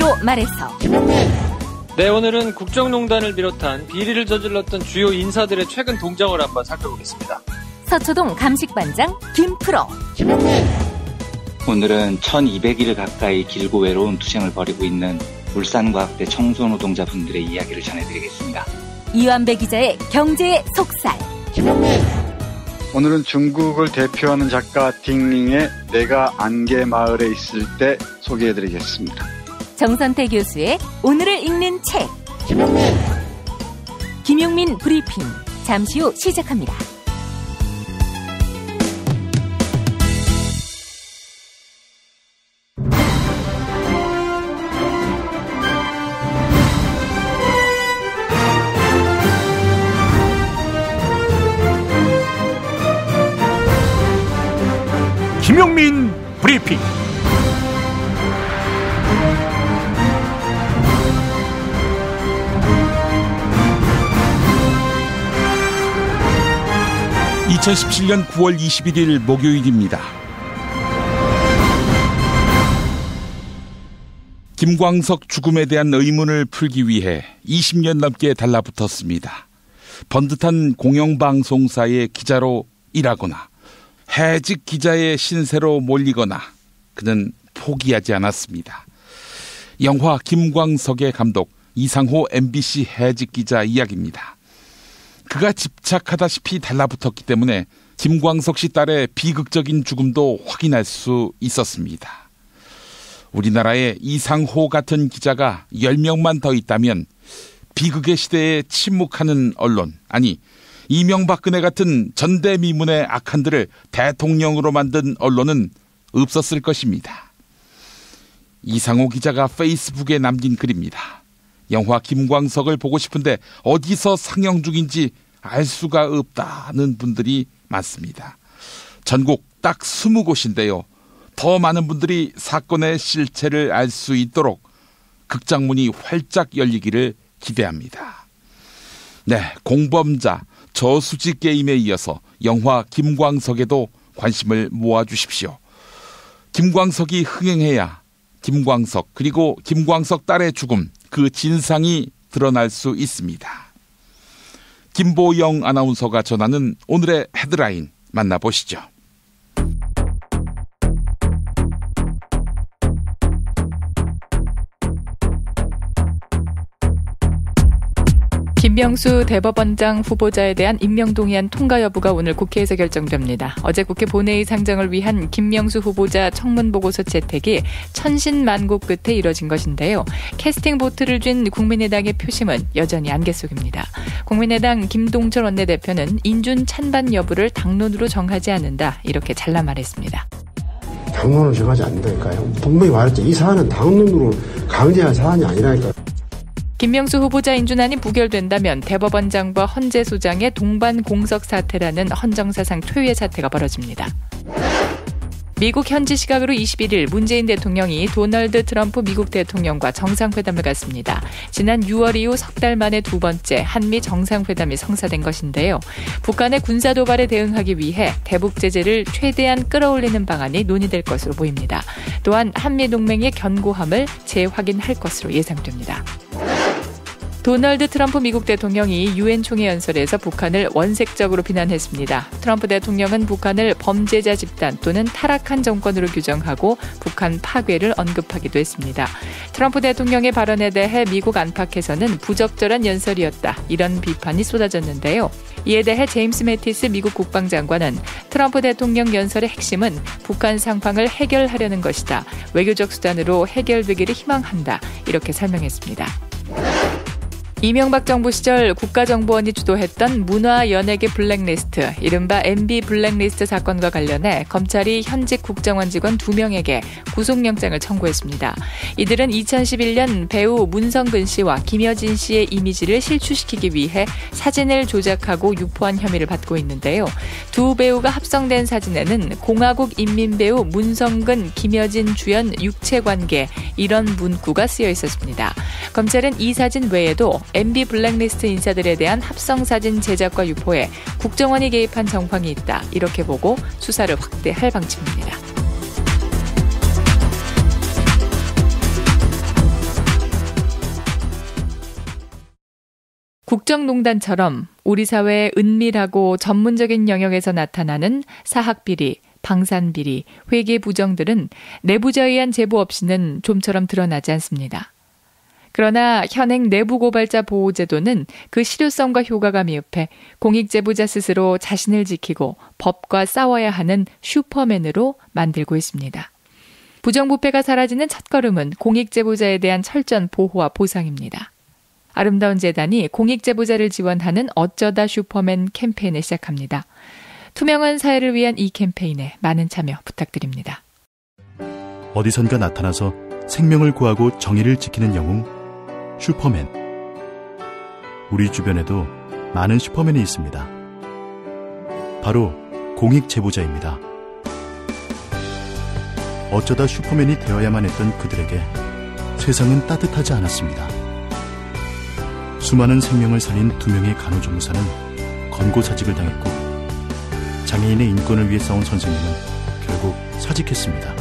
한마디로 말해서. 네, 오늘은 국정농단을 비롯한 비리를 저질렀던 주요 인사들의 최근 동정을 한번 살펴보겠습니다. 서초동 감식반장 김프로. 오늘은 1200일 가까이 길고 외로운 투쟁을 벌이고 있는 울산과학대 청소노동자분들의 이야기를 전해드리겠습니다. 이완배 기자의 경제의 속살. 오늘은 중국을 대표하는 작가 딩링의 내가 안개마을에 있을 때 소개해드리겠습니다. 정선태 교수의 오늘을 읽는 책. 김용민 브리핑. 잠시 후 시작합니다. 김용민 브리핑. (2017년 9월 21일) 목요일입니다. 김광석 죽음에 대한 의문을 풀기 위해 20년 넘게 달라붙었습니다. 번듯한 공영방송사의 기자로 일하거나 해직 기자의 신세로 몰리거나 그는 포기하지 않았습니다. 영화 김광석의 감독 이상호 MBC 해직 기자 이야기입니다. 그가 집착하다시피 달라붙었기 때문에 김광석 씨 딸의 비극적인 죽음도 확인할 수 있었습니다. 우리나라에 이상호 같은 기자가 10명만 더 있다면 비극의 시대에 침묵하는 언론, 아니 이명박근혜 같은 전대미문의 악한들을 대통령으로 만든 언론은 없었을 것입니다. 이상호 기자가 페이스북에 남긴 글입니다. 영화 김광석을 보고 싶은데 어디서 상영 중인지 알 수가 없다는 분들이 많습니다. 전국 딱 20곳인데요. 더 많은 분들이 사건의 실체를 알 수 있도록 극장문이 활짝 열리기를 기대합니다. 네, 공범자 저수지 게임에 이어서 영화 김광석에도 관심을 모아주십시오. 김광석이 흥행해야 김광석 그리고 김광석 딸의 죽음 그 진상이 드러날 수 있습니다. 김보영 아나운서가 전하는 오늘의 헤드라인 만나보시죠. 김명수 대법원장 후보자에 대한 임명동의안 통과 여부가 오늘 국회에서 결정됩니다. 어제 국회 본회의 상정을 위한 김명수 후보자 청문보고서 채택이 천신만고 끝에 이뤄진 것인데요. 캐스팅 보트를 쥔 국민의당의 표심은 여전히 안개 속입니다. 국민의당 김동철 원내대표는 인준 찬반 여부를 당론으로 정하지 않는다, 이렇게 잘라 말했습니다. 당론을 정하지 않는다니까요. 분명히 말했죠. 이 사안은 당론으로 강제한 사안이 아니라니까요. 김명수 후보자 인준안이 부결된다면 대법원장과 헌재 소장의 동반 공석 사태라는 헌정사상 초유의 사태가 벌어집니다. 미국 현지 시각으로 21일 문재인 대통령이 도널드 트럼프 미국 대통령과 정상회담을 갖습니다. 지난 6월 이후 석 달 만에 두 번째 한미 정상회담이 성사된 것인데요. 북한의 군사 도발에 대응하기 위해 대북 제재를 최대한 끌어올리는 방안이 논의될 것으로 보입니다. 또한 한미 동맹의 견고함을 재확인할 것으로 예상됩니다. 도널드 트럼프 미국 대통령이 유엔 총회 연설에서 북한을 원색적으로 비난했습니다. 트럼프 대통령은 북한을 범죄자 집단 또는 타락한 정권으로 규정하고 북한 파괴를 언급하기도 했습니다. 트럼프 대통령의 발언에 대해 미국 안팎에서는 부적절한 연설이었다, 이런 비판이 쏟아졌는데요. 이에 대해 제임스 매티스 미국 국방장관은 트럼프 대통령 연설의 핵심은 북한 상황을 해결하려는 것이다. 외교적 수단으로 해결되기를 희망한다, 이렇게 설명했습니다. 이명박 정부 시절 국가정보원이 주도했던 문화연예계 블랙리스트, 이른바 MB 블랙리스트 사건과 관련해 검찰이 현직 국정원 직원 2명에게 구속영장을 청구했습니다. 이들은 2011년 배우 문성근 씨와 김여진 씨의 이미지를 실추시키기 위해 사진을 조작하고 유포한 혐의를 받고 있는데요. 두 배우가 합성된 사진에는 공화국 인민배우 문성근, 김여진 주연 육체관계, 이런 문구가 쓰여 있었습니다. 검찰은 이 사진 외에도 MB 블랙리스트 인사들에 대한 합성사진 제작과 유포에 국정원이 개입한 정황이 있다, 이렇게 보고 수사를 확대할 방침입니다. 국정농단처럼 우리 사회의 은밀하고 전문적인 영역에서 나타나는 사학비리, 방산비리, 회계 부정들은 내부자에 의한 제보 없이는 좀처럼 드러나지 않습니다. 그러나 현행 내부고발자 보호제도는 그 실효성과 효과가 미흡해 공익제보자 스스로 자신을 지키고 법과 싸워야 하는 슈퍼맨으로 만들고 있습니다. 부정부패가 사라지는 첫걸음은 공익제보자에 대한 철저한 보호와 보상입니다. 아름다운 재단이 공익제보자를 지원하는 어쩌다 슈퍼맨 캠페인을 시작합니다. 투명한 사회를 위한 이 캠페인에 많은 참여 부탁드립니다. 어디선가 나타나서 생명을 구하고 정의를 지키는 영웅, 슈퍼맨. 우리 주변에도 많은 슈퍼맨이 있습니다. 바로 공익제보자입니다. 어쩌다 슈퍼맨이 되어야만 했던 그들에게 세상은 따뜻하지 않았습니다. 수많은 생명을 살린 2명의 간호조무사는 권고사직을 당했고, 장애인의 인권을 위해 싸운 선생님은 결국 사직했습니다.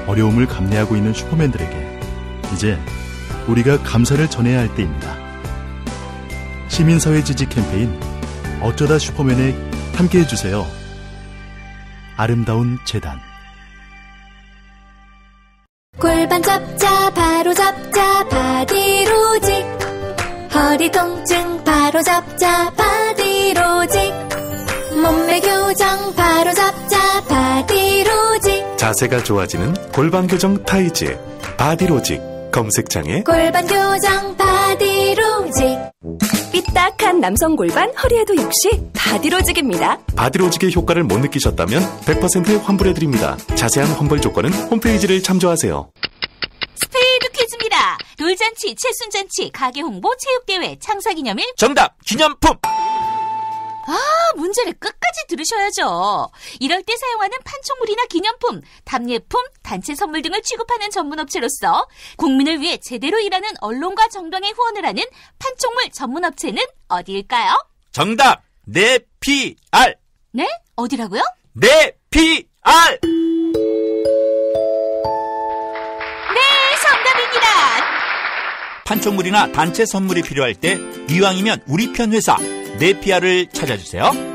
어려움을 감내하고 있는 슈퍼맨들에게 이제 우리가 감사를 전해야 할 때입니다. 시민사회 지지 캠페인 어쩌다 슈퍼맨에 함께해주세요. 아름다운 재단. 골반 잡자 바로 잡자 바디로직, 허리 통증 바로 잡자 바디로직, 몸매 교정 바로 잡자 바디로직, 자세가 좋아지는 골반 교정 타이즈 바디로직. 검색창에 골반 교정 바디로직. 삐딱한 남성 골반, 허리에도 역시 바디로직입니다. 바디로직의 효과를 못 느끼셨다면 100% 환불해드립니다. 자세한 환불 조건은 홈페이지를 참조하세요. 스페이드 퀴즈입니다. 돌잔치, 칠순잔치, 가게 홍보, 체육대회, 창사기념일. 정답! 기념품! 문제를 끝까지 들으셔야죠. 이럴 때 사용하는 판촉물이나 기념품, 답례품, 단체 선물 등을 취급하는 전문업체로서 국민을 위해 제대로 일하는 언론과 정당에 후원을 하는 판촉물 전문업체는 어디일까요? 정답! 네피알! 네? 어디라고요? 네피알! 네, 정답입니다. 판촉물이나 단체 선물이 필요할 때 이왕이면 우리 편 회사 네피알을 찾아주세요.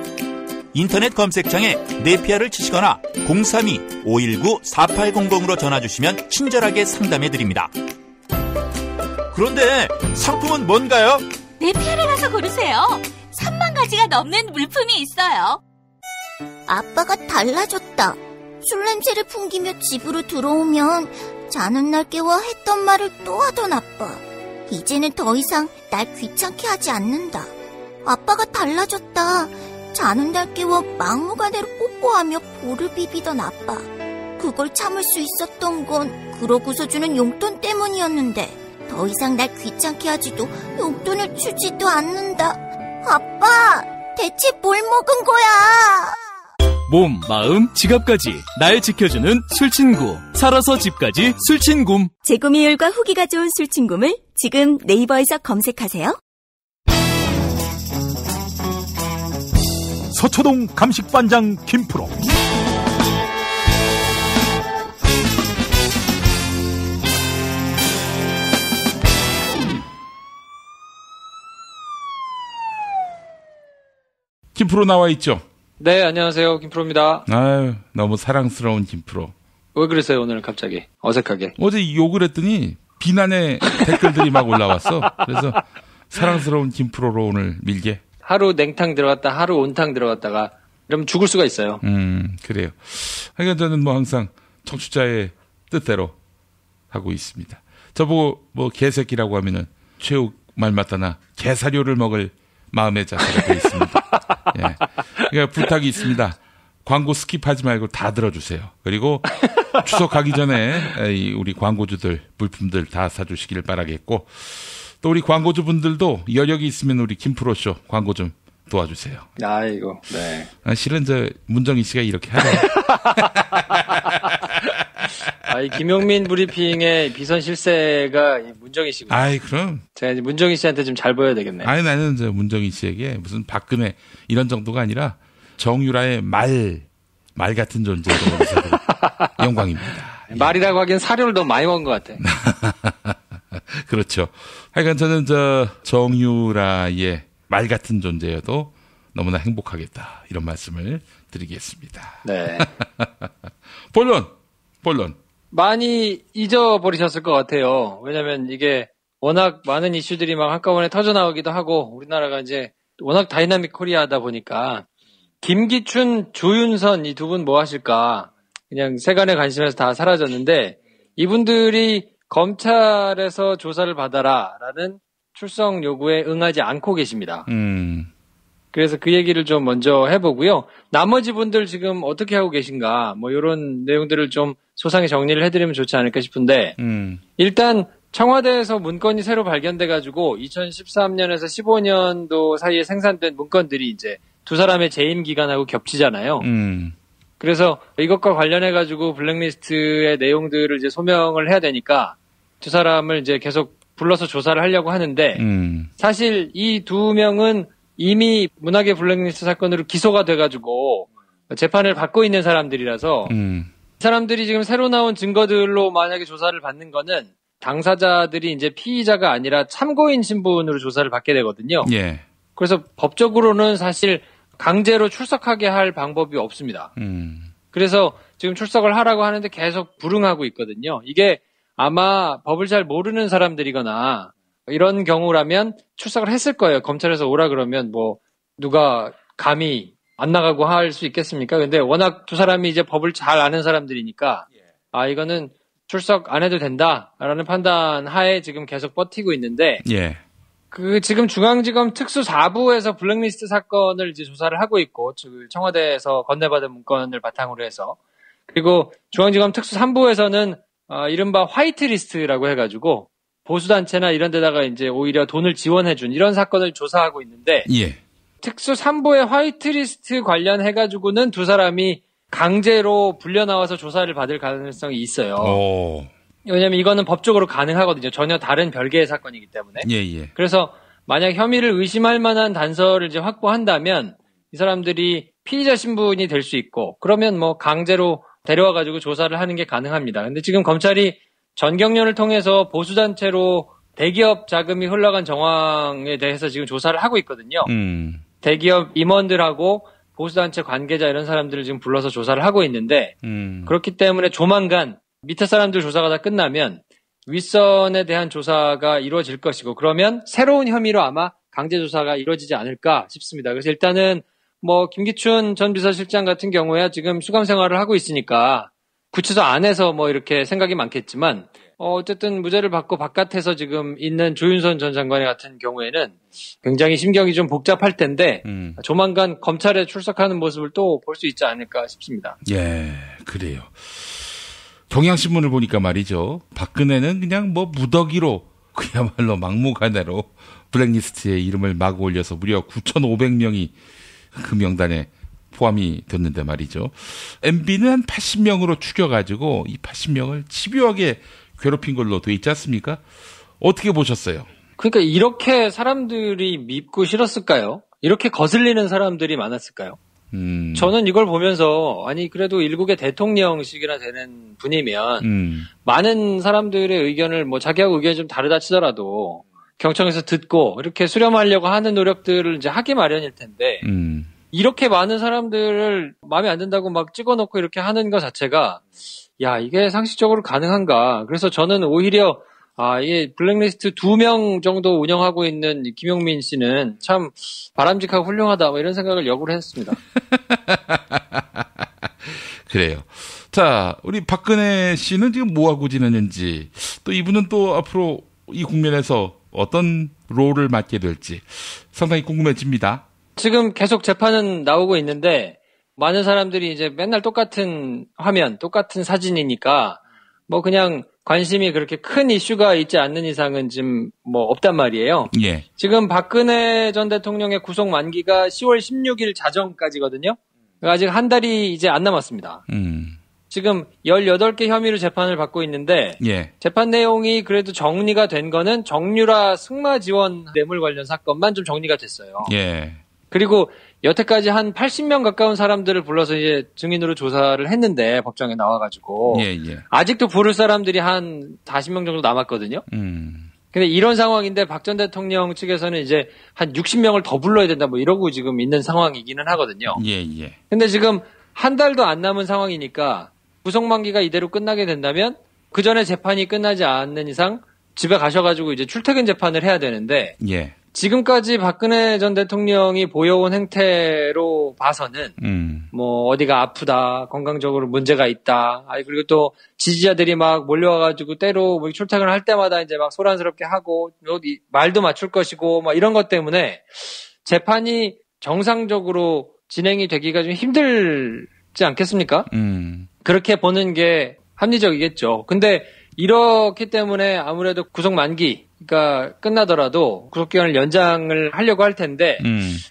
인터넷 검색창에 네피알을 치시거나 032-519-4800으로 전화주시면 친절하게 상담해드립니다. 그런데 상품은 뭔가요? 네피알에 가서 고르세요. 3만 가지가 넘는 물품이 있어요. 아빠가 달라졌다. 술 냄새를 풍기며 집으로 들어오면 자는 날 깨워 했던 말을 또 하던 아빠. 이제는 더 이상 날 귀찮게 하지 않는다. 아빠가 달라졌다. 자는 날 깨워 막무가내로 뽀뽀하며 볼을 비비던 아빠. 그걸 참을 수 있었던 건 그러고서 주는 용돈 때문이었는데 더 이상 날 귀찮게 하지도 용돈을 주지도 않는다. 아빠, 대체 뭘 먹은 거야? 몸, 마음, 지갑까지 날 지켜주는 술친구. 살아서 집까지 술친굼. 재구미율과 후기가 좋은 술친굼을 지금 네이버에서 검색하세요. 서초동 감식반장 김프로. 김프로 나와 있죠? 네, 안녕하세요. 김프로입니다. 아유, 너무 사랑스러운 김프로. 왜 그러세요, 오늘 갑자기? 어색하게. 어제 욕을 했더니 비난의 댓글들이 막 올라왔어. 그래서 사랑스러운 김프로로 오늘 밀게. 하루 냉탕 들어갔다, 하루 온탕 들어갔다가, 이러면 죽을 수가 있어요. 그래요. 하여간 저는 뭐 항상 청취자의 뜻대로 하고 있습니다. 저보고 뭐 개새끼라고 하면은 최욱 말 맞다나 개사료를 먹을 마음의 자세가 되어 있습니다. 예. 그러니까 부탁이 있습니다. 광고 스킵하지 말고 다 들어주세요. 그리고 추석 가기 전에 우리 광고주들 물품들 다 사주시길 바라겠고, 또 우리 광고주분들도 여력이 있으면 우리 김프로쇼 광고 좀 도와주세요. 아이고, 네. 실은 문정희 씨가 이렇게 하죠. 이 김용민 브리핑의 비선 실세가 문정희 씨고. 아이, 그럼. 제가 이제 문정희 씨한테 좀 잘 보여야 되겠네. 아니, 나는 문정희 씨에게 무슨 박근혜 이런 정도가 아니라 정유라의 말 같은 존재로 영광입니다. 말이라고 하기엔 사료를 너무 많이 먹은 것 같아. 그렇죠. 하여간 저는 정유라의 말 같은 존재여도 너무나 행복하겠다. 이런 말씀을 드리겠습니다. 네. 본론. 많이 잊어버리셨을 것 같아요. 왜냐면 이게 워낙 많은 이슈들이 막 한꺼번에 터져나오기도 하고 우리나라가 이제 워낙 다이나믹 코리아다 보니까 김기춘, 조윤선 이 두 분 뭐 하실까 그냥 세간의 관심에서 다 사라졌는데 이분들이 검찰에서 조사를 받아라라는 출석 요구에 응하지 않고 계십니다. 그래서 그 얘기를 좀 먼저 해보고요. 나머지 분들 지금 어떻게 하고 계신가 뭐 이런 내용들을 좀 소상히 정리를 해드리면 좋지 않을까 싶은데 일단 청와대에서 문건이 새로 발견돼가지고 2013년에서 15년도 사이에 생산된 문건들이 이제 두 사람의 재임 기간하고 겹치잖아요. 그래서 이것과 관련해가지고 블랙리스트의 내용들을 이제 소명을 해야 되니까 두 사람을 이제 계속 불러서 조사를 하려고 하는데 사실 이 두 명은 이미 문학의 블랙리스트 사건으로 기소가 돼가지고 재판을 받고 있는 사람들이라서 이 사람들이 지금 새로 나온 증거들로 만약에 조사를 받는 거는 당사자들이 이제 피의자가 아니라 참고인 신분으로 조사를 받게 되거든요. 예. 그래서 법적으로는 사실 강제로 출석하게 할 방법이 없습니다. 그래서 지금 출석을 하라고 하는데 계속 불응하고 있거든요. 이게 아마 법을 잘 모르는 사람들이거나 이런 경우라면 출석을 했을 거예요. 검찰에서 오라 그러면 뭐 누가 감히 안 나가고 할 수 있겠습니까? 근데 워낙 두 사람이 이제 법을 잘 아는 사람들이니까 이거는 출석 안 해도 된다라는 판단 하에 지금 계속 버티고 있는데 예. 지금 중앙지검 특수 4부에서 블랙리스트 사건을 이제 조사를 하고 있고 청와대에서 건네받은 문건을 바탕으로 해서 그리고 중앙지검 특수 3부에서는 이른바 화이트리스트라고 해가지고 보수단체나 이런 데다가 이제 오히려 돈을 지원해준 이런 사건을 조사하고 있는데 예. 특수 3부의 화이트리스트 관련해가지고는 두 사람이 강제로 불려나와서 조사를 받을 가능성이 있어요. 왜냐면 이거는 법적으로 가능하거든요. 전혀 다른 별개의 사건이기 때문에. 예. 그래서 만약 혐의를 의심할 만한 단서를 이제 확보한다면 이 사람들이 피의자 신분이 될 수 있고 그러면 뭐 강제로 데려와가지고 조사를 하는 게 가능합니다. 근데 지금 검찰이 전경련을 통해서 보수단체로 대기업 자금이 흘러간 정황에 대해서 지금 조사를 하고 있거든요. 대기업 임원들하고 보수단체 관계자 이런 사람들을 지금 불러서 조사를 하고 있는데 그렇기 때문에 조만간 밑에 사람들 조사가 다 끝나면 윗선에 대한 조사가 이루어질 것이고 그러면 새로운 혐의로 아마 강제조사가 이루어지지 않을까 싶습니다. 그래서 일단은 뭐 김기춘 전 비서실장 같은 경우에 지금 수감 생활을 하고 있으니까 구치소 안에서 뭐 이렇게 생각이 많겠지만 어쨌든 무죄를 받고 바깥에서 지금 있는 조윤선 전 장관 같은 경우에는 굉장히 심경이 좀 복잡할 텐데 조만간 검찰에 출석하는 모습을 또 볼 수 있지 않을까 싶습니다. 예, 그래요. 경향신문을 보니까 말이죠. 박근혜는 그냥 뭐 무더기로 그야말로 막무가내로 블랙리스트에 이름을 막 올려서 무려 9,500명이 그 명단에 포함이 됐는데 말이죠. MB는 한 80명으로 추려가지고 이 80명을 집요하게 괴롭힌 걸로 돼 있지 않습니까? 어떻게 보셨어요? 그러니까 이렇게 사람들이 밉고 싫었을까요? 이렇게 거슬리는 사람들이 많았을까요? 저는 이걸 보면서 아니 그래도 일국의 대통령식이나 되는 분이면 많은 사람들의 의견을 뭐 자기하고 의견이 좀 다르다 치더라도 경청에서 듣고 이렇게 수렴하려고 하는 노력들을 이제 하기 마련일 텐데 이렇게 많은 사람들을 마음에 안 든다고 막 찍어놓고 이렇게 하는 것 자체가 야 이게 상식적으로 가능한가? 그래서 저는 오히려 이게 블랙리스트 2명 정도 운영하고 있는 김용민 씨는 참 바람직하고 훌륭하다 뭐 이런 생각을 역으로 했습니다. 그래요. 자, 우리 박근혜 씨는 지금 뭐하고 지내는지 또 이분은 또 앞으로 이 국면에서 어떤 롤을 맡게 될지 상당히 궁금해집니다. 지금 계속 재판은 나오고 있는데 많은 사람들이 이제 맨날 똑같은 화면, 똑같은 사진이니까 뭐 그냥 관심이 그렇게 큰 이슈가 있지 않는 이상은 지금 뭐 없단 말이에요. 예. 지금 박근혜 전 대통령의 구속 만기가 10월 16일 자정까지거든요. 아직 한 달이 이제 안 남았습니다. 지금 18개 혐의로 재판을 받고 있는데 예. 재판 내용이 그래도 정리가 된 거는 정유라 승마 지원 뇌물 관련 사건만 좀 정리가 됐어요. 예. 그리고 여태까지 한 80명 가까운 사람들을 불러서 이제 증인으로 조사를 했는데 법정에 나와가지고 예. 아직도 부를 사람들이 한 40명 정도 남았거든요. 근데 이런 상황인데 박 전 대통령 측에서는 이제 한 60명을 더 불러야 된다 뭐 이러고 지금 있는 상황이기는 하거든요. 예, 예. 근데 지금 한 달도 안 남은 상황이니까 구속만기가 이대로 끝나게 된다면 그 전에 재판이 끝나지 않는 이상 집에 가셔가지고 이제 출퇴근 재판을 해야 되는데 예. 지금까지 박근혜 전 대통령이 보여온 행태로 봐서는 뭐 어디가 아프다, 건강적으로 문제가 있다, 그리고 또 지지자들이 막 몰려와가지고 때로 뭐 출퇴근을 할 때마다 이제 막 소란스럽게 하고 말도 맞출 것이고 막 이런 것 때문에 재판이 정상적으로 진행이 되기가 좀 힘들지 않겠습니까? 그렇게 보는 게 합리적이겠죠. 근데 이렇기 때문에 아무래도 구속 만기가 끝나더라도 구속기간을 연장을 하려고 할 텐데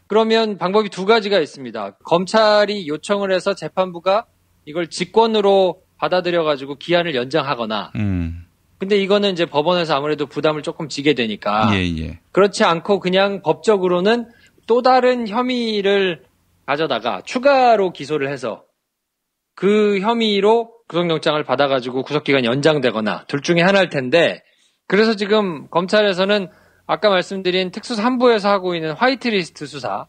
그러면 방법이 두 가지가 있습니다. 검찰이 요청을 해서 재판부가 이걸 직권으로 받아들여가지고 기한을 연장하거나 근데 이거는 이제 법원에서 아무래도 부담을 조금 지게 되니까 예. 그렇지 않고 그냥 법적으로는 또 다른 혐의를 가져다가 추가로 기소를 해서 그 혐의로 구속영장을 받아가지고 구속기간이 연장되거나 둘 중에 하나일 텐데 그래서 지금 검찰에서는 아까 말씀드린 특수산부에서 하고 있는 화이트리스트 수사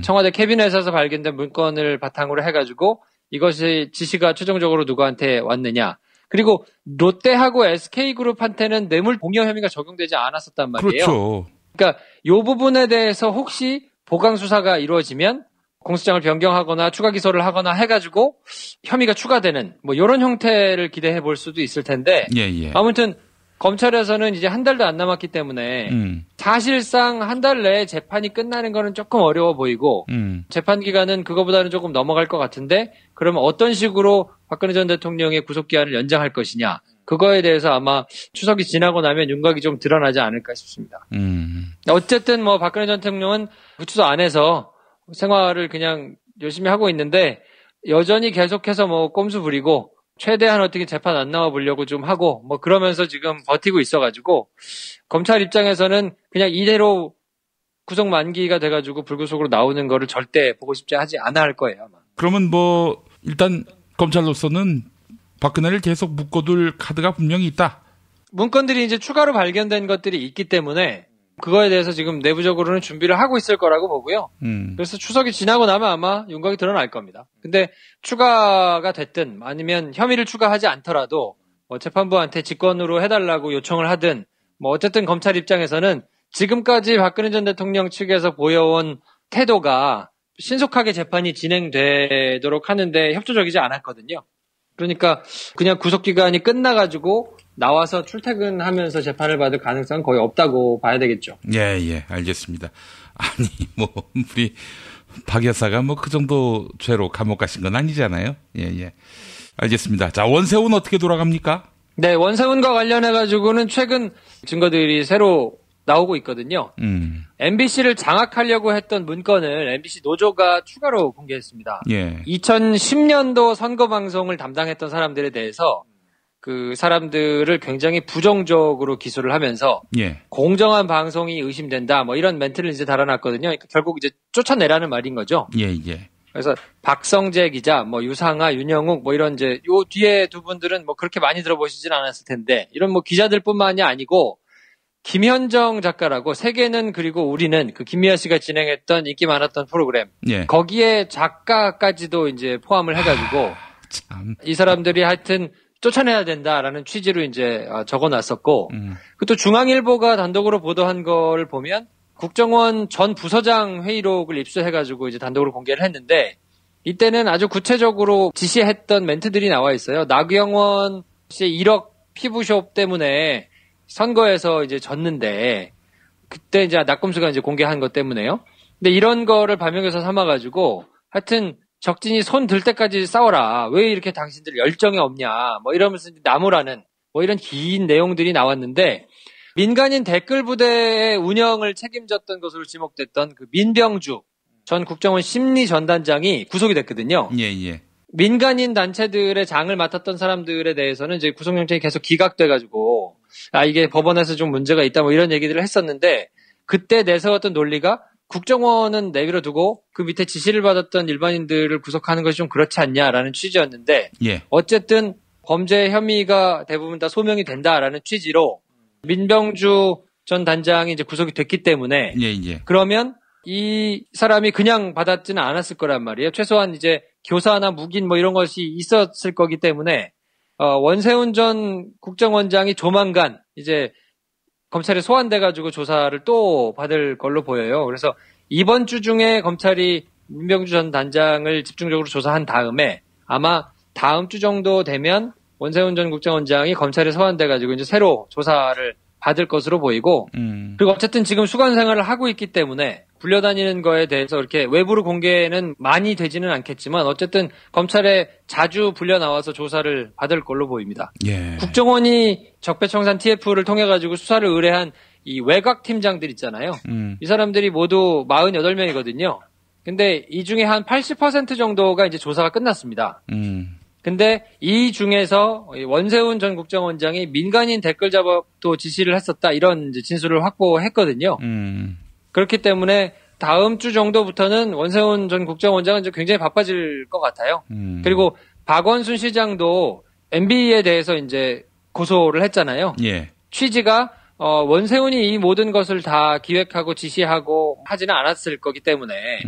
청와대 캐비넷에서 발견된 문건을 바탕으로 해가지고 이것이 지시가 최종적으로 누구한테 왔느냐 그리고 롯데하고 SK그룹한테는 뇌물공여 혐의가 적용되지 않았었단 말이에요. 그렇죠. 그러니까 이 부분에 대해서 혹시 보강수사가 이루어지면 공소장을 변경하거나 추가 기소를 하거나 해가지고 혐의가 추가되는 뭐 이런 형태를 기대해 볼 수도 있을 텐데 예. 아무튼 검찰에서는 이제 한 달도 안 남았기 때문에 사실상 한 달 내에 재판이 끝나는 거는 조금 어려워 보이고 재판 기간은 그거보다는 조금 넘어갈 것 같은데 그러면 어떤 식으로 박근혜 전 대통령의 구속기한을 연장할 것이냐 그거에 대해서 아마 추석이 지나고 나면 윤곽이 좀 드러나지 않을까 싶습니다. 어쨌든 뭐 박근혜 전 대통령은 구치소 안에서 생활을 그냥 열심히 하고 있는데 여전히 계속해서 뭐 꼼수 부리고 최대한 어떻게 재판 안 나와 보려고 좀 하고 뭐 그러면서 지금 버티고 있어가지고 검찰 입장에서는 그냥 이대로 구속 만기가 돼가지고 불구속으로 나오는 거를 절대 보고 싶지 하지 않아 할 거예요. 아마. 그러면 뭐 일단 검찰로서는 박근혜를 계속 묶어둘 카드가 분명히 있다. 문건들이 이제 추가로 발견된 것들이 있기 때문에 그거에 대해서 지금 내부적으로는 준비를 하고 있을 거라고 보고요. 그래서 추석이 지나고 나면 아마 윤곽이 드러날 겁니다. 근데 추가가 됐든 아니면 혐의를 추가하지 않더라도 뭐 재판부한테 직권으로 해달라고 요청을 하든 뭐 어쨌든 검찰 입장에서는 지금까지 박근혜 전 대통령 측에서 보여온 태도가 신속하게 재판이 진행되도록 하는데 협조적이지 않았거든요. 그러니까 그냥 구속기간이 끝나가지고 나와서 출퇴근하면서 재판을 받을 가능성은 거의 없다고 봐야 되겠죠. 예, 알겠습니다. 아니, 뭐, 우리 박 여사가 뭐 그 정도 죄로 감옥 가신 건 아니잖아요. 예. 알겠습니다. 자, 원세훈 어떻게 돌아갑니까? 네, 원세훈과 관련해가지고는 최근 증거들이 새로 나오고 있거든요. MBC를 장악하려고 했던 문건을 MBC 노조가 추가로 공개했습니다. 예. 2010년도 선거방송을 담당했던 사람들에 대해서 그 사람들을 굉장히 부정적으로 기소를 하면서 예. 공정한 방송이 의심된다 뭐 이런 멘트를 이제 달아놨거든요. 그러니까 결국 이제 쫓아내라는 말인 거죠. 예. 그래서 박성재 기자, 뭐 유상아, 윤영욱 뭐 이런 이제 요 뒤에 두 분들은 뭐 그렇게 많이 들어보시진 않았을 텐데 이런 뭐 기자들뿐만이 아니고 김현정 작가라고 세계는 그리고 우리는 그 김미아 씨가 진행했던 인기 많았던 프로그램 예. 거기에 작가까지도 이제 포함을 해가지고 이 사람들이 하여튼 쫓아내야 된다라는 취지로 이제 적어놨었고 또 중앙일보가 단독으로 보도한 걸 보면 국정원 전 부서장 회의록을 입수해가지고 이제 단독으로 공개를 했는데 이때는 아주 구체적으로 지시했던 멘트들이 나와 있어요. 나경원 씨의 1억 피부숍 때문에 선거에서 이제 졌는데 그때 이제 낙검수가 이제 공개한 것 때문에요. 근데 이런 거를 반영해서 삼아가지고 하여튼 적진이 손 들 때까지 싸워라. 왜 이렇게 당신들 열정이 없냐. 뭐 이러면서 나무라는 뭐 이런 긴 내용들이 나왔는데 민간인 댓글 부대의 운영을 책임졌던 것으로 지목됐던 그 민병주 전 국정원 심리전단장이 구속이 됐거든요. 예. 민간인 단체들의 장을 맡았던 사람들에 대해서는 이제 구속영장이 계속 기각돼가지고 이게 법원에서 좀 문제가 있다 뭐 이런 얘기들을 했었는데 그때 내세웠던 논리가 국정원은 내버려 두고 그 밑에 지시를 받았던 일반인들을 구속하는 것이 좀 그렇지 않냐라는 취지였는데 예. 어쨌든 범죄 혐의가 대부분 다 소명이 된다라는 취지로 민병주 전 단장이 이제 구속이 됐기 때문에 예. 그러면 이 사람이 그냥 받았지는 않았을 거란 말이에요. 최소한 이제 교사나 묵인 뭐 이런 것이 있었을 거기 때문에 원세훈 전 국정원장이 조만간 이제 검찰에 소환돼가지고 조사를 또 받을 걸로 보여요. 그래서 이번 주 중에 검찰이 민병주 전 단장을 집중적으로 조사한 다음에 아마 다음 주 정도 되면 원세훈 전 국정원장이 검찰에 소환돼가지고 이제 새로 조사를 받을 것으로 보이고, 그리고 어쨌든 지금 수감 생활을 하고 있기 때문에 불려다니는 거에 대해서 이렇게 외부로 공개는 많이 되지는 않겠지만 어쨌든 검찰에 자주 불려 나와서 조사를 받을 걸로 보입니다. 예. 국정원이 적폐청산 TF를 통해 가지고 수사를 의뢰한 이 외곽 팀장들 있잖아요. 이 사람들이 모두 48명이거든요. 근데 이 중에 한 80% 정도가 이제 조사가 끝났습니다. 근데 이 중에서 원세훈 전 국정원장이 민간인 댓글 작업도 지시를 했었다 이런 이제 진술을 확보했거든요. 그렇기 때문에 다음 주 정도부터는 원세훈 전 국정원장은 이제 굉장히 바빠질 것 같아요. 그리고 박원순 시장도 MB에 대해서 이제 고소를 했잖아요. 예. 취지가 원세훈이 이 모든 것을 다 기획하고 지시하고 하지는 않았을 거기 때문에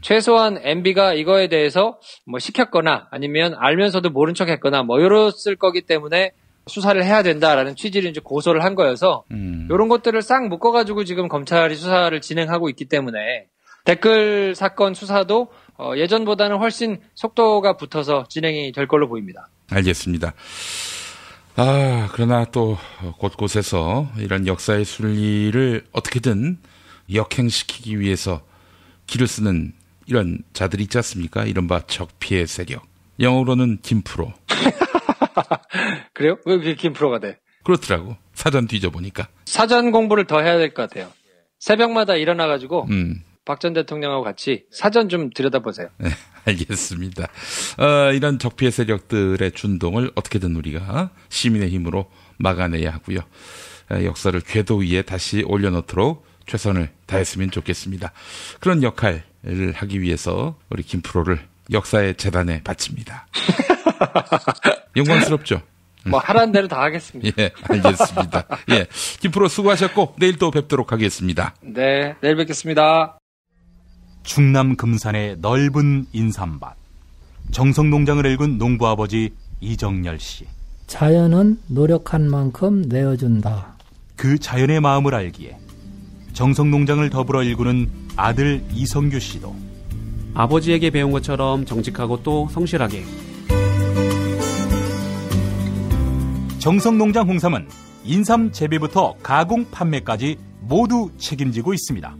최소한 MB가 이거에 대해서 뭐 시켰거나 아니면 알면서도 모른 척 했거나 뭐 이랬을 거기 때문에 수사를 해야 된다라는 취지로 이제 고소를 한 거여서 이런 것들을 싹 묶어가지고 지금 검찰이 수사를 진행하고 있기 때문에 댓글 사건 수사도 예전보다는 훨씬 속도가 붙어서 진행이 될 걸로 보입니다. 알겠습니다. 그러나 또 곳곳에서 이런 역사의 순리를 어떻게든 역행시키기 위해서 길을 쓰는 이런 자들이 있지 않습니까? 이른바 적피의 세력. 영어로는 김프로. 그래요? 왜 그게 김프로가 돼? 그렇더라고. 사전 뒤져보니까. 사전 공부를 더 해야 될 것 같아요. 새벽마다 일어나가지고 박 전 대통령하고 같이 사전 좀 들여다보세요. 네, 알겠습니다. 이런 적폐 세력들의 준동을 어떻게든 우리가 시민의 힘으로 막아내야 하고요. 역사를 궤도 위에 다시 올려놓도록 최선을 다했으면 좋겠습니다. 그런 역할을 하기 위해서 우리 김프로를 역사의 재단에 바칩니다. 영광스럽죠? 뭐 하라는 대로 다 하겠습니다. 예, 알겠습니다. 예, 김프로 수고하셨고 내일 또 뵙도록 하겠습니다. 네, 내일 뵙겠습니다. 충남 금산의 넓은 인삼밭. 정성농장을 일군 농부아버지 이정열 씨. 자연은 노력한 만큼 내어준다. 그 자연의 마음을 알기에 정성농장을 더불어 일구는 아들 이성규 씨도 아버지에게 배운 것처럼 정직하고 또 성실하게. 정성농장 홍삼은 인삼 재배부터 가공 판매까지 모두 책임지고 있습니다.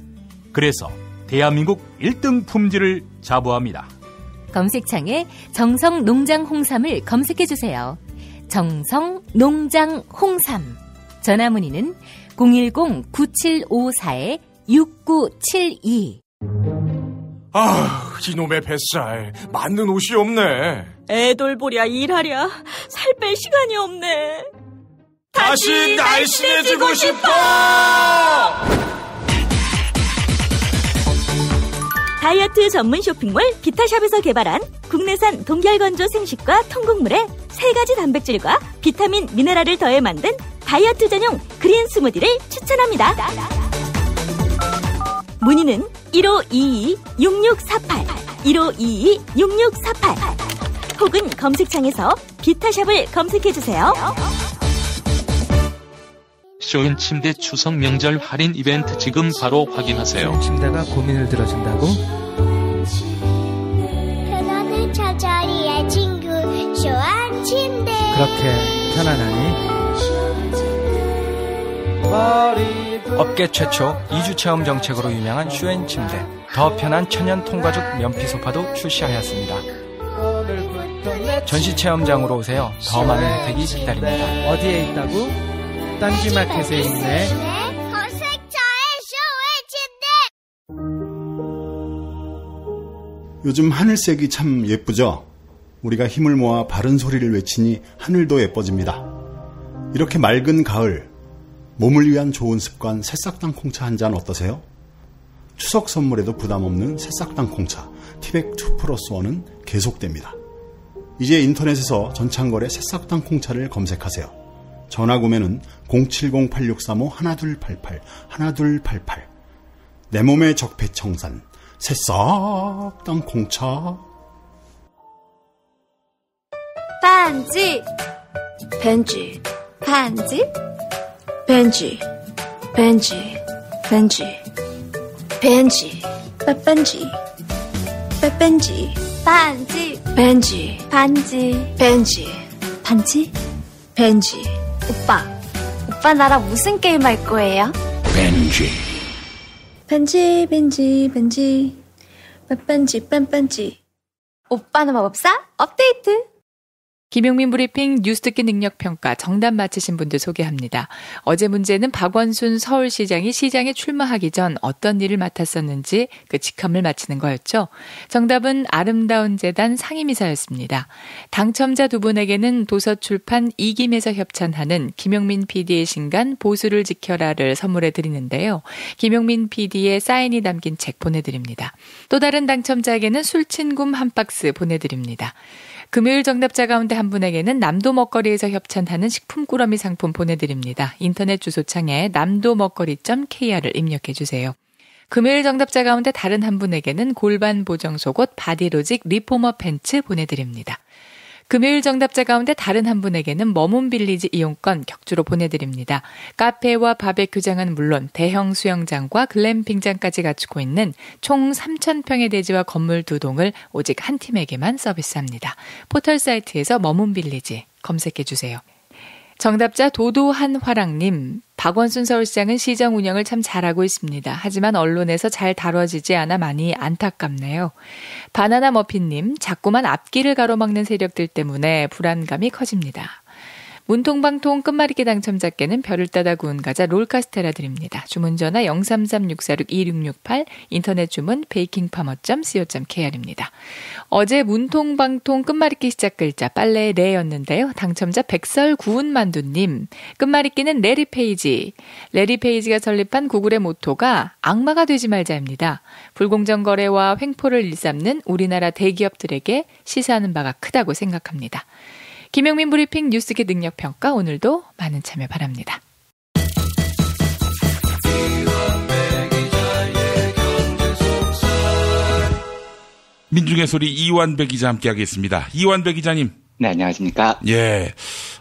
그래서 대한민국 1등 품질을 자부합니다. 검색창에 정성농장 홍삼을 검색해주세요. 정성농장 홍삼. 전화문의는 010-9754-6972. 이놈의 뱃살. 맞는 옷이 없네. 애돌보랴 일하랴 살 뺄 시간이 없네. 다시 날씬해지고 싶어! 다이어트 전문 쇼핑몰 비타샵에서 개발한 국내산 동결건조 생식과 통곡물에 3가지 단백질과 비타민, 미네랄을 더해 만든 다이어트 전용 그린 스무디를 추천합니다. 문의는 1522-6648, 1522-6648 혹은 검색창에서 비타샵을 검색해주세요. 쇼인 침대 추석 명절 할인 이벤트 지금 바로 확인하세요. 침대가 고민을 들어준다고? 편안한 저자리의 친구 쇼한 침대. 그렇게 편안하니? 업계 최초 2주 체험 정책으로 유명한 쇼앤 침대. 더 편한 천연 통가죽 면피 소파도 출시하였습니다. 전시 체험장으로 오세요. 더 많은 혜택이 기다립니다. 어디에 있다고? 딴지마켓에 있네. 요즘 하늘색이 참 예쁘죠? 우리가 힘을 모아 바른 소리를 외치니 하늘도 예뻐집니다. 이렇게 맑은 가을, 몸을 위한 좋은 습관 새싹당 콩차 한 잔 어떠세요? 추석 선물에도 부담 없는 새싹당 콩차 티백 2+1은 계속됩니다. 이제 인터넷에서 전창걸의 새싹당 콩차를 검색하세요. 전화 구매는 070-8635-1288 1288. 내 몸의 적폐청산 새싹당 콩차. 반지 벤지 반지 벤지 벤지 벤지 벤지 빼뺀지 빼뺀지 반지 벤지 반지 벤지 반지 벤지. 오빠 나랑 무슨 게임 할 거예요? 벤지 뺀뺀지 오빠는 마법사 업데이트. 김용민 브리핑 뉴스 듣기 능력평가 정답 맞히신 분들 소개합니다. 어제 문제는 박원순 서울시장이 시장에 출마하기 전 어떤 일을 맡았었는지 그 직함을 맞히는 거였죠. 정답은 아름다운 재단 상임이사였습니다. 당첨자 두 분에게는 도서출판 이김에서 협찬하는 김용민 PD의 신간 보수를 지켜라를 선물해 드리는데요. 김용민 PD의 사인이 담긴 책 보내드립니다. 또 다른 당첨자에게는 술친굼 한 박스 보내드립니다. 금요일 정답자 가운데 한 분에게는 남도 먹거리에서 협찬하는 식품 꾸러미 상품 보내드립니다. 인터넷 주소창에 남도먹거리.kr을 입력해 주세요. 금요일 정답자 가운데 다른 한 분에게는 골반 보정 속옷 바디로직 리포머 팬츠 보내드립니다. 금요일 정답자 가운데 다른 한 분에게는 머문빌리지 이용권 격주로 보내드립니다. 카페와 바베큐장은 물론 대형 수영장과 글램핑장까지 갖추고 있는 총 3,000평의 대지와 건물 2동을 오직 한 팀에게만 서비스합니다. 포털 사이트에서 머문빌리지 검색해주세요. 정답자 도도한 화랑님, 박원순 서울시장은 시정 운영을 참 잘하고 있습니다. 하지만 언론에서 잘 다뤄지지 않아 많이 안타깝네요. 바나나 머핀님, 자꾸만 앞길을 가로막는 세력들 때문에 불안감이 커집니다. 문통방통 끝말잇기 당첨자께는 별을 따다 구운 과자 롤카스테라 드립니다. 주문 전화 033-646-2668, 인터넷 주문 bakingfarmer.co.kr입니다. 어제 문통방통 끝말잇기 시작 글자 빨래의 레였는데요. 당첨자 백설 구운 만두님, 끝말잇기는 레리페이지. 레리페이지가 설립한 구글의 모토가 악마가 되지 말자입니다. 불공정 거래와 횡포를 일삼는 우리나라 대기업들에게 시사하는 바가 크다고 생각합니다. 김용민 브리핑 뉴스기 능력평가 오늘도 많은 참여 바랍니다. 민중의 소리 이완배 기자 함께하겠습니다. 이완배 기자님. 네, 안녕하십니까. 예,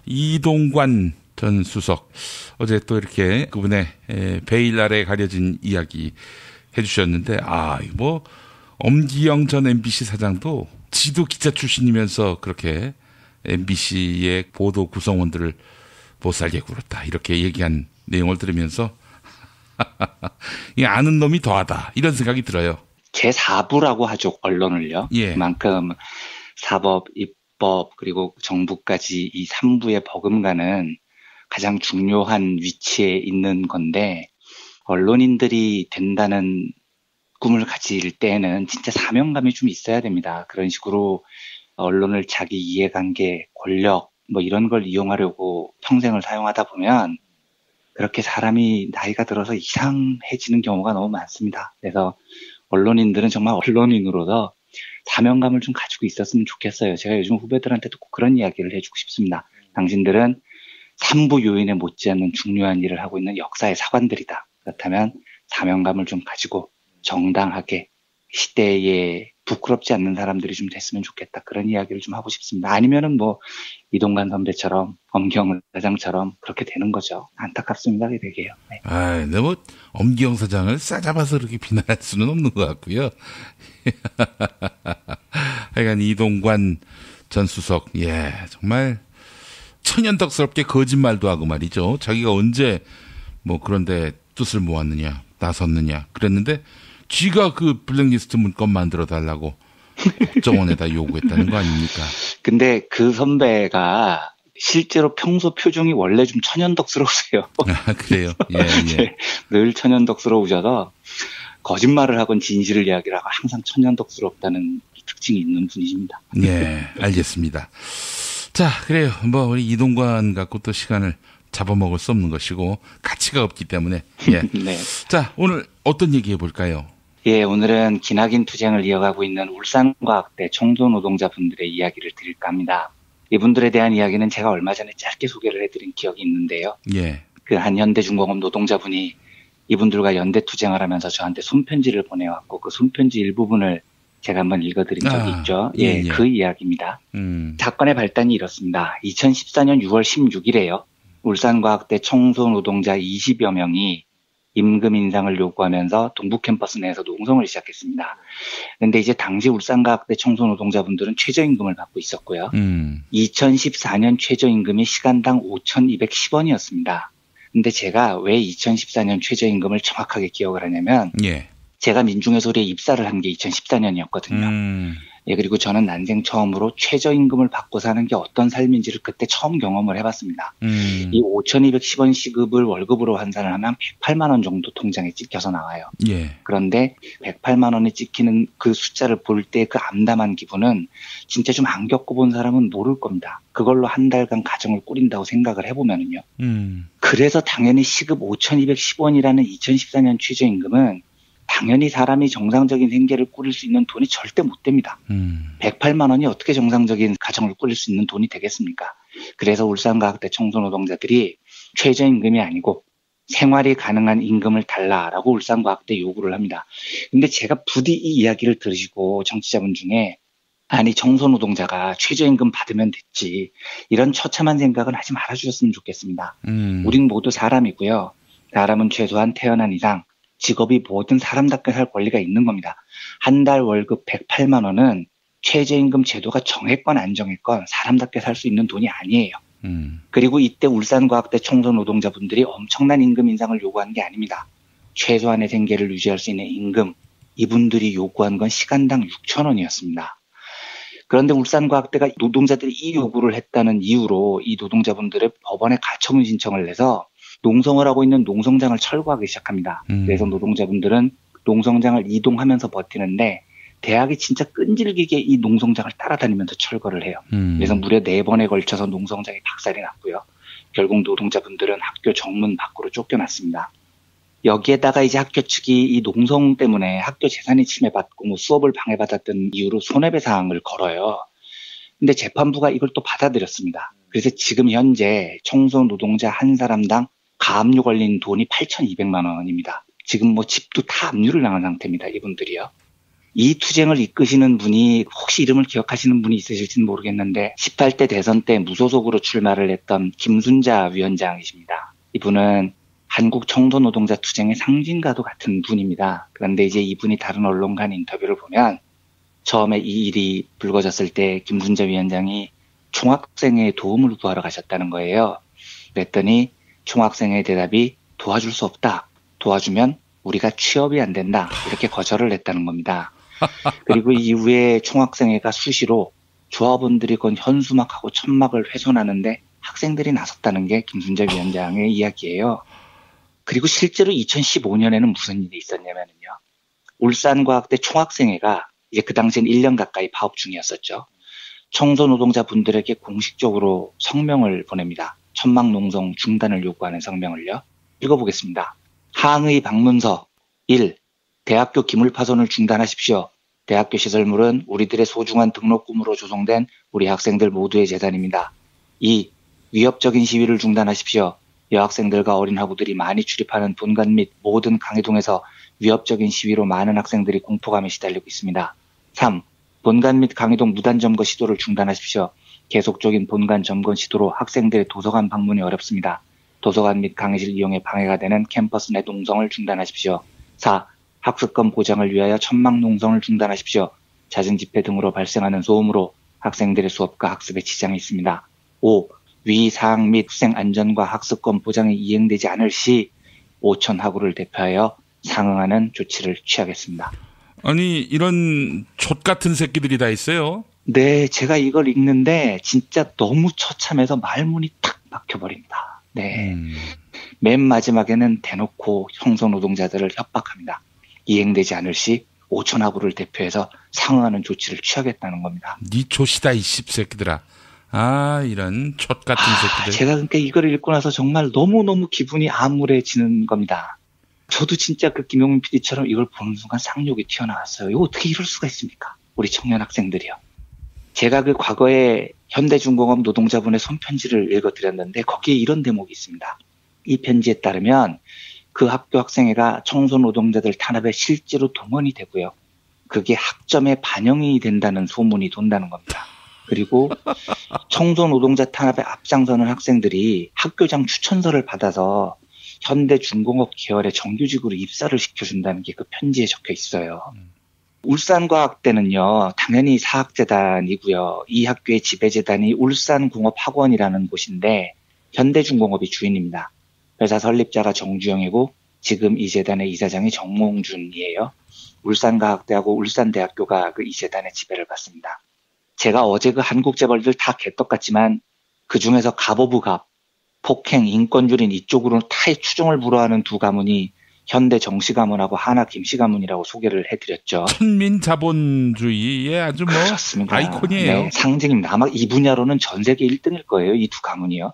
이동관 전 수석 어제 또 이렇게 그분의 베일 아래 가려진 이야기 해주셨는데 뭐 엄기영 전 MBC 사장도 지도 기자 출신이면서 그렇게 MBC의 보도 구성원들을 못살게 굴었다 이렇게 얘기한 내용을 들으면서 아는 놈이 더하다 이런 생각이 들어요. 제4부라고 하죠, 언론을요. 예. 그만큼 사법, 입법 그리고 정부까지 이 3부의 버금가는 가장 중요한 위치에 있는 건데 언론인들이 된다는 꿈을 가질 때에는 진짜 사명감이 좀 있어야 됩니다. 그런 식으로 언론을 자기 이해관계, 권력 뭐 이런 걸 이용하려고 평생을 사용하다 보면 그렇게 사람이 나이가 들어서 이상해지는 경우가 너무 많습니다. 그래서 언론인들은 정말 언론인으로서 사명감을 좀 가지고 있었으면 좋겠어요. 제가 요즘 후배들한테도 꼭 그런 이야기를 해주고 싶습니다. 당신들은 3부 요인에 못지않는 중요한 일을 하고 있는 역사의 사관들이다. 그렇다면 사명감을 좀 가지고 정당하게 시대에 부끄럽지 않는 사람들이 좀 됐으면 좋겠다. 그런 이야기를 좀 하고 싶습니다. 아니면은 뭐 이동관 선배처럼 엄기영 사장처럼 그렇게 되는 거죠. 안타깝습니다. 되게요. 네. 근데 뭐 엄기영 사장을 싸잡아서 그렇게 비난할 수는 없는 것 같고요. 하여간 이동관 전 수석, 정말 천연덕스럽게 거짓말도 하고 말이죠. 자기가 언제 뭐 그런데 뜻을 모았느냐, 나섰느냐 그랬는데. 쥐가 그 블랙리스트 문건 만들어 달라고 국정원에다 요구했다는 거 아닙니까? 근데 그 선배가 실제로 평소 표정이 원래 좀 천연덕스러우세요. 그래요? 예. 늘 천연덕스러우셔서 거짓말을 하건 진실을 이야기를 하고 항상 천연덕스럽다는 특징이 있는 분이십니다. 예, 알겠습니다. 자, 그래요. 뭐 우리 이동관 갖고 또 시간을 잡아먹을 수 없는 것이고 가치가 없기 때문에. 예. 네. 자, 오늘 어떤 얘기 해볼까요? 예, 오늘은 기나긴 투쟁을 이어가고 있는 울산과학대 청소노동자분들의 이야기를 드릴까 합니다. 이분들에 대한 이야기는 제가 얼마 전에 짧게 소개를 해드린 기억이 있는데요. 예. 그 한 현대중공업 노동자분이 이분들과 연대 투쟁을 하면서 저한테 손편지를 보내왔고 그 손편지 일부분을 제가 한번 읽어드린 적이 있죠. 예, 그 이야기입니다. 사건의 발단이 이렇습니다. 2014년 6월 16일에요. 울산과학대 청소노동자 20여 명이 임금 인상을 요구하면서 동부 캠퍼스 내에서 농성을 시작했습니다. 그런데 이제 당시 울산과학대 청소노동자분들은 최저임금을 받고 있었고요. 2014년 최저임금이 시간당 5,210원이었습니다. 근데 제가 왜 2014년 최저임금을 정확하게 기억을 하냐면 제가 민중의 소리에 입사를 한 게 2014년이었거든요. 예, 그리고 저는 난생 처음으로 최저임금을 받고 사는 게 어떤 삶인지를 그때 처음 경험을 해봤습니다. 이 5,210원 시급을 월급으로 환산을 하면 108만 원 정도 통장에 찍혀서 나와요. 예. 그런데 108만 원이 찍히는 그 숫자를 볼 때 그 암담한 기분은 진짜 좀 안 겪어본 사람은 모를 겁니다. 그걸로 한 달간 가정을 꾸린다고 생각을 해보면은요. 그래서 당연히 시급 5,210원이라는 2014년 최저임금은 당연히 사람이 정상적인 생계를 꾸릴 수 있는 돈이 절대 못 됩니다. 108만 원이 어떻게 정상적인 가정을 꾸릴 수 있는 돈이 되겠습니까? 그래서 울산과학대 청소노동자들이 최저임금이 아니고 생활이 가능한 임금을 달라라고 울산과학대 요구를 합니다. 근데 제가 부디 이 이야기를 들으시고 정치자분 중에 아니 청소노동자가 최저임금 받으면 됐지 이런 처참한 생각은 하지 말아주셨으면 좋겠습니다. 우린 모두 사람이고요. 사람은 최소한 태어난 이상 직업이 뭐든 사람답게 살 권리가 있는 겁니다. 한 달 월급 108만 원은 최저임금 제도가 정했건 안 정했건 사람답게 살 수 있는 돈이 아니에요. 그리고 이때 울산과학대 청소노동자분들이 엄청난 임금 인상을 요구한 게 아닙니다. 최소한의 생계를 유지할 수 있는 임금, 이분들이 요구한 건 시간당 6,000원이었습니다. 그런데 울산과학대가 노동자들이 이 요구를 했다는 이유로 이 노동자분들의 법원에 가처분 신청을 내서 농성을 하고 있는 농성장을 철거하기 시작합니다. 그래서 노동자분들은 농성장을 이동하면서 버티는데 대학이 진짜 끈질기게 이 농성장을 따라다니면서 철거를 해요. 그래서 무려 4번에 걸쳐서 농성장이 박살이 났고요. 결국 노동자분들은 학교 정문 밖으로 쫓겨났습니다. 여기에다가 이제 학교 측이 이 농성 때문에 학교 재산이 침해받고 뭐 수업을 방해받았던 이유로 손해배상을 걸어요. 근데 재판부가 이걸 또 받아들였습니다. 그래서 지금 현재 청소노동자 한 사람당 가압류 걸린 돈이 8,200만 원입니다. 지금 뭐 집도 다 압류를 당한 상태입니다. 이분들이요. 이 투쟁을 이끄시는 분이 혹시 이름을 기억하시는 분이 있으실지는 모르겠는데 18대 대선 때 무소속으로 출마를 했던 김순자 위원장이십니다. 이분은 한국 청소노동자 투쟁의 상징과도 같은 분입니다. 그런데 이제 이분이 다른 언론과 인터뷰를 보면 처음에 이 일이 불거졌을 때 김순자 위원장이 총학생의 도움을 구하러 가셨다는 거예요. 그랬더니 총학생의 대답이 도와줄 수 없다. 도와주면 우리가 취업이 안 된다. 이렇게 거절을 했다는 겁니다. 그리고 이후에 총학생회가 수시로 조합원들이 건 현수막하고 천막을 훼손하는데 학생들이 나섰다는 게 김순자 위원장의 이야기예요. 그리고 실제로 2015년에는 무슨 일이 있었냐면요. 울산과학대 총학생회가 이제 그 당시엔 1년 가까이 파업 중이었었죠. 청소노동자 분들에게 공식적으로 성명을 보냅니다. 천막 농성 중단을 요구하는 성명을요. 읽어보겠습니다. 항의 방문서 1. 대학교 기물 파손을 중단하십시오. 대학교 시설물은 우리들의 소중한 등록금으로 조성된 우리 학생들 모두의 재산입니다. 2. 위협적인 시위를 중단하십시오. 여학생들과 어린 학우들이 많이 출입하는 본관 및 모든 강의동에서 위협적인 시위로 많은 학생들이 공포감에 시달리고 있습니다. 3. 본관 및 강의동 무단 점거 시도를 중단하십시오. 계속적인 본관 점거 시도로 학생들의 도서관 방문이 어렵습니다. 도서관 및 강의실 이용에 방해가 되는 캠퍼스 내 농성을 중단하십시오. 4. 학습권 보장을 위하여 천막 농성을 중단하십시오. 잦은 집회 등으로 발생하는 소음으로 학생들의 수업과 학습에 지장이 있습니다. 5. 위 사항 및 학생 안전과 학습권 보장이 이행되지 않을 시 5천 학우를 대표하여 상응하는 조치를 취하겠습니다. 아니 이런 족 같은 새끼들이 다 있어요? 네, 제가 이걸 읽는데 진짜 너무 처참해서 말문이 탁 막혀버립니다. 네, 맨 마지막에는 대놓고 청소노동자들을 협박합니다. 이행되지 않을 시 5천 학우를 대표해서 상응하는 조치를 취하겠다는 겁니다. 니 조시다 이 씹새끼들아. 아, 이런 족 같은 새끼들. 제가 그러니까 이걸 읽고 나서 정말 너무너무 기분이 암울해지는 겁니다. 저도 진짜 그 김용민 PD처럼 이걸 보는 순간 상욕이 튀어나왔어요. 이거 어떻게 이럴 수가 있습니까? 우리 청년 학생들이요. 제가 그 과거에 현대중공업 노동자분의 손편지를 읽어드렸는데 거기에 이런 대목이 있습니다. 이 편지에 따르면 그 학교 학생회가 청소노동자들 탄압에 실제로 동원이 되고요. 그게 학점에 반영이 된다는 소문이 돈다는 겁니다. 그리고 청소노동자 탄압에 앞장서는 학생들이 학교장 추천서를 받아서 현대중공업 계열의 정규직으로 입사를 시켜준다는 게 그 편지에 적혀 있어요. 울산과학대는요, 당연히 사학재단이고요. 이 학교의 지배재단이 울산공업학원이라는 곳인데 현대중공업이 주인입니다. 회사 설립자가 정주영이고 지금 이 재단의 이사장이 정몽준이에요. 울산과학대하고 울산대학교가 그 이 재단의 지배를 받습니다. 제가 어제 그 한국재벌들 다 개떡같지만 그 중에서 갑오브갑, 폭행, 인권주린 이쪽으로 타의 추종을 불허하는 두 가문이 현대 정시가문하고 하나 김씨가문이라고 소개를 해드렸죠. 천민 자본주의의 아주 뭐 그렇습니다. 아이콘이에요. 네, 상징입니다. 아마 이 분야로는 전 세계 1등일 거예요. 이 두 가문이요.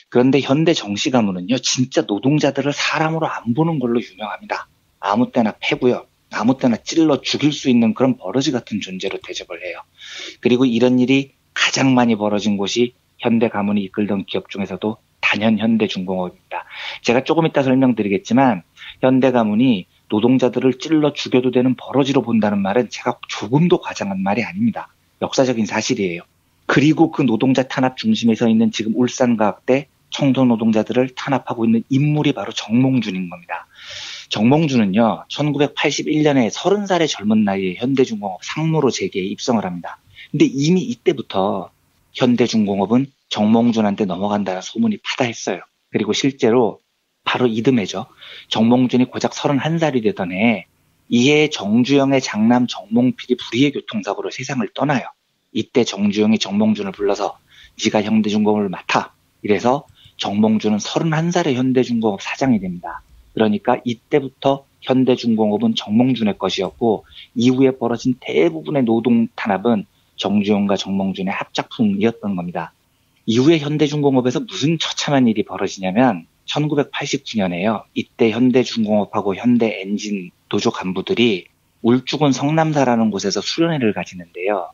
그런데 현대 정시가문은요. 진짜 노동자들을 사람으로 안 보는 걸로 유명합니다. 아무 때나 패고요. 아무 때나 찔러 죽일 수 있는 그런 버러지 같은 존재로 대접을 해요. 그리고 이런 일이 가장 많이 벌어진 곳이 현대 가문이 이끌던 기업 중에서도 단연 현대중공업입니다. 제가 조금 이따 설명드리겠지만 현대 가문이 노동자들을 찔러 죽여도 되는 버러지로 본다는 말은 제가 조금도 과장한 말이 아닙니다. 역사적인 사실이에요. 그리고 그 노동자 탄압 중심에 서 있는 지금 울산과학대 청소노동자들을 탄압하고 있는 인물이 바로 정몽준인 겁니다. 정몽준은요, 1981년에 30살의 젊은 나이에 현대중공업 상무로 재계에 입성을 합니다. 근데 이미 이때부터 현대중공업은 정몽준한테 넘어간다는 소문이 파다했어요. 그리고 실제로 바로 이듬해죠. 정몽준이 고작 31살이 되던 해에 이해 정주영의 장남 정몽필이 불의의 교통사고로 세상을 떠나요. 이때 정주영이 정몽준을 불러서 네가 현대중공업을 맡아. 이래서 정몽준은 31살의 현대중공업 사장이 됩니다. 그러니까 이때부터 현대중공업은 정몽준의 것이었고 이후에 벌어진 대부분의 노동 탄압은 정주영과 정몽준의 합작품이었던 겁니다. 이후에 현대중공업에서 무슨 처참한 일이 벌어지냐면 1989년에요. 이때 현대중공업하고 현대엔진 노조 간부들이 울주군 성남사라는 곳에서 수련회를 가지는데요.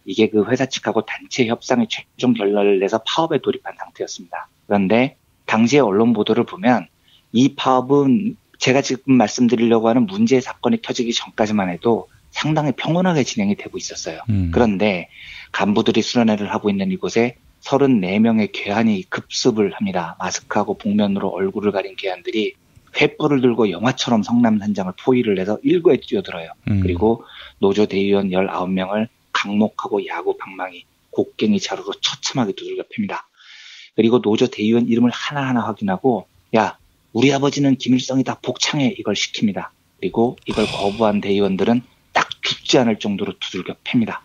이게 그 회사 측하고 단체 협상의 최종 결론을 내서 파업에 돌입한 상태였습니다. 그런데 당시의 언론 보도를 보면 이 파업은 제가 지금 말씀드리려고 하는 문제의 사건이 터지기 전까지만 해도 상당히 평온하게 진행이 되고 있었어요. 그런데 간부들이 수련회를 하고 있는 이곳에 34명의 괴한이 급습을 합니다. 마스크하고 복면으로 얼굴을 가린 괴한들이 횃불을 들고 영화처럼 성남산장을 포위를 해서 일거에 뛰어들어요. 그리고 노조 대의원 19명을 강목하고 야구 방망이, 곡괭이 자루로 처참하게 두들겨 팹니다. 그리고 노조 대의원 이름을 하나하나 확인하고 야, 우리 아버지는 김일성이다, 복창해, 이걸 시킵니다. 그리고 이걸 거부한 대의원들은 딱 죽지 않을 정도로 두들겨 팹니다.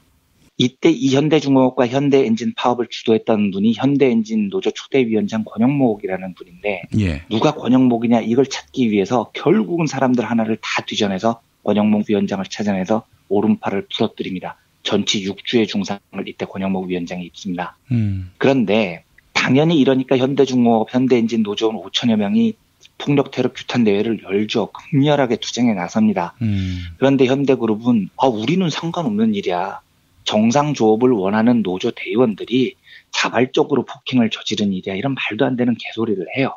이때 이 현대중공업과 현대엔진 파업을 주도했던 분이 현대엔진 노조 초대위원장 권영목이라는 분인데 예. 누가 권영목이냐 이걸 찾기 위해서 결국은 사람들 하나를 다 뒤져내서 권영목 위원장을 찾아내서 오른팔을 부러뜨립니다. 전치 6주의 중상을 이때 권영목 위원장이 입습니다. 그런데 당연히 이러니까 현대중공업, 현대엔진 노조원 5천여 명이 폭력테러 규탄 대회를 열죠. 극렬하게 투쟁에 나섭니다. 그런데 현대그룹은 우리는 상관없는 일이야. 정상조업을 원하는 노조 대의원들이 자발적으로 폭행을 저지른 일이야. 이런 말도 안 되는 개소리를 해요.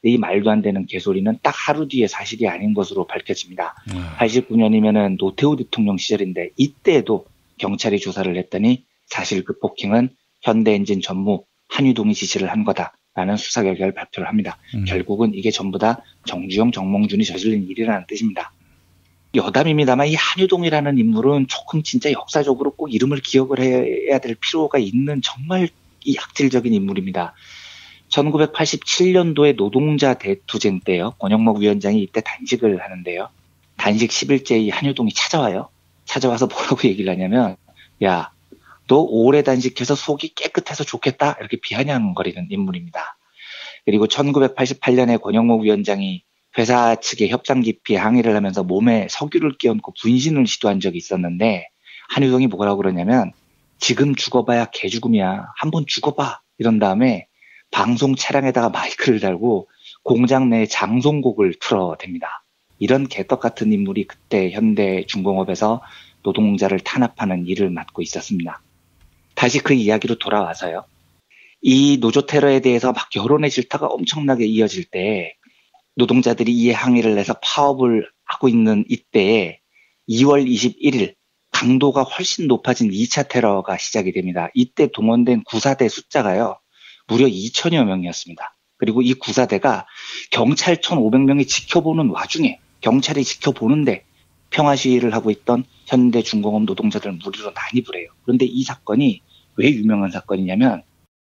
이 말도 안 되는 개소리는 딱 하루 뒤에 사실이 아닌 것으로 밝혀집니다. 89년이면은 노태우 대통령 시절인데 이때에도 경찰이 조사를 했더니 사실 그 폭행은 현대엔진 전무 한유동이 지시를 한 거다라는 수사 결과를 발표를 합니다. 결국은 이게 전부 다 정주영, 정몽준이 저지른 일이라는 뜻입니다. 여담입니다만 이 한유동이라는 인물은 조금 진짜 역사적으로 꼭 이름을 기억을 해야 될 필요가 있는 정말 이 악질적인 인물입니다. 1987년도에 노동자 대투쟁 때요. 권영목 위원장이 이때 단식을 하는데요. 단식 10일째 이 한유동이 찾아와요. 찾아와서 뭐라고 얘기를 하냐면 야, 너 오래 단식해서 속이 깨끗해서 좋겠다 이렇게 비아냥거리는 인물입니다. 그리고 1988년에 권영목 위원장이 회사 측의 협상 기피에 항의를 하면서 몸에 석유를 끼얹고 분신을 시도한 적이 있었는데 한유동이 뭐라고 그러냐면 지금 죽어봐야 개죽음이야. 한번 죽어봐. 이런 다음에 방송 차량에다가 마이크를 달고 공장 내에 장송곡을 틀어댑니다. 이런 개떡 같은 인물이 그때 현대중공업에서 노동자를 탄압하는 일을 맡고 있었습니다. 다시 그 이야기로 돌아와서요. 이 노조 테러에 대해서 막 여론의 질타가 엄청나게 이어질 때 노동자들이 이에 항의를 내서 파업을 하고 있는 이때에 2월 21일 강도가 훨씬 높아진 2차 테러가 시작이 됩니다. 이때 동원된 구사대 숫자가요. 무려 2천여 명이었습니다. 그리고 이 구사대가 경찰 1,500명이 지켜보는 와중에 경찰이 지켜보는데 평화 시위를 하고 있던 현대중공업 노동자들 무리로 난입을 해요. 그런데 이 사건이 왜 유명한 사건이냐면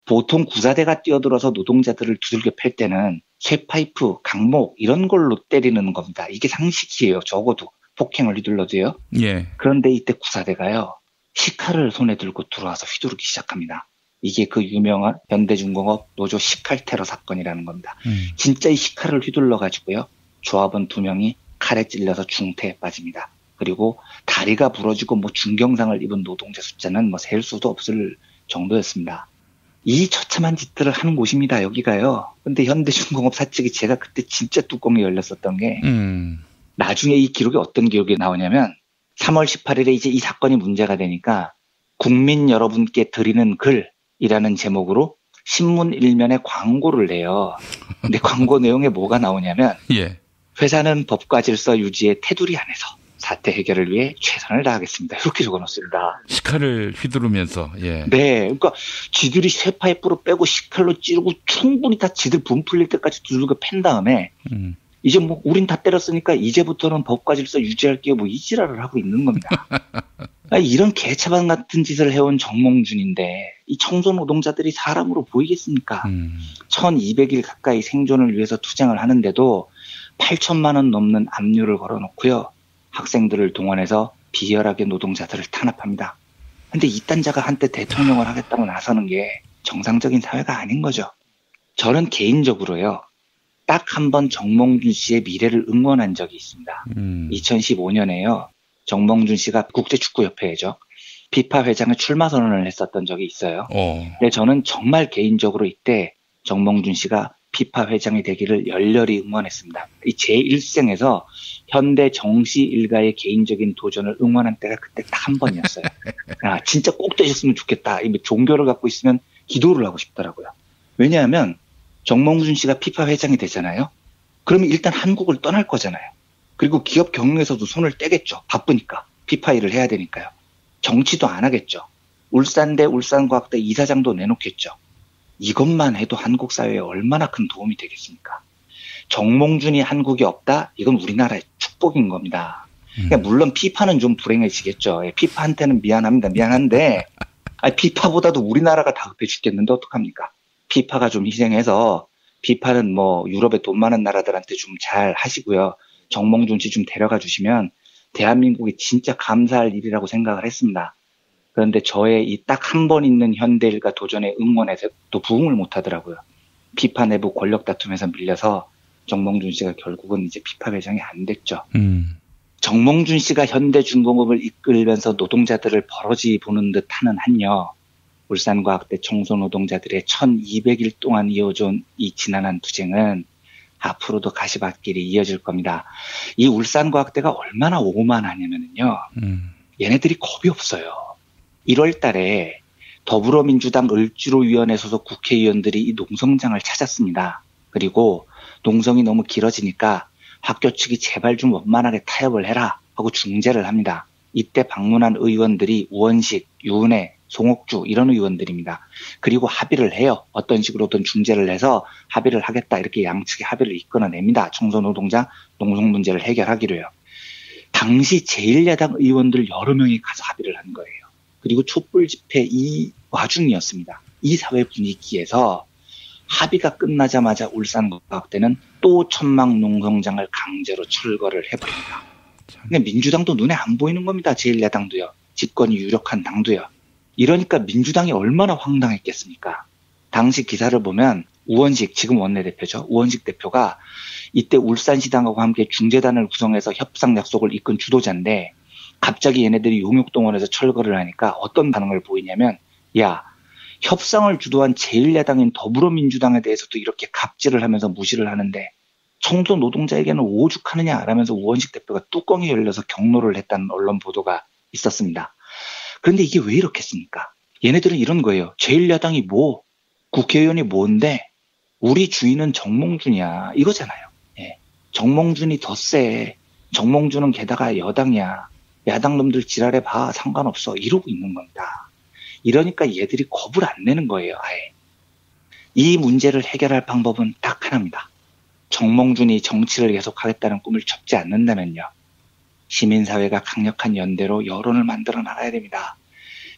보통 구사대가 뛰어들어서 노동자들을 두들겨 팰 때는 쇠파이프, 강목 이런 걸로 때리는 겁니다. 이게 상식이에요. 적어도 폭행을 휘둘러도요. 예. 그런데 이때 구사대가요. 시칼을 손에 들고 들어와서 휘두르기 시작합니다. 이게 그 유명한 현대중공업 노조 시칼 테러 사건이라는 겁니다. 진짜 이 시칼을 휘둘러가지고요. 조합원 2명이 칼에 찔려서 중태에 빠집니다. 그리고 다리가 부러지고 뭐 중경상을 입은 노동자 숫자는 뭐 셀 수도 없을 정도였습니다. 이 처참한 짓들을 하는 곳입니다. 여기가요. 근데 현대중공업 사측이 제가 그때 진짜 뚜껑이 열렸었던 게 나중에 이 기록에 어떤 기록이 나오냐면 3월 18일에 이제 이 사건이 문제가 되니까 국민 여러분께 드리는 글이라는 제목으로 신문 1면에 광고를 내요. 근데 광고 내용에 뭐가 나오냐면 예. 회사는 법과 질서 유지의 테두리 안에서 사태 해결을 위해 최선을 다하겠습니다. 이렇게 적어놓습니다. 시칼을 휘두르면서. 예. 네. 그러니까 지들이 쇠파이프로 빼고 시칼로 찌르고 충분히 다 지들 분 풀릴 때까지 두들겨 팬 다음에 이제 뭐 우린 다 때렸으니까 이제부터는 법과 질서 유지할게요. 뭐 이 지랄을 하고 있는 겁니다. 아니, 이런 개차반 같은 짓을 해온 정몽준인데 이 청소 노동자들이 사람으로 보이겠습니까? 1200일 가까이 생존을 위해서 투쟁을 하는데도 8천만 원 넘는 압류를 걸어놓고요. 학생들을 동원해서 비열하게 노동자들을 탄압합니다. 근데 이딴 자가 한때 대통령을 하겠다고 나서는 게 정상적인 사회가 아닌 거죠. 저는 개인적으로요. 딱 한 번 정몽준 씨의 미래를 응원한 적이 있습니다. 2015년에요. 정몽준 씨가 국제축구협회죠. 피파 회장의 출마 선언을 했었던 적이 있어요. 근데 저는 정말 개인적으로 이때 정몽준 씨가 피파 회장이 되기를 열렬히 응원했습니다. 이 제 일생에서 현대 정시 일가의 개인적인 도전을 응원한 때가 그때 딱 한 번이었어요. 아, 진짜 꼭 되셨으면 좋겠다. 종교를 갖고 있으면 기도를 하고 싶더라고요. 왜냐하면 정몽준 씨가 피파 회장이 되잖아요. 그러면 일단 한국을 떠날 거잖아요. 그리고 기업 경영에서도 손을 떼겠죠. 바쁘니까. 피파 일을 해야 되니까요. 정치도 안 하겠죠. 울산대 울산과학대 이사장도 내놓겠죠. 이것만 해도 한국 사회에 얼마나 큰 도움이 되겠습니까? 정몽준이 한국에 없다? 이건 우리나라의 축복인 겁니다. 그러니까 물론 피파는 좀 불행해지겠죠. 피파한테는 미안한데 피파보다도 우리나라가 다 급해 죽겠는데 어떡합니까? 피파가 좀 희생해서 피파는 뭐 유럽의 돈 많은 나라들한테 좀 잘 하시고요. 정몽준 씨 좀 데려가 주시면 대한민국이 진짜 감사할 일이라고 생각을 했습니다. 그런데 저의 이 딱 한 번 있는 현대일가 도전에 응원해서 또 부응을 못 하더라고요. 피파 내부 권력 다툼에서 밀려서 정몽준 씨가 결국은 이제 피파 회장이 안 됐죠. 정몽준 씨가 현대중공업을 이끌면서 노동자들을 버러지 보는 듯 하는 한요. 울산과학대 청소노동자들의 1200일 동안 이어져온 이 지난한 투쟁은 앞으로도 가시밭길이 이어질 겁니다. 이 울산과학대가 얼마나 오만하냐면요. 얘네들이 겁이 없어요. 1월 달에 더불어민주당 을지로위원회 소속 국회의원들이 이 농성장을 찾았습니다. 그리고 농성이 너무 길어지니까 학교 측이 제발 좀 원만하게 타협을 해라 하고 중재를 합니다. 이때 방문한 의원들이 우원식, 유은혜, 송옥주 이런 의원들입니다. 그리고 합의를 해요. 어떤 식으로든 중재를 해서 합의를 하겠다 이렇게 양측의 합의를 이끌어냅니다. 청소노동자 농성 문제를 해결하기로요. 당시 제1야당 의원들 여러 명이 가서 합의를 한 거예요. 그리고 촛불 집회 이 와중이었습니다. 이 사회 분위기에서 합의가 끝나자마자 울산과학대는 또 천막 농성장을 강제로 철거를 해버립니다. 근데 민주당도 눈에 안 보이는 겁니다. 제1야당도요. 집권이 유력한 당도요. 이러니까 민주당이 얼마나 황당했겠습니까? 당시 기사를 보면 우원식, 지금 원내대표죠. 우원식 대표가 이때 울산시당하고 함께 중재단을 구성해서 협상 약속을 이끈 주도자인데 갑자기 얘네들이 용역동원해서 철거를 하니까 어떤 반응을 보이냐면 야, 협상을 주도한 제1야당인 더불어민주당에 대해서도 이렇게 갑질을 하면서 무시를 하는데 청소 노동자에게는 오죽하느냐 라면서 우원식 대표가 뚜껑이 열려서 경로를 했다는 언론 보도가 있었습니다. 그런데 이게 왜 이렇겠습니까? 얘네들은 이런 거예요. 제1야당이 뭐, 국회의원이 뭔데, 우리 주인은 정몽준이야. 이거잖아요. 예. 정몽준이 더 세. 정몽준은 게다가 여당이야. 야당 놈들 지랄해봐. 상관없어. 이러고 있는 겁니다. 이러니까 얘들이 겁을 안 내는 거예요. 아예. 이 문제를 해결할 방법은 딱 하나입니다. 정몽준이 정치를 계속하겠다는 꿈을 접지 않는다면요. 시민사회가 강력한 연대로 여론을 만들어 나가야 됩니다.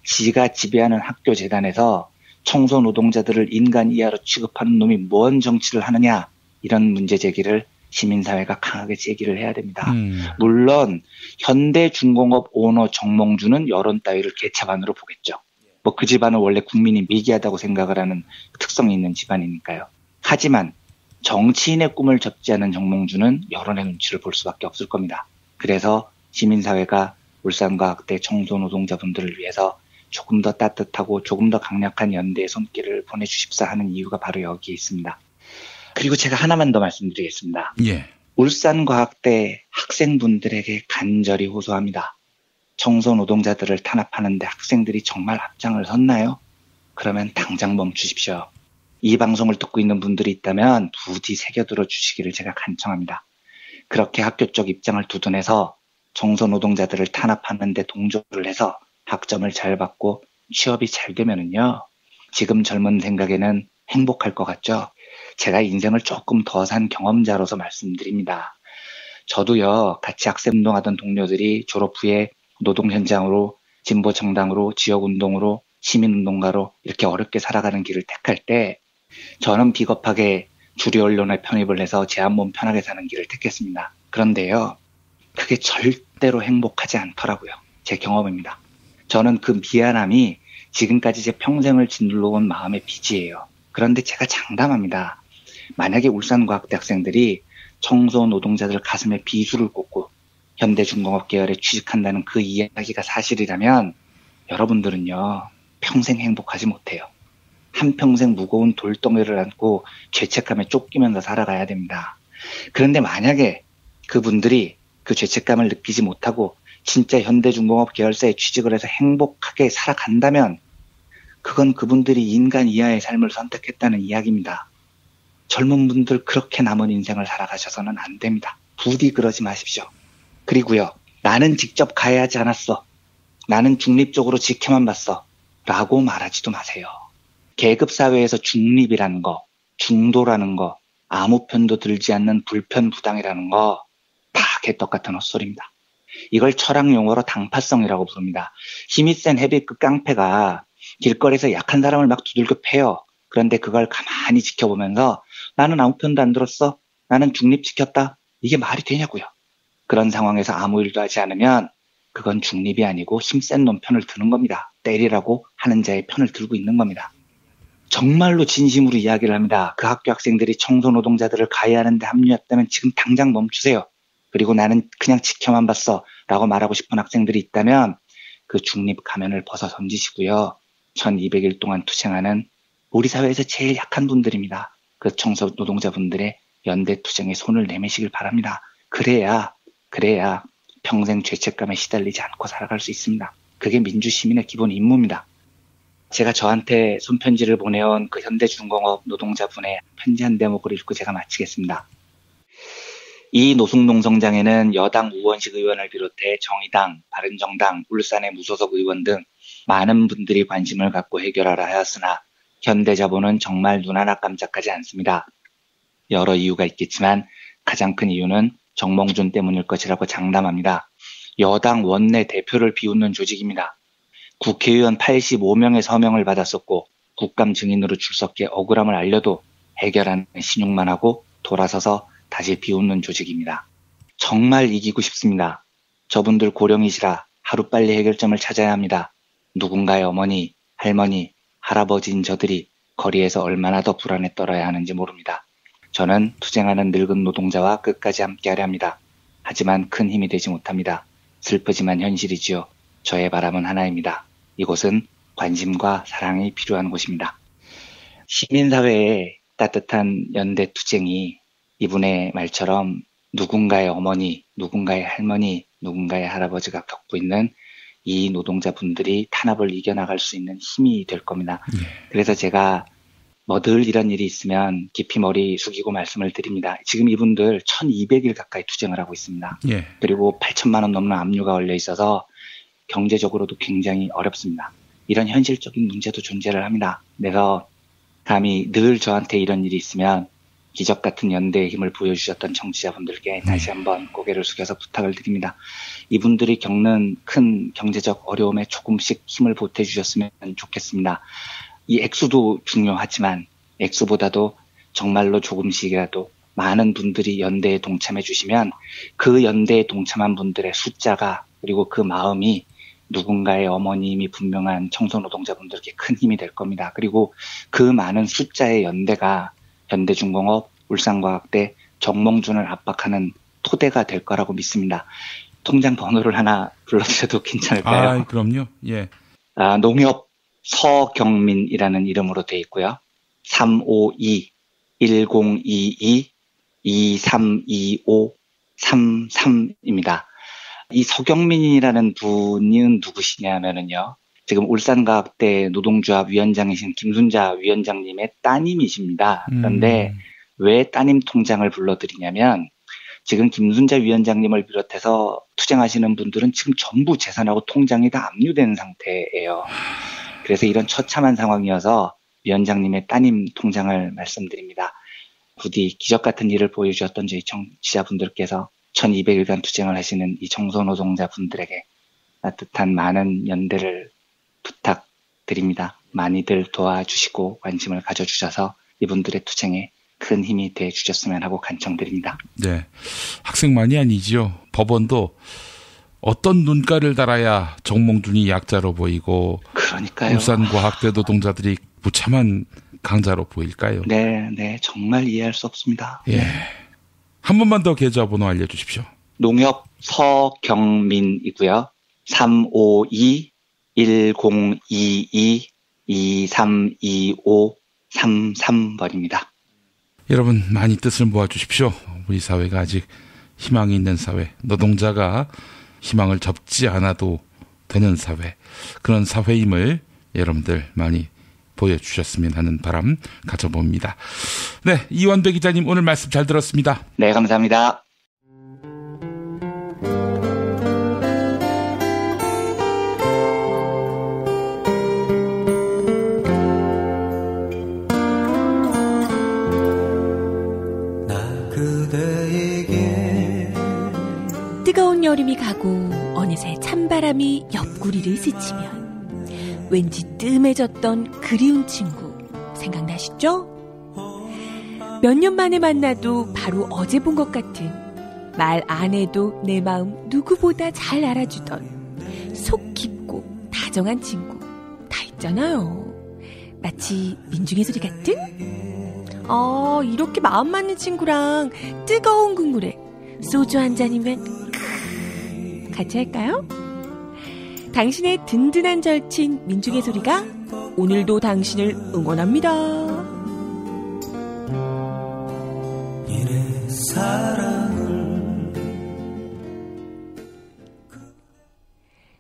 지가 지배하는 학교 재단에서 청소 노동자들을 인간 이하로 취급하는 놈이 뭔 정치를 하느냐, 이런 문제 제기를 시민사회가 강하게 제기를 해야 됩니다. 물론 현대중공업 오너 정몽준은 여론 따위를 개차반으로 보겠죠. 뭐 그 집안은 원래 국민이 미개하다고 생각을 하는 특성이 있는 집안이니까요. 하지만 정치인의 꿈을 접지 않은 정몽준은 여론의 눈치를 볼 수밖에 없을 겁니다. 그래서 시민사회가 울산과학대 청소 노동자분들을 위해서 조금 더 따뜻하고 조금 더 강력한 연대의 손길을 보내주십사 하는 이유가 바로 여기에 있습니다. 그리고 제가 하나만 더 말씀드리겠습니다. 예. 울산과학대 학생분들에게 간절히 호소합니다. 청소 노동자들을 탄압하는데 학생들이 정말 앞장을 섰나요? 그러면 당장 멈추십시오. 이 방송을 듣고 있는 분들이 있다면 부디 새겨들어 주시기를 제가 간청합니다. 그렇게 학교 쪽 입장을 두둔해서 청소 노동자들을 탄압하는데 동조를 해서 학점을 잘 받고 취업이 잘 되면은요, 지금 젊은 생각에는 행복할 것 같죠? 제가 인생을 조금 더 산 경험자로서 말씀드립니다. 저도요, 같이 학생운동하던 동료들이 졸업 후에 노동 현장으로, 진보 정당으로, 지역운동으로, 시민운동가로 이렇게 어렵게 살아가는 길을 택할 때 저는 비겁하게 주류 언론에 편입을 해서 제 한 몸 편하게 사는 길을 택했습니다. 그런데요, 그게 절대로 행복하지 않더라고요. 제 경험입니다. 저는 그 미안함이 지금까지 제 평생을 짓눌러 온 마음의 빚이에요. 그런데 제가 장담합니다. 만약에 울산과학대 학생들이 청소 노동자들 가슴에 비수를 꽂고 현대중공업 계열에 취직한다는 그 이야기가 사실이라면 여러분들은요, 평생 행복하지 못해요. 한평생 무거운 돌덩이를 안고 죄책감에 쫓기면서 살아가야 됩니다. 그런데 만약에 그분들이 그 죄책감을 느끼지 못하고 진짜 현대중공업 계열사에 취직을 해서 행복하게 살아간다면 그건 그분들이 인간 이하의 삶을 선택했다는 이야기입니다. 젊은 분들 그렇게 남은 인생을 살아가셔서는 안 됩니다. 부디 그러지 마십시오. 그리고요, 나는 직접 가해하지 않았어. 나는 중립적으로 지켜만 봤어. 라고 말하지도 마세요. 계급사회에서 중립이라는 거, 중도라는 거, 아무 편도 들지 않는 불편부당이라는 거 다 개떡같은 헛소리입니다. 이걸 철학 용어로 당파성이라고 부릅니다. 힘이 센 헤비급 깡패가 길거리에서 약한 사람을 막 두들겨 패요. 그런데 그걸 가만히 지켜보면서 나는 아무 편도 안 들었어. 나는 중립 지켰다. 이게 말이 되냐고요. 그런 상황에서 아무 일도 하지 않으면 그건 중립이 아니고 힘센 놈 편을 드는 겁니다. 때리라고 하는 자의 편을 들고 있는 겁니다. 정말로 진심으로 이야기를 합니다. 그 학교 학생들이 청소 노동자들을 가해하는데 합류했다면 지금 당장 멈추세요. 그리고 나는 그냥 지켜만 봤어 라고 말하고 싶은 학생들이 있다면 그 중립 가면을 벗어 던지시고요. 1200일 동안 투쟁하는 우리 사회에서 제일 약한 분들입니다. 그 청소 노동자분들의 연대 투쟁에 손을 내미시길 바랍니다. 그래야 평생 죄책감에 시달리지 않고 살아갈 수 있습니다. 그게 민주시민의 기본 임무입니다. 제가 저한테 손편지를 보내온 그 현대중공업 노동자분의 편지 한 대목을 읽고 제가 마치겠습니다. 이 노숙농성장에는 여당 우원식 의원을 비롯해 정의당, 바른정당, 울산의 무소속 의원 등 많은 분들이 관심을 갖고 해결하라 하였으나 현대자본은 정말 눈 하나 깜짝하지 않습니다. 여러 이유가 있겠지만 가장 큰 이유는 정몽준 때문일 것이라고 장담합니다. 여당 원내 대표를 비웃는 조직입니다. 국회의원 85명의 서명을 받았었고 국감 증인으로 출석해 억울함을 알려도 해결하는 신용만 하고 돌아서서 다시 비웃는 조직입니다. 정말 이기고 싶습니다. 저분들 고령이시라 하루빨리 해결점을 찾아야 합니다. 누군가의 어머니, 할머니, 할아버지인 저들이 거리에서 얼마나 더 불안에 떨어야 하는지 모릅니다. 저는 투쟁하는 늙은 노동자와 끝까지 함께하려 합니다. 하지만 큰 힘이 되지 못합니다. 슬프지만 현실이지요. 저의 바람은 하나입니다. 이곳은 관심과 사랑이 필요한 곳입니다. 시민사회의 따뜻한 연대 투쟁이 이분의 말처럼 누군가의 어머니, 누군가의 할머니, 누군가의 할아버지가 겪고 있는 이 노동자분들이 탄압을 이겨나갈 수 있는 힘이 될 겁니다. 그래서 제가 늘 이런 일이 있으면 깊이 머리 숙이고 말씀을 드립니다. 지금 이분들 1200일 가까이 투쟁을 하고 있습니다. 그리고 8천만 원 넘는 압류가 걸려 있어서 경제적으로도 굉장히 어렵습니다. 이런 현실적인 문제도 존재를 합니다. 그래서 감히 늘 저한테 이런 일이 있으면 기적 같은 연대의 힘을 보여주셨던 정치자분들께 다시 한번 고개를 숙여서 부탁을 드립니다. 이분들이 겪는 큰 경제적 어려움에 조금씩 힘을 보태주셨으면 좋겠습니다. 이 액수도 중요하지만 액수보다도 정말로 조금씩이라도 많은 분들이 연대에 동참해 주시면 그 연대에 동참한 분들의 숫자가 그리고 그 마음이 누군가의 어머님이 분명한 청소노동자분들께 큰 힘이 될 겁니다. 그리고 그 많은 숫자의 연대가 현대중공업, 울산과학대, 정몽준을 압박하는 토대가 될 거라고 믿습니다. 통장 번호를 하나 불러드려도 괜찮을까요? 그럼요. 예. 농협 서경민이라는 이름으로 되어 있고요. 352-1022-2325-33입니다. 이 서경민이라는 분은 누구시냐면은요. 지금 울산과학대 노동조합 위원장이신 김순자 위원장님의 따님이십니다. 그런데 왜 따님 통장을 불러드리냐면 지금 김순자 위원장님을 비롯해서 투쟁하시는 분들은 지금 전부 재산하고 통장이 다 압류된 상태예요. 그래서 이런 처참한 상황이어서 위원장님의 따님 통장을 말씀드립니다. 부디 기적 같은 일을 보여주셨던 저희 청취자분들께서 1200일간 투쟁을 하시는 이 청소노동자분들에게 따뜻한 많은 연대를 부탁드립니다. 많이들 도와주시고 관심을 가져주셔서 이분들의 투쟁에 큰 힘이 돼 주셨으면 하고 간청드립니다. 네, 학생만이 아니지요. 법원도 어떤 눈가를 달아야 정몽준이 약자로 보이고 그러니까요. 울산과학대 노동자들이 무참한 강자로 보일까요? 네, 정말 이해할 수 없습니다. 예, 한 번만 더 계좌번호 알려주십시오. 농협 서경민이고요. 352-1022-2325-33번입니다. 여러분 많이 뜻을 모아주십시오. 우리 사회가 아직 희망이 있는 사회, 노동자가 희망을 접지 않아도 되는 사회, 그런 사회임을 여러분들 많이 보여주셨으면 하는 바람 가져봅니다. 네, 이완배 기자님 오늘 말씀 잘 들었습니다. 네, 감사합니다. 뜨거운 여름이 가고 어느새 찬바람이 옆구리를 스치면 왠지 뜸해졌던 그리운 친구 생각나시죠? 몇 년 만에 만나도 바로 어제 본 것 같은, 말 안 해도 내 마음 누구보다 잘 알아주던 속 깊고 다정한 친구 다 있잖아요. 마치 민중의 소리 같은? 이렇게 마음 맞는 친구랑 뜨거운 국물에 소주 한 잔이면 같이 할까요? 당신의 든든한 절친 민중의 소리가 오늘도 당신을 응원합니다.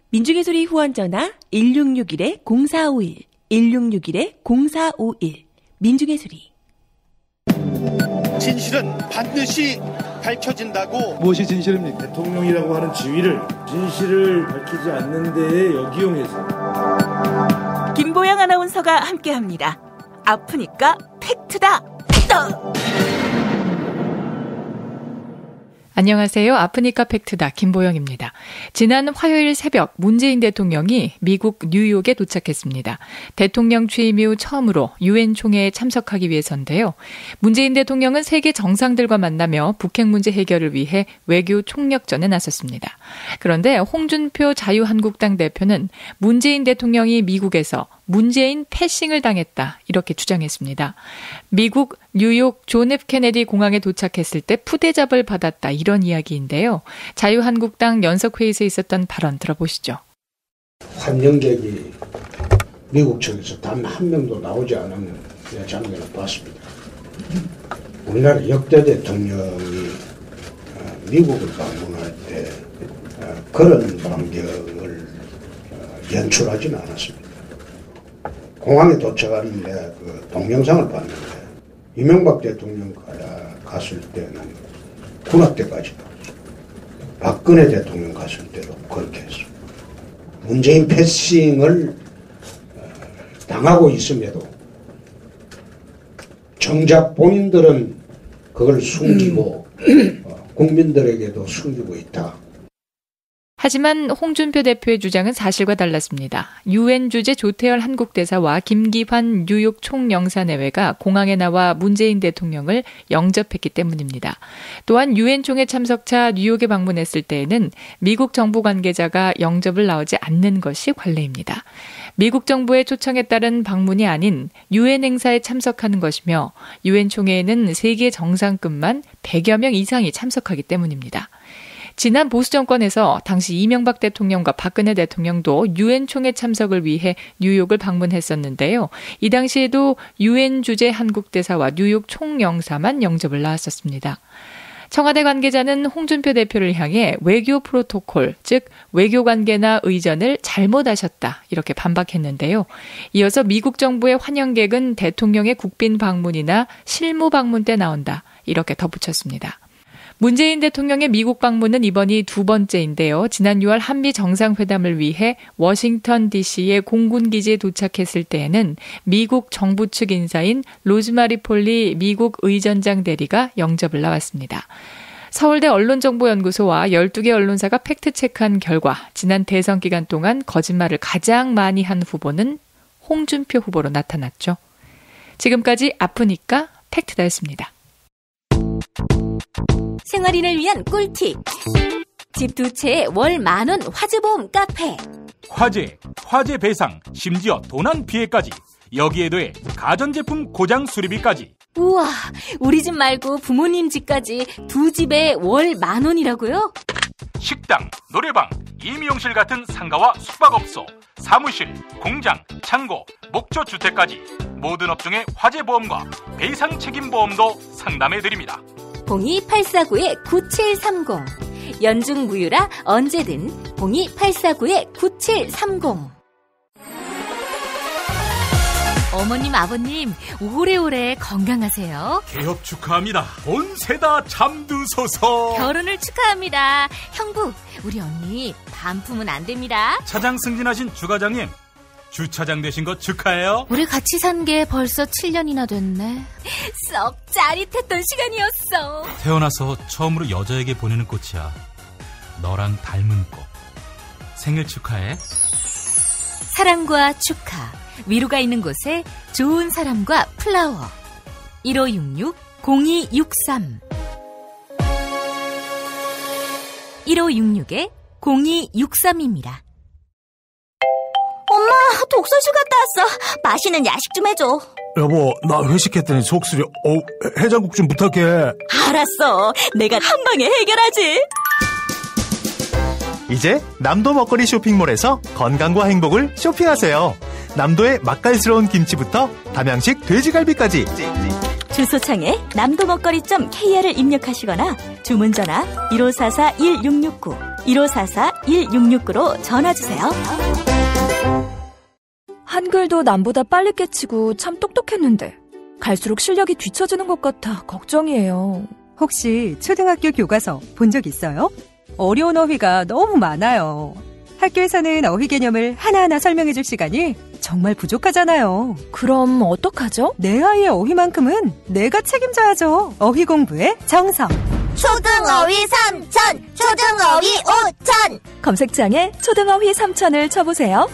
민중의 소리 후원 전화 1661-0451 1661-0451 민중의 소리. 진실은 반드시 밝혀진다고. 무엇이 진실입니까? 대통령이라고 하는 지위를 진실을 밝히지 않는 데에 역이용해서. 김보영 아나운서가 함께합니다. 아프니까 팩트다. 안녕하세요. 아프니까 팩트다. 김보영입니다. 지난 화요일 새벽 문재인 대통령이 미국 뉴욕에 도착했습니다. 대통령 취임 이후 처음으로 유엔 총회에 참석하기 위해서인데요. 문재인 대통령은 세계 정상들과 만나며 북핵 문제 해결을 위해 외교 총력전에 나섰습니다. 그런데 홍준표 자유한국당 대표는 문재인 대통령이 미국에서 문재인 패싱을 당했다, 이렇게 주장했습니다. 미국 뉴욕 존 F 케네디 공항에 도착했을 때 푸대접을 받았다, 이런 이야기인데요. 자유한국당 연석회의에서 있었던 발언 들어보시죠. 환영객이 미국 측에서 단 한 명도 나오지 않은 장면을 봤습니다. 우리나라 역대 대통령이 미국을 방문할 때 그런 반경을 연출하지는 않았습니다. 공항에 도착하는데 그 동영상을 봤는데 이명박 대통령 갔을 때는 군악대까지 갔어. 박근혜 대통령 갔을 때도 그렇게 했어. 문재인 패싱을 당하고 있음에도 정작 본인들은 그걸 숨기고 국민들에게도 숨기고 있다. 하지만 홍준표 대표의 주장은 사실과 달랐습니다. 유엔 주재 조태열 한국대사와 김기환 뉴욕 총영사내외가 공항에 나와 문재인 대통령을 영접했기 때문입니다. 또한 유엔 총회 참석차 뉴욕에 방문했을 때에는 미국 정부 관계자가 영접을 나오지 않는 것이 관례입니다. 미국 정부의 초청에 따른 방문이 아닌 유엔 행사에 참석하는 것이며 유엔 총회에는 세계 정상급만 100여 명 이상이 참석하기 때문입니다. 지난 보수 정권에서 당시 이명박 대통령과 박근혜 대통령도 유엔 총회 참석을 위해 뉴욕을 방문했었는데요. 이 당시에도 유엔 주재 한국대사와 뉴욕 총영사만 영접을 나왔었습니다. 청와대 관계자는 홍준표 대표를 향해 외교 프로토콜, 즉 외교 관계나 의전을 잘못하셨다 이렇게 반박했는데요. 이어서 미국 정부의 환영객은 대통령의 국빈 방문이나 실무 방문 때 나온다 이렇게 덧붙였습니다. 문재인 대통령의 미국 방문은 이번이 두 번째인데요. 지난 6월 한미 정상회담을 위해 워싱턴 DC의 공군기지에 도착했을 때에는 미국 정부 측 인사인 로즈마리 폴리 미국 의전장 대리가 영접을 나왔습니다. 서울대 언론정보연구소와 12개 언론사가 팩트체크한 결과 지난 대선 기간 동안 거짓말을 가장 많이 한 후보는 홍준표 후보로 나타났죠. 지금까지 아프니까 팩트다였습니다. 생활인을 위한 꿀팁. 집 두 채에 월 10,000원 화재보험 카페. 화재 배상, 심지어 도난 피해까지. 여기에 더해 가전제품 고장 수리비까지. 우와, 우리 집 말고 부모님 집까지 두 집에 월 10,000원이라고요? 식당, 노래방, 임용실 같은 상가와 숙박업소, 사무실, 공장, 창고, 목조주택까지 모든 업종의 화재보험과 배상 책임보험도 상담해드립니다. 02849-9730 연중 무휴라 언제든 02849-9730. 어머님 아버님 오래오래 건강하세요. 개업 축하합니다. 본세다 잠드소서. 결혼을 축하합니다. 형부 우리 언니 반품은 안 됩니다. 차장 승진하신 주과장님 주차장 되신 거 축하해요. 우리 같이 산 게 벌써 7년이나 됐네. 썩 짜릿했던 시간이었어. 태어나서 처음으로 여자에게 보내는 꽃이야. 너랑 닮은 꽃. 생일 축하해. 사랑과 축하, 위로가 있는 곳에 좋은 사람과 플라워. 1566-0263 1566-0263입니다. 엄마, 독서실 갔다 왔어. 맛있는 야식 좀 해줘. 여보, 나 회식했더니 속쓰려. 해장국 좀 부탁해. 알았어. 내가 한 방에 해결하지. 이제 남도 먹거리 쇼핑몰에서 건강과 행복을 쇼핑하세요. 남도의 맛깔스러운 김치부터 담양식 돼지갈비까지. 주소창에 남도먹거리.kr을 입력하시거나 주문 전화 1544-1669 1544-1669로 전화주세요. 한글도 남보다 빨리 깨치고 참 똑똑했는데 갈수록 실력이 뒤처지는 것 같아 걱정이에요. 혹시 초등학교 교과서 본 적 있어요? 어려운 어휘가 너무 많아요. 학교에서는 어휘 개념을 하나하나 설명해 줄 시간이 정말 부족하잖아요. 그럼 어떡하죠? 내 아이의 어휘만큼은 내가 책임져야죠. 어휘 공부의 정성. 초등어휘 3,000, 초등어휘 5,000. 검색창에 초등어휘 3,000을 쳐보세요.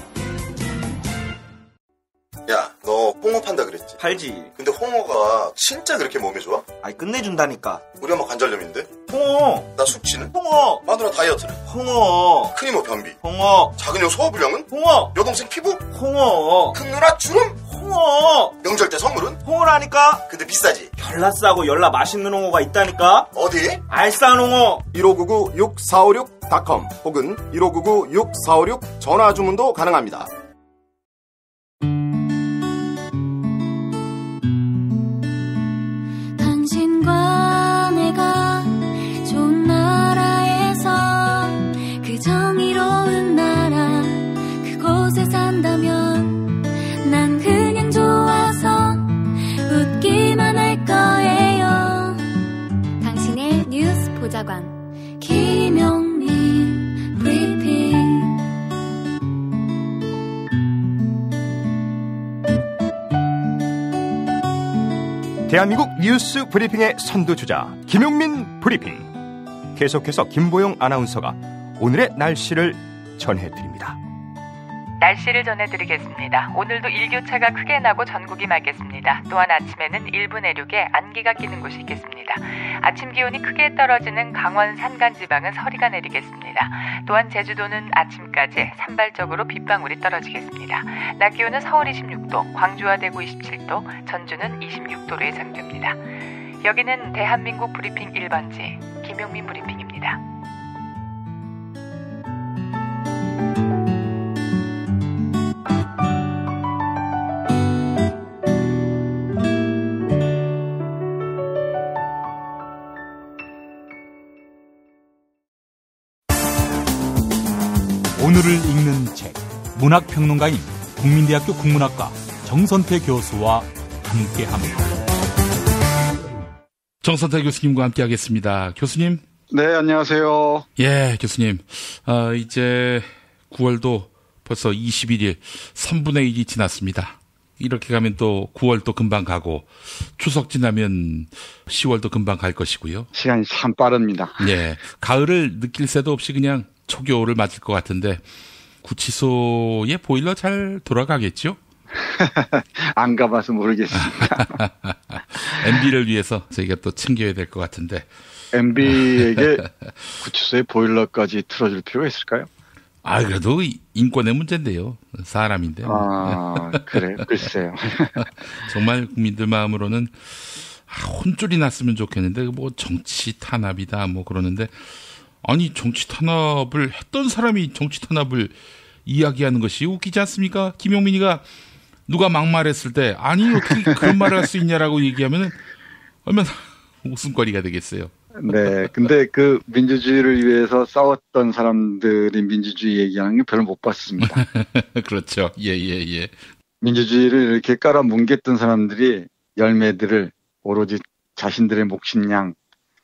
야, 너 홍어 판다 그랬지? 팔지. 근데 홍어가 진짜 그렇게 몸에 좋아? 아니, 끝내준다니까. 우리 엄마 관절염인데? 홍어. 나 숙취는? 홍어. 마누라 다이어트는? 홍어. 큰 이모 변비? 홍어. 작은 형 소화불량은? 홍어. 여동생 피부? 홍어. 큰 누나 주름? 홍어. 명절 때 선물은? 홍어라니까. 근데 비싸지? 열라 싸고 열라 맛있는 홍어가 있다니까. 어디? 알싸한 홍어. 1599-6456.com 혹은 1599-6456 전화 주문도 가능합니다. 당신과 내가 좋은 나라에서 그 정의로운 나라 그곳에 대한민국 뉴스 브리핑의 선두주자 김용민 브리핑. 계속해서 김보영 아나운서가 오늘의 날씨를 전해드립니다. 날씨를 전해드리겠습니다. 오늘도 일교차가 크게 나고 전국이 맑겠습니다. 또한 아침에는 일부 내륙에 안개가 끼는 곳이 있겠습니다. 아침 기온이 크게 떨어지는 강원 산간지방은 서리가 내리겠습니다. 또한 제주도는 아침까지 산발적으로 빗방울이 떨어지겠습니다. 낮 기온은 서울 26도, 광주와 대구 27도, 전주는 26도로 예상됩니다. 여기는 대한민국 브리핑 1번지 김용민 브리핑입니다. 오늘을 읽는 책, 문학평론가인 국민대학교 국문학과 정선태 교수와 함께합니다. 정선태 교수님과 함께하겠습니다. 교수님. 네, 안녕하세요. 예, 교수님. 이제 9월도 벌써 21일 3분의 1이 지났습니다. 이렇게 가면 또 9월도 금방 가고 추석 지나면 10월도 금방 갈 것이고요. 시간이 참 빠릅니다. 예, 가을을 느낄 새도 없이 그냥 초겨울을 맞을 것 같은데 구치소의 보일러 잘 돌아가겠죠? 안 가봐서 모르겠습니다. MB를 위해서 저희가 또 챙겨야 될 것 같은데. MB에게 구치소의 보일러까지 틀어줄 필요가 있을까요? 그래도 인권의 문제인데요. 사람인데. 그래요? 글쎄요. 정말 국민들 마음으로는 혼쭐이 났으면 좋겠는데 뭐 정치 탄압이다 뭐 그러는데 아니 정치 탄압을 했던 사람이 정치 탄압을 이야기하는 것이 웃기지 않습니까? 김용민이가 누가 막말했을 때 아니 어떻게 그런 말을 할 수 있냐라고 얘기하면 얼마나 웃음거리가 되겠어요. 네, 근데 그 민주주의를 위해서 싸웠던 사람들이 민주주의 얘기하는 게 별로 못 봤습니다. 그렇죠. 예. 민주주의를 이렇게 깔아뭉갰던 사람들이 열매들을 오로지 자신들의 몫인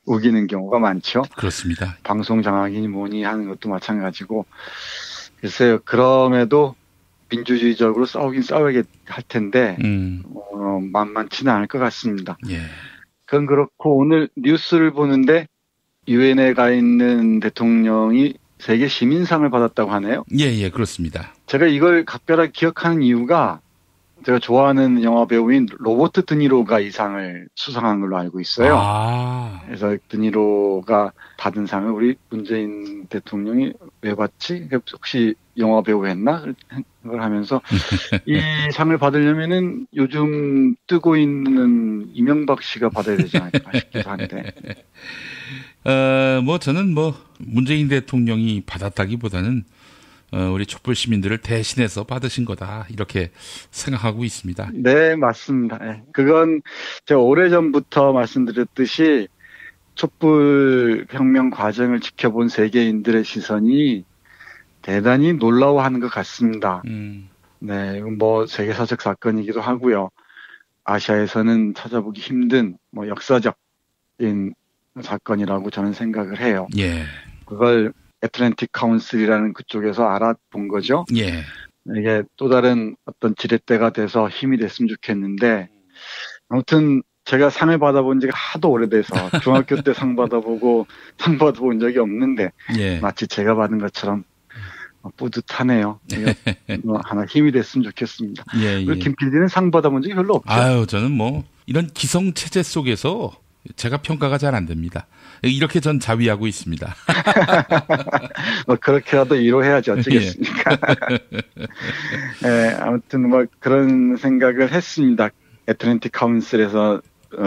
우기는 경우가 많죠. 그렇습니다. 방송 장악이니 뭐니 하는 것도 마찬가지고. 글쎄요, 그럼에도 민주주의적으로 싸우긴 싸워야 할 텐데, 만만치는 않을 것 같습니다. 예. 그건 그렇고, 오늘 뉴스를 보는데, 유엔에 가 있는 대통령이 세계 시민상을 받았다고 하네요. 예, 그렇습니다. 제가 이걸 각별하게 기억하는 이유가, 제가 좋아하는 영화 배우인 로버트 드니로가 이 상을 수상한 걸로 알고 있어요. 그래서 드니로가 받은 상을 우리 문재인 대통령이 왜 받지? 혹시 영화 배우 했나? 그걸 하면서 이 상을 받으려면은 요즘 뜨고 있는 이명박 씨가 받아야 되지 않을까 싶기도 한데. 저는 문재인 대통령이 받았다기보다는 우리 촛불 시민들을 대신해서 받으신 거다 이렇게 생각하고 있습니다. 네, 맞습니다. 그건 제가 오래전부터 말씀드렸듯이 촛불 혁명 과정을 지켜본 세계인들의 시선이 대단히 놀라워하는 것 같습니다. 네, 세계사적 사건이기도 하고요. 아시아에서는 찾아보기 힘든 역사적인 사건이라고 저는 생각을 해요. 예. 그걸 애틀랜틱 카운슬이라는 그쪽에서 알아본 거죠. 예. 이게 또 다른 어떤 지렛대가 돼서 힘이 됐으면 좋겠는데, 아무튼 제가 상을 받아본 지가 하도 오래돼서 중학교 때 상 받아보고 상 받아본 적이 없는데, 마치 제가 받은 것처럼 뿌듯하네요. 하나 힘이 됐으면 좋겠습니다. 우리 김 PD는 상 받아본 적이 별로 없죠. 저는 이런 기성체제 속에서 제가 평가가 잘 안 됩니다. 이렇게 전 자위하고 있습니다. 그렇게라도 위로해야지 어쩌겠습니까. 네, 아무튼 그런 생각을 했습니다. 애틀랜틱 카운슬에서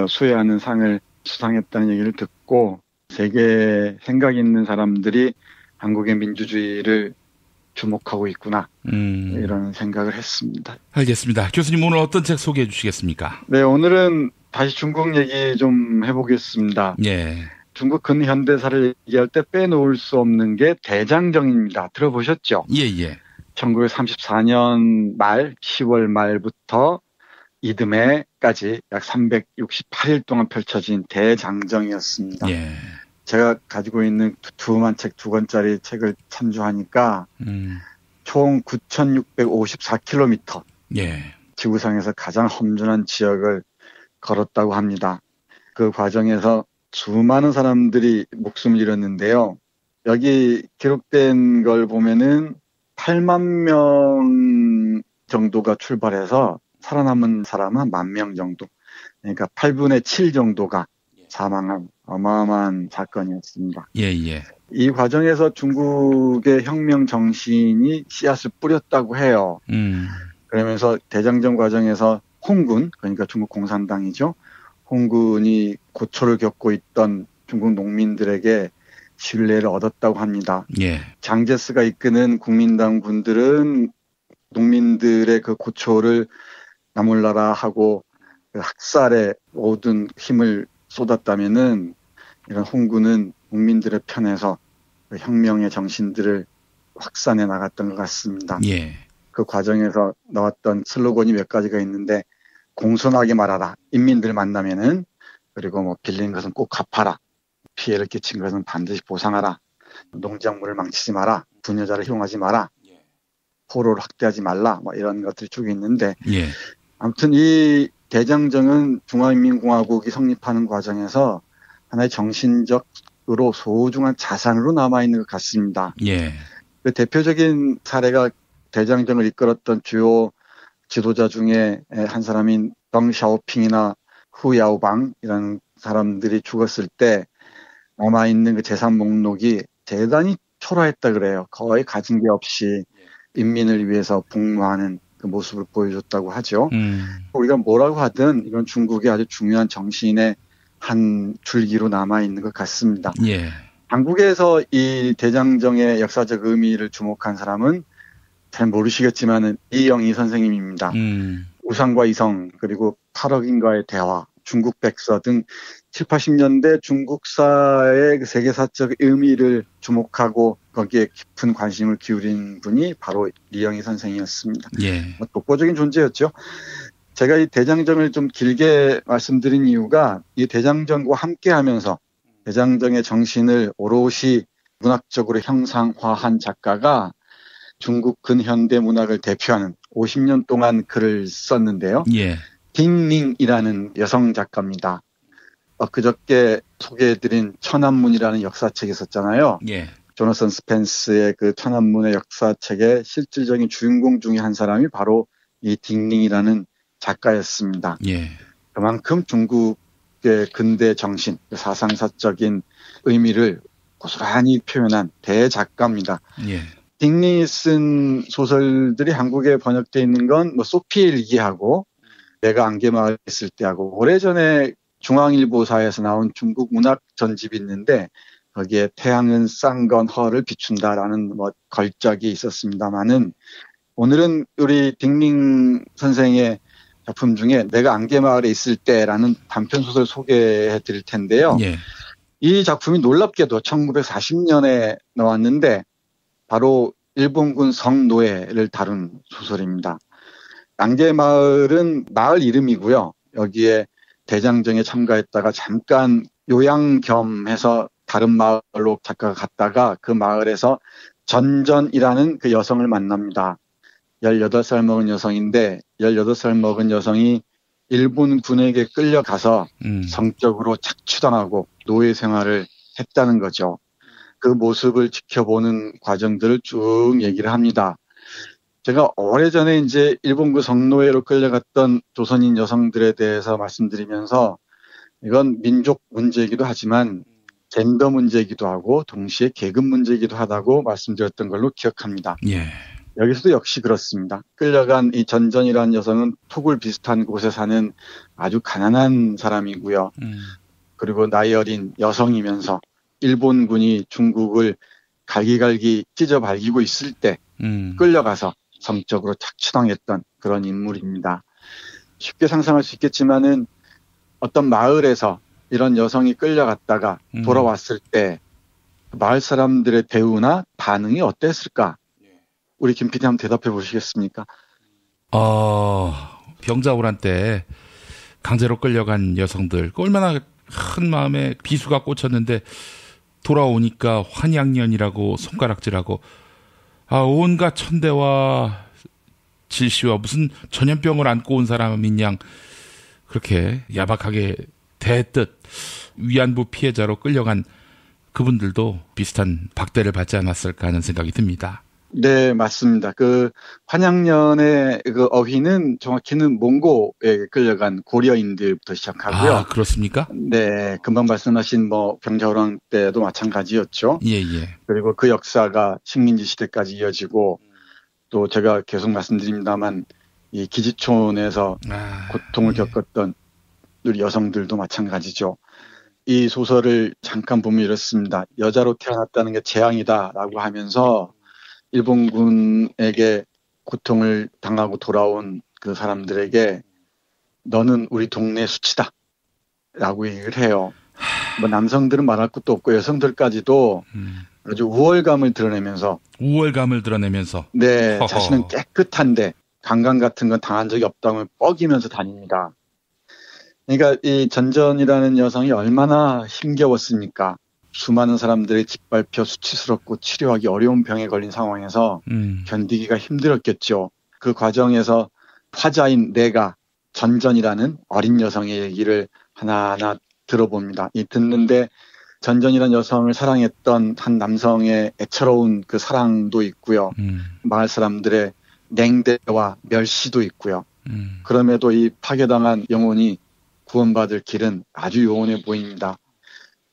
수여하는 상을 수상했다는 얘기를 듣고 세계에 생각 있는 사람들이 한국의 민주주의를 주목하고 있구나. 이런 생각을 했습니다. 알겠습니다. 교수님 오늘 어떤 책 소개해 주시겠습니까? 네, 오늘은 다시 중국 얘기 좀 해보겠습니다. 예. 중국 근현대사를 얘기할 때 빼놓을 수 없는 게 대장정입니다. 들어보셨죠? 예. 1934년 말 10월 말부터 이듬해까지 약 368일 동안 펼쳐진 대장정이었습니다. 예. 제가 가지고 있는 두툼한 책 2권짜리 책을 참조하니까 총 9,654km. 예. 지구상에서 가장 험준한 지역을 걸었다고 합니다. 그 과정에서 수많은 사람들이 목숨을 잃었는데요. 여기 기록된 걸 보면은 8만 명 정도가 출발해서 살아남은 사람은 한 10,000명 정도. 그러니까 8분의 7 정도가 사망한 어마어마한 사건이었습니다. 예. 이 과정에서 중국의 혁명 정신이 씨앗을 뿌렸다고 해요. 그러면서 대장정 과정에서 홍군, 그러니까 중국 공산당이죠. 홍군이 고초를 겪고 있던 중국 농민들에게 신뢰를 얻었다고 합니다. 예. 장제스가 이끄는 국민당 군들은 농민들의 그 고초를 나몰라라 하고 그 학살에 모든 힘을 쏟았다면은 이런 홍군은 국민들의 편에서 그 혁명의 정신들을 확산해 나갔던 것 같습니다. 예. 그 과정에서 나왔던 슬로건이 몇 가지가 있는데 공손하게 말하라. 인민들 만나면은 그리고 뭐 빌린 것은 꼭 갚아라. 피해를 끼친 것은 반드시 보상하라. 농작물을 망치지 마라. 부녀자를 희롱하지 마라. 포로를 확대하지 말라. 뭐 이런 것들이 쭉 있는데 예. 아무튼 이 대장정은 중화인민공화국이 성립하는 과정에서 하나의 정신적으로 소중한 자산으로 남아있는 것 같습니다. 예. 그 대표적인 사례가 대장정을 이끌었던 주요 지도자 중에 한 사람인 덩샤오핑이나 후야오방이라는 사람들이 죽었을 때 남아있는 그 재산 목록이 대단히 초라했다 그래요. 거의 가진 게 없이 인민을 위해서 복무하는 그 모습을 보여줬다고 하죠. 우리가 뭐라고 하든 이건 중국의 아주 중요한 정신의 한 줄기로 남아있는 것 같습니다. 예. 한국에서 이 대장정의 역사적 의미를 주목한 사람은 잘 모르시겠지만은 이영희 선생님입니다. 우상과 이성 그리고 8억인과의 대화, 중국 백서 등 7, 80년대 중국사의 그 세계사적 의미를 주목하고 거기에 깊은 관심을 기울인 분이 바로 이영희 선생이었습니다. 예. 독보적인 존재였죠. 제가 이 대장정을 좀 길게 말씀드린 이유가 이 대장정과 함께하면서 대장정의 정신을 오롯이 문학적으로 형상화한 작가가 중국 근현대 문학을 대표하는 50년 동안 글을 썼는데요. 예. 딩닝이라는 여성 작가입니다. 그저께 소개해드린 천안문이라는 역사책이 있었잖아요. 예. 조나선 스펜스의 그 천안문의 역사책의 실질적인 주인공 중에 한 사람이 바로 이 딩닝이라는 작가였습니다. 예. 그만큼 중국의 근대 정신, 사상사적인 의미를 고스란히 표현한 대작가입니다. 예. 딩닝이 쓴 소설들이 한국에 번역되어 있는 건 뭐 소피의 일기하고 내가 안개마을에 있을 때하고 오래전에 중앙일보사에서 나온 중국 문학 전집이 있는데 거기에 태양은 쌍건 허를 비춘다라는 뭐 걸작이 있었습니다만은 오늘은 우리 딩닝 선생의 작품 중에 내가 안개마을에 있을 때라는 단편소설 소개해 드릴 텐데요. 예. 이 작품이 놀랍게도 1940년에 나왔는데 바로 일본군 성노예를 다룬 소설입니다. 안개마을은 마을 이름이고요. 여기에 대장정에 참가했다가 잠깐 요양 겸 해서 다른 마을로 작가가 갔다가 그 마을에서 전전이라는 그 여성을 만납니다. 18살 먹은 여성인데 18살 먹은 여성이 일본 군에게 끌려가서 성적으로 착취당하고 노예 생활을 했다는 거죠. 그 모습을 지켜보는 과정들을 쭉 얘기를 합니다. 제가 오래전에 이제 일본군 성노예로 끌려갔던 조선인 여성들에 대해서 말씀드리면서 이건 민족 문제이기도 하지만 젠더 문제이기도 하고 동시에 계급 문제이기도 하다고 말씀드렸던 걸로 기억합니다. 예. 여기서도 역시 그렇습니다. 끌려간 이 전전이라는 여성은 토굴 비슷한 곳에 사는 아주 가난한 사람이고요. 그리고 나이 어린 여성이면서 일본군이 중국을 갈기갈기 찢어 발기고 있을 때 끌려가서 성적으로 착취당했던 그런 인물입니다. 쉽게 상상할 수 있겠지만은 어떤 마을에서 이런 여성이 끌려갔다가 돌아왔을 때 마을 사람들의 대우나 반응이 어땠을까? 우리 김 PD 한번 대답해 보시겠습니까? 병자호란 때 강제로 끌려간 여성들 얼마나 큰 마음에 비수가 꽂혔는데 돌아오니까 환양년이라고 손가락질하고 온갖 천대와 질시와 무슨 전염병을 안고 온 사람인 양 그렇게 야박하게 대뜻 위안부 피해자로 끌려간 그분들도 비슷한 박대를 받지 않았을까 하는 생각이 듭니다. 네, 맞습니다. 그 환양년의 그 어휘는 정확히는 몽고에 끌려간 고려인들부터 시작하고요. 아, 그렇습니까? 네, 금방 말씀하신 뭐 병자호란 때도 마찬가지였죠. 예, 예. 그리고 그 역사가 식민지 시대까지 이어지고 또 제가 계속 말씀드립니다만 이 기지촌에서 고통을 겪었던 우리 여성들도 마찬가지죠. 이 소설을 잠깐 보면 이렇습니다. 여자로 태어났다는 게 재앙이다라고 하면서 일본군에게 고통을 당하고 돌아온 그 사람들에게 너는 우리 동네 수치다 라고 얘기를 해요. 뭐 남성들은 말할 것도 없고 여성들까지도 아주 우월감을 드러내면서 네, 자신은 깨끗한데 강간 같은 건 당한 적이 없다고 뻐기면서 다닙니다. 그러니까 이 전전이라는 여성이 얼마나 힘겨웠습니까? 수많은 사람들이 짓밟혀 수치스럽고 치료하기 어려운 병에 걸린 상황에서 견디기가 힘들었겠죠. 그 과정에서 화자인 내가 전전이라는 어린 여성의 얘기를 하나하나 들어봅니다. 이 듣는데 전전이라는 여성을 사랑했던 한 남성의 애처로운 그 사랑도 있고요. 마을 사람들의 냉대와 멸시도 있고요. 그럼에도 이 파괴당한 영혼이 구원받을 길은 아주 요원해 보입니다.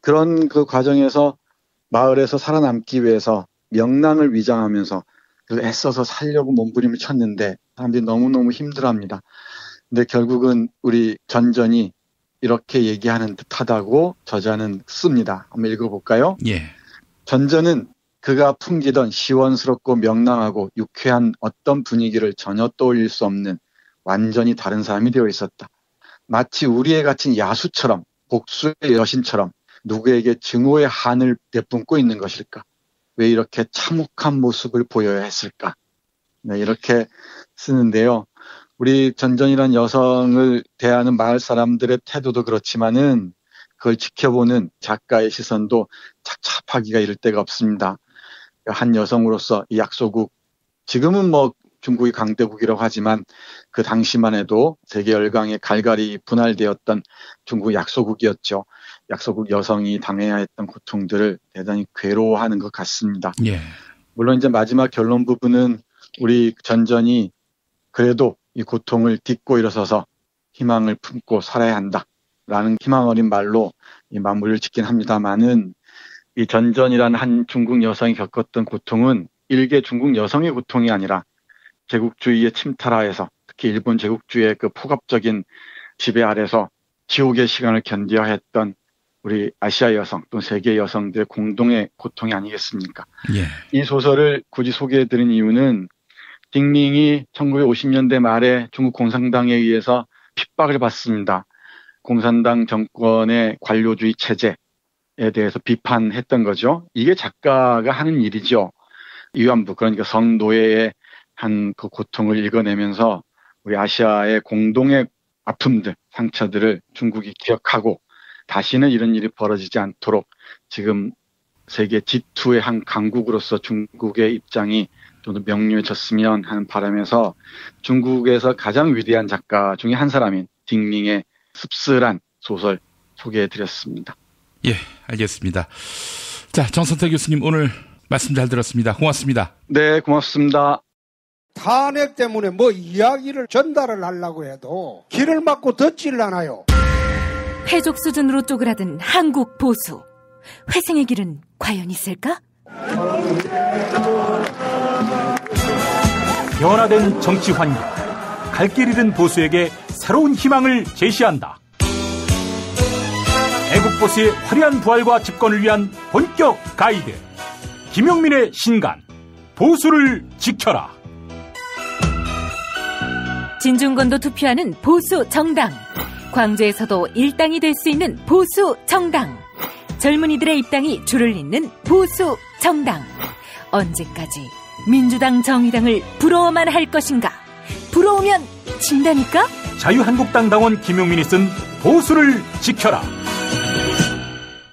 그런 그 과정에서 마을에서 살아남기 위해서 명랑을 위장하면서 애써서 살려고 몸부림을 쳤는데 사람들이 너무너무 힘들어합니다. 근데 결국은 우리 전전이 이렇게 얘기하는 듯하다고 저자는 씁니다. 한번 읽어볼까요? 예. 전전은 그가 풍기던 시원스럽고 명랑하고 유쾌한 어떤 분위기를 전혀 떠올릴 수 없는 완전히 다른 사람이 되어 있었다. 마치 우리에 갇힌 야수처럼 복수의 여신처럼 누구에게 증오의 한을 내뿜고 있는 것일까? 왜 이렇게 참혹한 모습을 보여야 했을까? 네, 이렇게 쓰는데요. 우리 전전이란 여성을 대하는 마을 사람들의 태도도 그렇지만은 그걸 지켜보는 작가의 시선도 착잡하기가 이를 데가 없습니다. 한 여성으로서 이 약소국, 지금은 뭐 중국이 강대국이라고 하지만 그 당시만 해도 세계 열강에 갈갈이 분할되었던 중국 약소국이었죠. 약소국 여성이 당해야 했던 고통들을 대단히 괴로워하는 것 같습니다. 예. 물론 이제 마지막 결론 부분은 우리 전전이 그래도 이 고통을 딛고 일어서서 희망을 품고 살아야 한다라는 희망 어린 말로 이 마무리를 짓긴 합니다만은 이 전전이라는 한 중국 여성이 겪었던 고통은 일개 중국 여성의 고통이 아니라 제국주의의 침탈하에서 특히 일본 제국주의의 그 폭압적인 지배 아래서 지옥의 시간을 견뎌야 했던 우리 아시아 여성 또 세계 여성들의 공동의 고통이 아니겠습니까? 예. 이 소설을 굳이 소개해드린 이유는 딩밍이 1950년대 말에 중국 공산당에 의해서 핍박을 받습니다. 공산당 정권의 관료주의 체제에 대해서 비판했던 거죠. 이게 작가가 하는 일이죠. 위안부 그러니까 성노예의 한 그 고통을 읽어내면서 우리 아시아의 공동의 아픔들, 상처들을 중국이 기억하고 다시는 이런 일이 벌어지지 않도록 지금 세계 G2의 한 강국으로서 중국의 입장이 좀 더 명료해졌으면 하는 바람에서 중국에서 가장 위대한 작가 중에 한 사람인 딩밍의 씁쓸한 소설 소개해드렸습니다. 예, 알겠습니다. 자, 정선태 교수님 오늘 말씀 잘 들었습니다. 고맙습니다. 네, 고맙습니다. 탄핵 때문에 뭐 이야기를 전달을 하려고 해도 길을 막고 듣질 않아요. 패족 수준으로 쪼그라든 한국 보수. 회생의 길은 과연 있을까? 변화된 정치 환경, 갈 길 잃은 보수에게 새로운 희망을 제시한다. 애국보수의 화려한 부활과 집권을 위한 본격 가이드, 김용민의 신간, 보수를 지켜라. 진중권도 투표하는 보수 정당. 광주에서도 일당이 될 수 있는 보수 정당. 젊은이들의 입당이 줄을 잇는 보수 정당. 언제까지 민주당 정의당을 부러워만 할 것인가? 부러우면 진다니까? 자유한국당 당원 김용민이 쓴 보수를 지켜라.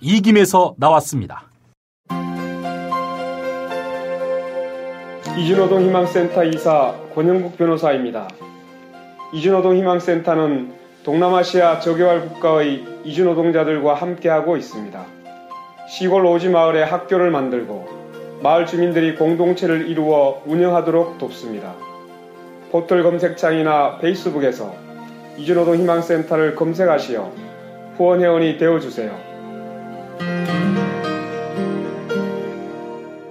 이김에서 나왔습니다. 이준호동 희망센터 이사 권영국 변호사입니다. 이준호동 희망센터는 동남아시아 저개발 국가의 이주 노동자들과 함께하고 있습니다. 시골 오지 마을에 학교를 만들고 마을 주민들이 공동체를 이루어 운영하도록 돕습니다. 포털 검색창이나 페이스북에서 이주노동 희망센터를 검색하시어 후원회원이 되어주세요.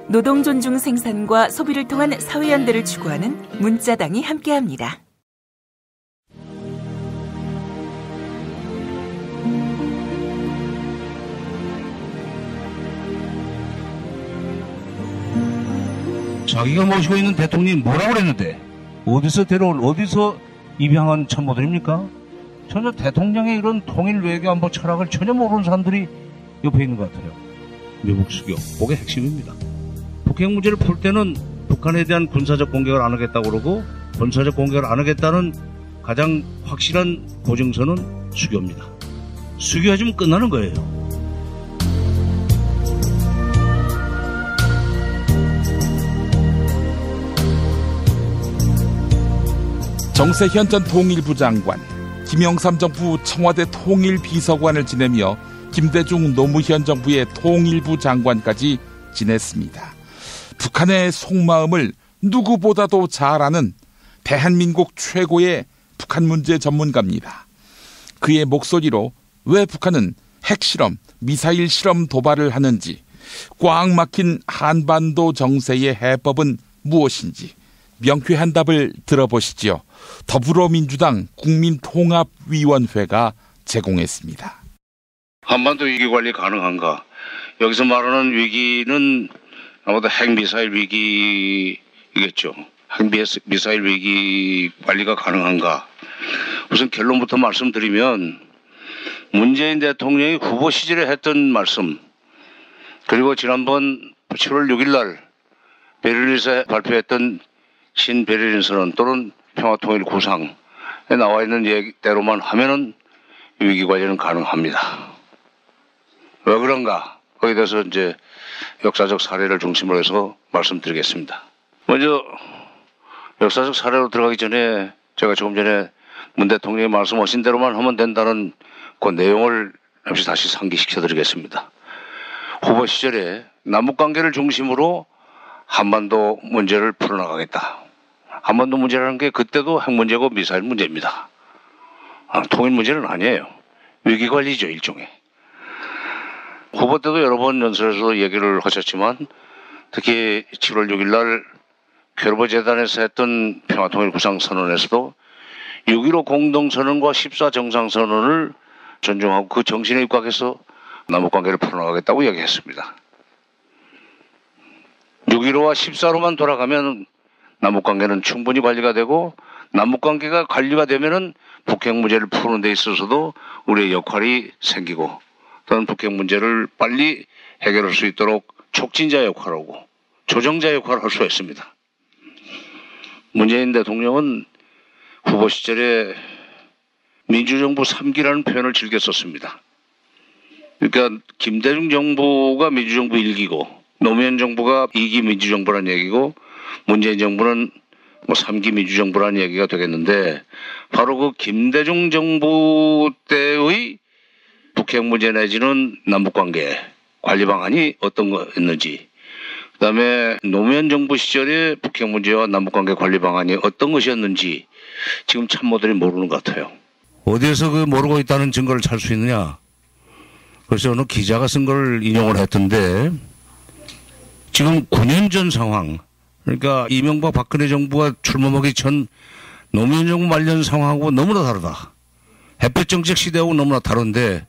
노동 존중 생산과 소비를 통한 사회연대를 추구하는 문자당이 함께합니다. 자기가 모시고 있는 대통령이 뭐라고 그랬는데 어디서 데려온 어디서 입양한 참모들입니까? 전혀 대통령의 이런 통일 외교 안보 철학을 전혀 모르는 사람들이 옆에 있는 것 같아요. 미국 수교, 그게 핵심입니다. 북핵 문제를 풀 때는 북한에 대한 군사적 공격을 안 하겠다고 그러고 군사적 공격을 안 하겠다는 가장 확실한 보증서는 수교입니다. 수교해주면 끝나는 거예요. 정세현 전 통일부 장관, 김영삼 정부 청와대 통일비서관을 지내며 김대중 노무현 정부의 통일부 장관까지 지냈습니다. 북한의 속마음을 누구보다도 잘 아는 대한민국 최고의 북한 문제 전문가입니다. 그의 목소리로 왜 북한은 핵실험, 미사일 실험 도발을 하는지, 꽉 막힌 한반도 정세의 해법은 무엇인지 명쾌한 답을 들어보시죠. 더불어민주당 국민통합위원회가 제공했습니다. 한반도 위기 관리 가능한가? 여기서 말하는 위기는 아마도 핵미사일 위기이겠죠. 핵미사일 위기 관리가 가능한가? 우선 결론부터 말씀드리면 문재인 대통령이 후보 시절에 했던 말씀, 그리고 지난번 7월 6일 날 베를린에서 발표했던 신베를린 선언 또는 평화통일 구상에 나와 있는 얘기대로만 하면은 위기 관리는 가능합니다. 왜 그런가? 거기에 대해서 이제 역사적 사례를 중심으로 해서 말씀드리겠습니다. 먼저 역사적 사례로 들어가기 전에 제가 조금 전에 문 대통령이 말씀하신 대로만 하면 된다는 그 내용을 잠시 다시 상기시켜드리겠습니다. 후보 시절에 남북관계를 중심으로 한반도 문제를 풀어나가겠다. 한반도 문제라는 게 그때도 핵 문제고 미사일 문제입니다. 통일 문제는 아니에요. 위기관리죠, 일종의. 후보 때도 여러 번 연설에서 얘기를 하셨지만 특히 7월 6일 날 퀘르보재단에서 했던 평화통일 구상선언에서도 6.15 공동선언과 14 정상선언을 존중하고 그 정신에 입각해서 남북관계를 풀어나가겠다고 얘기했습니다. 6.15와 14로만 돌아가면 남북관계는 충분히 관리가 되고 남북관계가 관리가 되면은 북핵 문제를 푸는 데 있어서도 우리의 역할이 생기고 또는 북핵 문제를 빨리 해결할 수 있도록 촉진자 역할하고 조정자 역할을 할 수가 있습니다. 문재인 대통령은 후보 시절에 민주정부 3기라는 표현을 즐겨 썼습니다. 그러니까 김대중 정부가 민주정부 1기고 노무현 정부가 2기 민주정부라는 얘기고 문재인 정부는 3기 민주정부라는 얘기가 되겠는데 바로 그 김대중 정부 때의 북핵 문제 내지는 남북관계 관리 방안이 어떤 거였는지, 그다음에 노무현 정부 시절의 북핵 문제와 남북관계 관리 방안이 어떤 것이었는지 지금 참모들이 모르는 것 같아요. 어디에서 그 모르고 있다는 증거를 찾을 수 있느냐? 그래서 어느 기자가 쓴 걸 인용을 했던데 지금 9년 전 상황, 그러니까 이명박 박근혜 정부가 출범하기 전 노무현 정부 말년 상황하고 너무나 다르다. 햇볕 정책 시대하고 너무나 다른데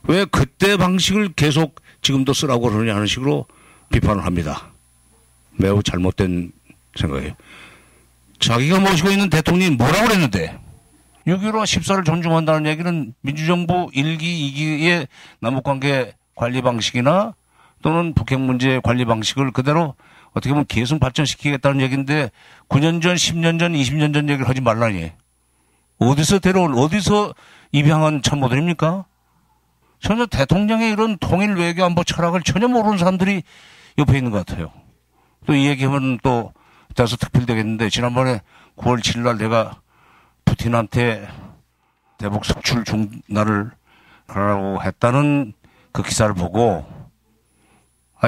왜 그때 방식을 계속 지금도 쓰라고 그러느냐 하는 식으로 비판을 합니다. 매우 잘못된 생각이에요. 자기가 모시고 있는 대통령이 뭐라고 그랬는데 6.15와 14를 존중한다는 얘기는 민주정부 1기, 2기의 남북관계 관리 방식이나 또는 북핵 문제 관리 방식을 그대로 어떻게 보면 계속 발전시키겠다는 얘기인데 9년 전, 10년 전, 20년 전 얘기를 하지 말라니. 어디서 데려온, 어디서 입양한 참모들입니까? 전혀 대통령의 이런 통일 외교 안보 철학을 전혀 모르는 사람들이 옆에 있는 것 같아요. 또 이 얘기하면 또 다소 특별되겠는데 지난번에 9월 7일 날 내가 푸틴한테 대북 석출 중단을 하라고 했다는 그 기사를 보고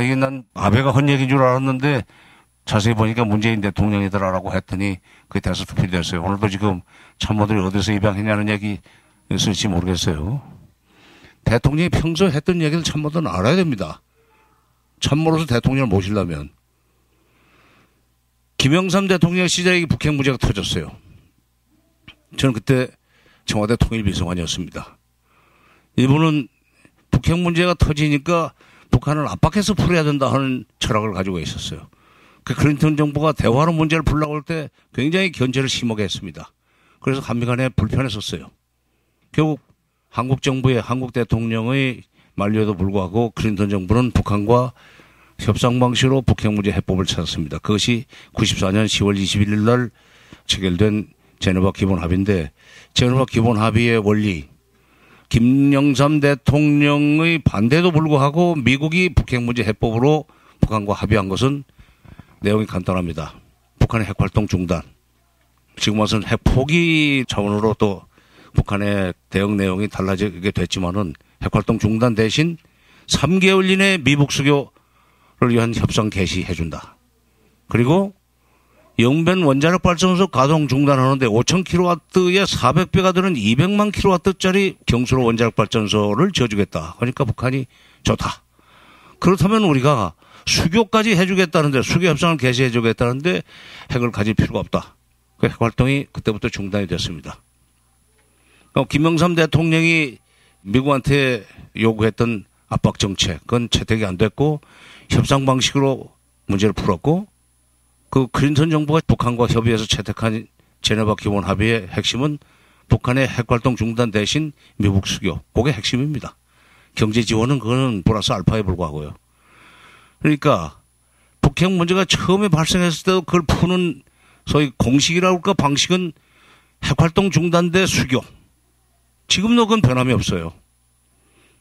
이게 난 아베가 한 얘기인 줄 알았는데 자세히 보니까 문재인 대통령이더라라고 했더니 그게 대서특필이 됐어요. 오늘도 지금 참모들이 어디서 입양했냐는 얘기 있을지 모르겠어요. 대통령이 평소에 했던 얘기를 참모들은 알아야 됩니다. 참모로서 대통령을 모시려면. 김영삼 대통령 시절에 북핵 문제가 터졌어요. 저는 그때 청와대 통일비서관이었습니다. 일본은 북핵 문제가 터지니까 북한을 압박해서 풀어야 된다 하는 철학을 가지고 있었어요. 그 클린턴 정부가 대화로 문제를 풀려고 할 때 굉장히 견제를 심하게 했습니다. 그래서 한미 간에 불편했었어요. 결국 한국 정부의 한국 대통령의 만류에도 불구하고 클린턴 정부는 북한과 협상 방식으로 북핵 문제 해법을 찾았습니다. 그것이 94년 10월 21일 날 체결된 제네바 기본합의인데 제네바 기본합의의 원리 김영삼 대통령의 반대도 불구하고 미국이 북핵 문제 해법으로 북한과 합의한 것은 내용이 간단합니다. 북한의 핵활동 중단. 지금 와서는 핵 포기 차원으로 또 북한의 대응 내용이 달라지게 됐지만은 핵활동 중단 대신 3개월 이내 미북 수교를 위한 협상 개시해준다. 그리고 영변 원자력 발전소 가동 중단하는데 5,000kW에 400배가 되는 200만 kW짜리 경수로 원자력 발전소를 지어주겠다. 그러니까 북한이 좋다. 그렇다면 우리가 수교까지 해주겠다는데 수교 협상을 개시해주겠다는데 핵을 가질 필요가 없다. 그 핵 활동이 그때부터 중단이 됐습니다. 김영삼 대통령이 미국한테 요구했던 압박 정책, 그건 채택이 안 됐고 협상 방식으로 문제를 풀었고 그 클린턴 정부가 북한과 협의해서 채택한 제네바 기본 합의의 핵심은 북한의 핵활동 중단 대신 미국 수교. 그게 핵심입니다. 경제 지원은 그거는 플러스 알파에 불과하고요. 그러니까 북핵 문제가 처음에 발생했을 때도 그걸 푸는 소위 공식이라고 할까 방식은 핵활동 중단 대 수교. 지금도 그건 변함이 없어요.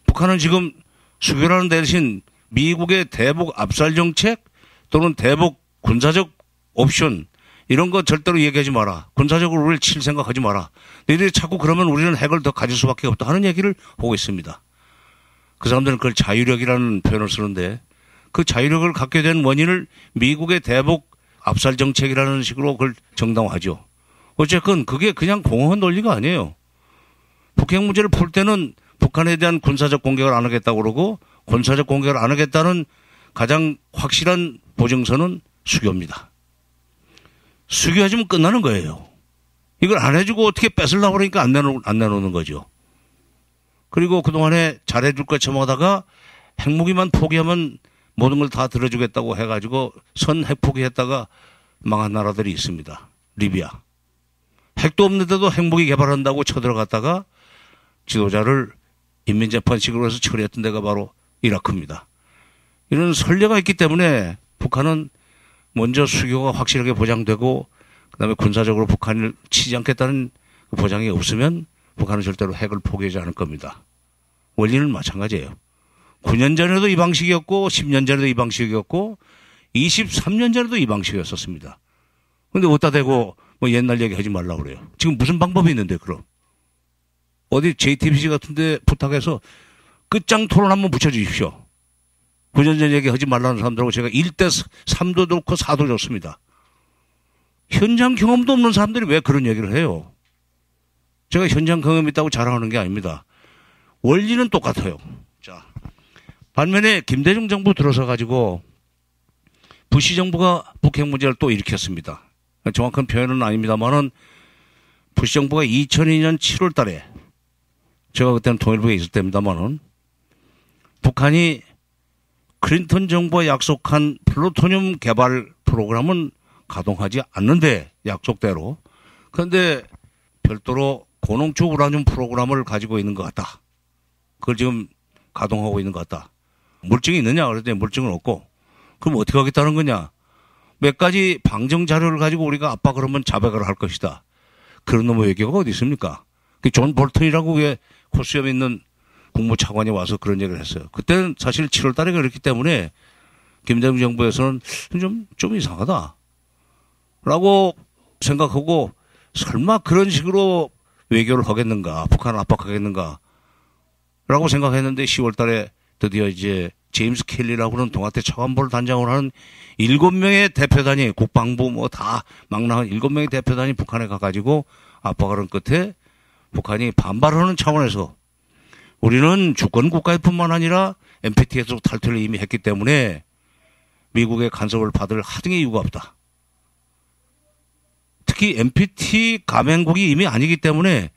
북한은 지금 수교라는 대신 미국의 대북 압살 정책 또는 대북 군사적 옵션 이런 거 절대로 얘기하지 마라. 군사적으로 우리를 칠 생각하지 마라. 너희들이 자꾸 그러면 우리는 핵을 더 가질 수밖에 없다 하는 얘기를 하고 있습니다. 그 사람들은 그걸 자유력이라는 표현을 쓰는데 그 자유력을 갖게 된 원인을 미국의 대북 압살 정책이라는 식으로 그걸 정당화하죠. 어쨌건 그게 그냥 공허한 논리가 아니에요. 북핵 문제를 풀 때는 북한에 대한 군사적 공격을 안 하겠다고 그러고 군사적 공격을 안 하겠다는 가장 확실한 보증서는 수교입니다. 수교해주면 끝나는 거예요. 이걸 안 해주고 어떻게 뺏으려고 그러니까 안 내놓는 거죠. 그리고 그동안에 잘해줄 것 처먹다가 핵무기만 포기하면 모든 걸 다 들어주겠다고 해가지고 선 핵 포기했다가 망한 나라들이 있습니다. 리비아. 핵도 없는데도 핵무기 개발한다고 쳐들어갔다가 지도자를 인민재판식으로 해서 처리했던 데가 바로 이라크입니다. 이런 선례가 있기 때문에 북한은 먼저 수교가 확실하게 보장되고 그다음에 군사적으로 북한을 치지 않겠다는 보장이 없으면 북한은 절대로 핵을 포기하지 않을 겁니다. 원리는 마찬가지예요. 9년 전에도 이 방식이었고 10년 전에도 이 방식이었고 23년 전에도 이 방식이었었습니다. 그런데 어디다 대고 뭐 옛날 얘기하지 말라고 그래요. 지금 무슨 방법이 있는데 그럼. 어디 JTBC 같은 데 부탁해서 끝장 토론 한번 붙여주십시오. 9년 전 얘기하지 말라는 사람들하고 제가 1대 3도 좋고 4도 좋습니다. 현장 경험도 없는 사람들이 왜 그런 얘기를 해요? 제가 현장 경험이 있다고 자랑하는 게 아닙니다. 원리는 똑같아요. 자, 반면에 김대중 정부 들어서 가지고 부시 정부가 북핵 문제를 또 일으켰습니다. 정확한 표현은 아닙니다만은 부시 정부가 2002년 7월 달에 제가 그때는 통일부에 있을 때입니다만은 북한이 클린턴 정부가 약속한 플루토늄 개발 프로그램은 가동하지 않는데 약속대로. 그런데 별도로 고농축 우라늄 프로그램을 가지고 있는 것 같다. 그걸 지금 가동하고 있는 것 같다. 물증이 있느냐? 그랬더니 물증은 없고. 그럼 어떻게 하겠다는 거냐? 몇 가지 방정 자료를 가지고 우리가 압박을 하면 자백을 할 것이다. 그런 놈의 외교가 어디 있습니까? 존 볼턴이라고 왜 코스염에 있는 국무차관이 와서 그런 얘기를 했어요. 그때는 사실 7월 달에 그랬기 때문에 김대중 정부에서는 좀 이상하다. 라고 생각하고 설마 그런 식으로 외교를 하겠는가, 북한을 압박하겠는가, 라고 생각했는데 10월 달에 드디어 이제 제임스 켈리라고 하는 동아태 차관보를 단장으로 하는 7명의 대표단이 국방부 뭐 다 막 나간 7명의 대표단이 북한에 가가지고 압박하는 끝에 북한이 반발하는 차원에서 우리는 주권 국가일 뿐만 아니라 NPT에서 탈퇴를 이미 했기 때문에 미국의 간섭을 받을 하등의 이유가 없다. 특히 NPT 가맹국이 이미 아니기 때문에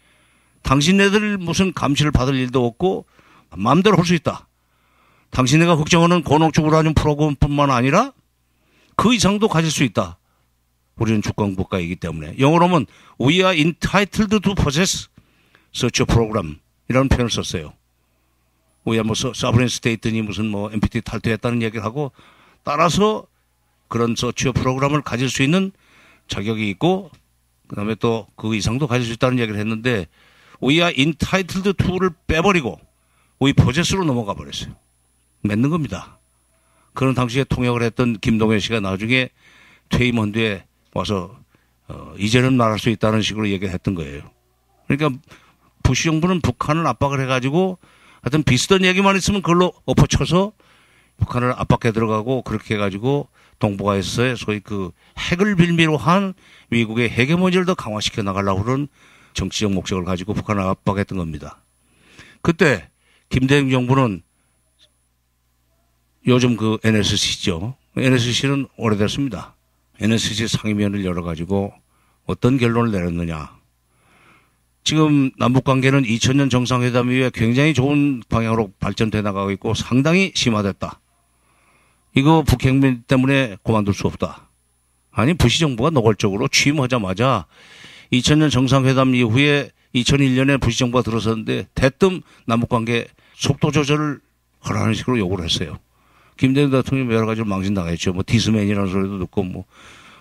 당신네들 무슨 감시를 받을 일도 없고 마음대로 할 수 있다. 당신네가 걱정하는 고농축 우라늄 프로그램뿐만 아니라 그 이상도 가질 수 있다. 우리는 주권 국가이기 때문에. 영어로 하면 We are entitled to possess such a program 이라는 표현을 썼어요. 우리가 뭐 sovereign state니 무슨 뭐 NPT 탈퇴했다는 얘기를 하고 따라서 그런 such a 프로그램을 가질 수 있는 자격이 있고 그다음에 또 그 이상도 가질 수 있다는 얘기를 했는데 We are entitled to를 빼버리고 We possess로 넘어가 버렸어요. 맺는 겁니다. 그런 당시에 통역을 했던 김동현 씨가 나중에 퇴임한 뒤에 와서 이제는 말할 수 있다는 식으로 얘기를 했던 거예요. 그러니까 부시 정부는 북한을 압박을 해가지고 하여튼 비슷한 얘기만 있으면 그걸로 엎어쳐서 북한을 압박해 들어가고 그렇게 해가지고 동북아에서의 소위 그 핵을 빌미로 한 미국의 헤게모니를 더 강화시켜 나가려고 하는 정치적 목적을 가지고 북한을 압박했던 겁니다. 그때 김대중 정부는 요즘 그 NSC죠. NSC는 오래됐습니다. NSC 상임위원회를 열어가지고 어떤 결론을 내렸느냐. 지금 남북관계는 2000년 정상회담 이후에 굉장히 좋은 방향으로 발전돼 나가고 있고 상당히 심화됐다. 이거 북핵민 때문에 그만둘 수 없다. 아니 부시 정부가 노골적으로 취임하자마자 2000년 정상회담 이후에 2001년에 부시 정부가 들어섰는데 대뜸 남북관계 속도 조절을 하라는 식으로 요구를 했어요. 김대중 대통령이 여러 가지로 망신당했죠. 뭐 디스맨이라는 소리도 듣고 뭐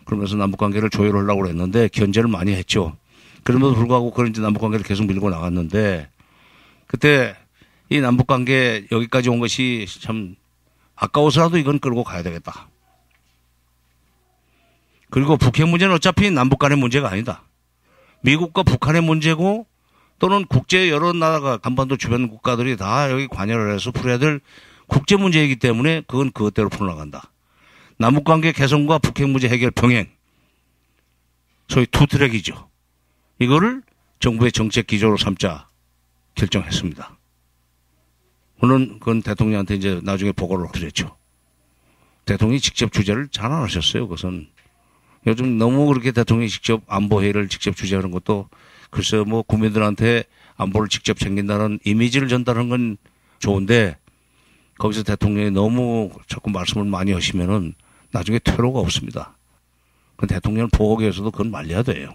그러면서 남북관계를 조율하려고 했는데 견제를 많이 했죠. 그럼에도 불구하고 그런 이제 남북관계를 계속 밀고 나갔는데 그때 이 남북관계 여기까지 온 것이 참 아까워서라도 이건 끌고 가야 되겠다. 그리고 북핵 문제는 어차피 남북 간의 문제가 아니다. 미국과 북한의 문제고 또는 국제 여러 나라가 한반도 주변 국가들이 다 여기 관여를 해서 풀어야 될 국제 문제이기 때문에 그건 그것대로 풀어나간다. 남북관계 개선과 북핵 문제 해결 병행. 소위 투트랙이죠. 이거를 정부의 정책 기조로 삼자 결정했습니다. 물론 그건 대통령한테 이제 나중에 보고를 드렸죠. 대통령이 직접 주재를 잘 안 하셨어요. 그것은 요즘 너무 그렇게 대통령이 직접 안보회의를 직접 주재하는 것도 글쎄 뭐 국민들한테 안보를 직접 챙긴다는 이미지를 전달하는 건 좋은데 거기서 대통령이 너무 자꾸 말씀을 많이 하시면은 나중에 퇴로가 없습니다. 그 대통령 보고에서도 그건 말려야 돼요.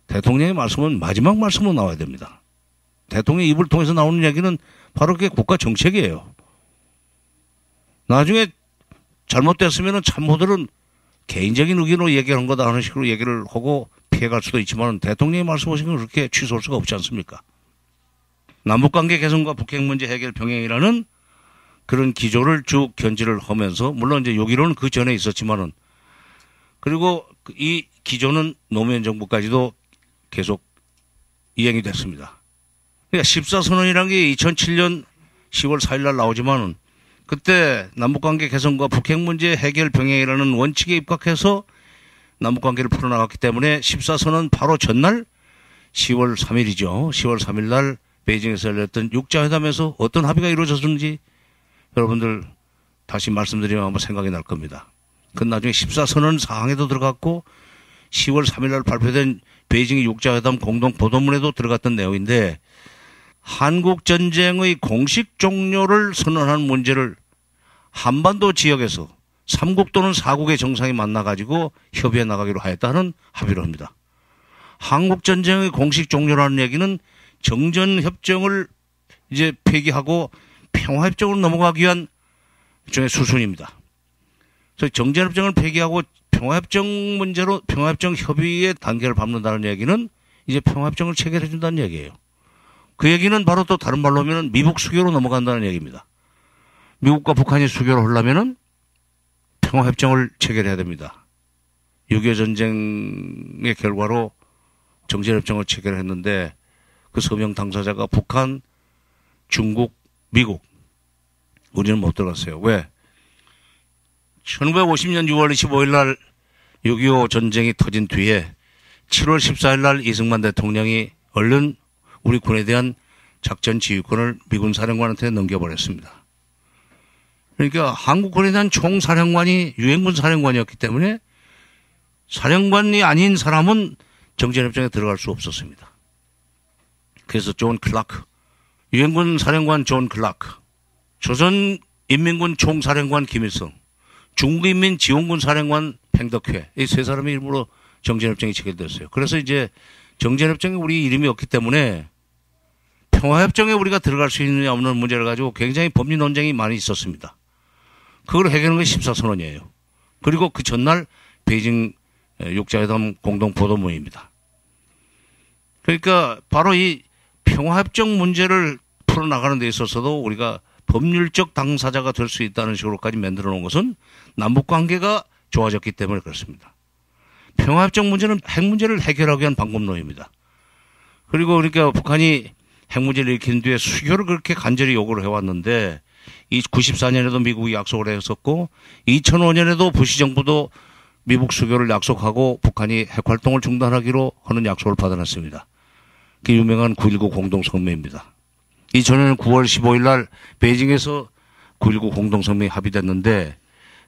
대통령의 말씀은 마지막 말씀으로 나와야 됩니다. 대통령의 입을 통해서 나오는 얘기는 바로 그게 국가 정책이에요. 나중에 잘못됐으면 참모들은 개인적인 의견으로 얘기한 거다 하는 식으로 얘기를 하고 피해갈 수도 있지만 대통령이 말씀하신 건 그렇게 취소할 수가 없지 않습니까? 남북관계 개선과 북핵 문제 해결 병행이라는 그런 기조를 쭉 견지를 하면서 물론 이제 6.15는 그 전에 있었지만은 그리고 이 기조는 노무현 정부까지도 계속 이행이 됐습니다. 그러니까 14선언이라는 게 2007년 10월 4일 날 나오지만은 그때 남북관계 개선과 북핵 문제 해결 병행이라는 원칙에 입각해서 남북관계를 풀어나갔기 때문에 14선언 바로 전날 10월 3일이죠. 10월 3일 날 베이징에서 열렸던 6자회담에서 어떤 합의가 이루어졌는지 여러분들 다시 말씀드리면 아마 생각이 날 겁니다. 그건 나중에 14선언 사항에도 들어갔고 10월 3일 날 발표된 베이징 6자회담 공동보도문에도 들어갔던 내용인데 한국전쟁의 공식 종료를 선언한 문제를 한반도 지역에서 3국 또는 4국의 정상이 만나가지고 협의해 나가기로 하였다는 합의를 합니다. 한국전쟁의 공식 종료라는 얘기는 정전협정을 이제 폐기하고 평화협정으로 넘어가기 위한 일종의 수순입니다. 그래서 정전협정을 폐기하고 평화협정 문제로 평화협정 협의의 단계를 밟는다는 얘기는 이제 평화협정을 체결해 준다는 얘기예요. 그 얘기는 바로 또 다른 말로 하면 미북 수교로 넘어간다는 얘기입니다. 미국과 북한이 수교를 하려면은 평화협정을 체결해야 됩니다. 6.25 전쟁의 결과로 정전협정을 체결했는데 그 서명 당사자가 북한, 중국, 미국. 우리는 못 들어갔어요. 왜? 1950년 6월 25일 날 6.25 전쟁이 터진 뒤에 7월 14일 날 이승만 대통령이 얼른 우리 군에 대한 작전 지휘권을 미군 사령관한테 넘겨버렸습니다. 그러니까 한국군에 대한 총사령관이 유엔군 사령관이었기 때문에 사령관이 아닌 사람은 정전협정에 들어갈 수 없었습니다. 그래서 존 클라크, 유엔군 사령관 존 클라크, 조선인민군 총사령관 김일성, 중국인민지원군 사령관 팽덕회, 이 세 사람의 이름으로 정전협정이 체결됐어요. 그래서 이제 정전협정에 우리 이름이 없기 때문에 평화협정에 우리가 들어갈 수 있느냐 없는 문제를 가지고 굉장히 법리 논쟁이 많이 있었습니다. 그걸 해결한 것이 14선언이에요. 그리고 그 전날 베이징 육자회담 공동보도문입니다. 그러니까 바로 이 평화협정 문제를 풀어나가는 데 있어서도 우리가 법률적 당사자가 될 수 있다는 식으로까지 만들어 놓은 것은 남북관계가 좋아졌기 때문에 그렇습니다. 평화협정 문제는 핵 문제를 해결하기 위한 방법론입니다. 그리고 그러니까 북한이 핵 문제를 일으킨 뒤에 수교를 그렇게 간절히 요구를 해왔는데 94년에도 미국이 약속을 했었고 2005년에도 부시 정부도 미국 수교를 약속하고 북한이 핵 활동을 중단하기로 하는 약속을 받아놨습니다. 그 유명한 9.19 공동성명입니다. 2000년 9월 15일 날 베이징에서 9.19 공동성명이 합의됐는데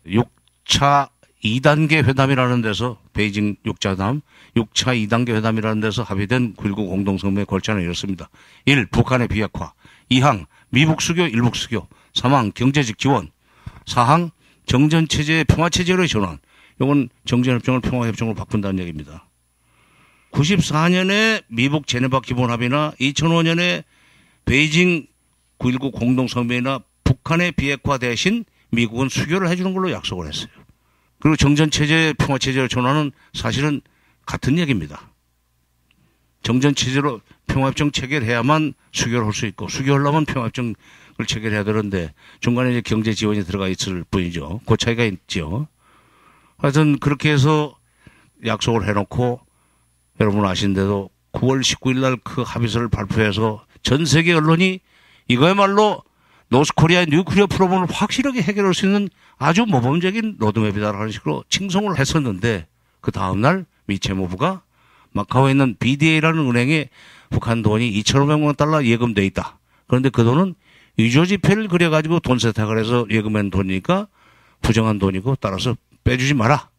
6차 2단계 회담이라는 데서 베이징 6자담 6차 2단계 회담이라는 데서 합의된 9.19 공동성명의 골자는 이렇습니다. 1. 북한의 비핵화 2항 미북 수교 일북 수교 3항 경제적 지원 4항 정전체제의 평화체제로의 전환. 이건 정전협정을 평화협정으로 바꾼다는 얘기입니다. 94년에 미북 제네바 기본합의나 2005년에 베이징 9.19 공동성명이나 북한의 비핵화 대신 미국은 수교를 해주는 걸로 약속을 했어요. 그리고 정전체제, 평화체제로 전환은 사실은 같은 얘기입니다. 정전체제로 평화협정 체결해야만 수교를 할 수 있고 수교하려면 평화협정을 체결해야 되는데 중간에 이제 경제 지원이 들어가 있을 뿐이죠. 그 차이가 있죠. 하여튼 그렇게 해서 약속을 해놓고 여러분 아시는데도 9월 19일 날 그 합의서를 발표해서 전 세계 언론이 이거야말로 노스코리아의 뉴클리어 프로그램을 확실하게 해결할 수 있는 아주 모범적인 로드맵이다라는 식으로 칭송을 했었는데 그 다음날 미 재무부가 마카오에 있는 BDA라는 은행에 북한 돈이 2,500만 달러 예금돼 있다. 그런데 그 돈은 위조지폐를 그려가지고 돈 세탁을 해서 예금한 돈이니까 부정한 돈이고 따라서 빼주지 마라.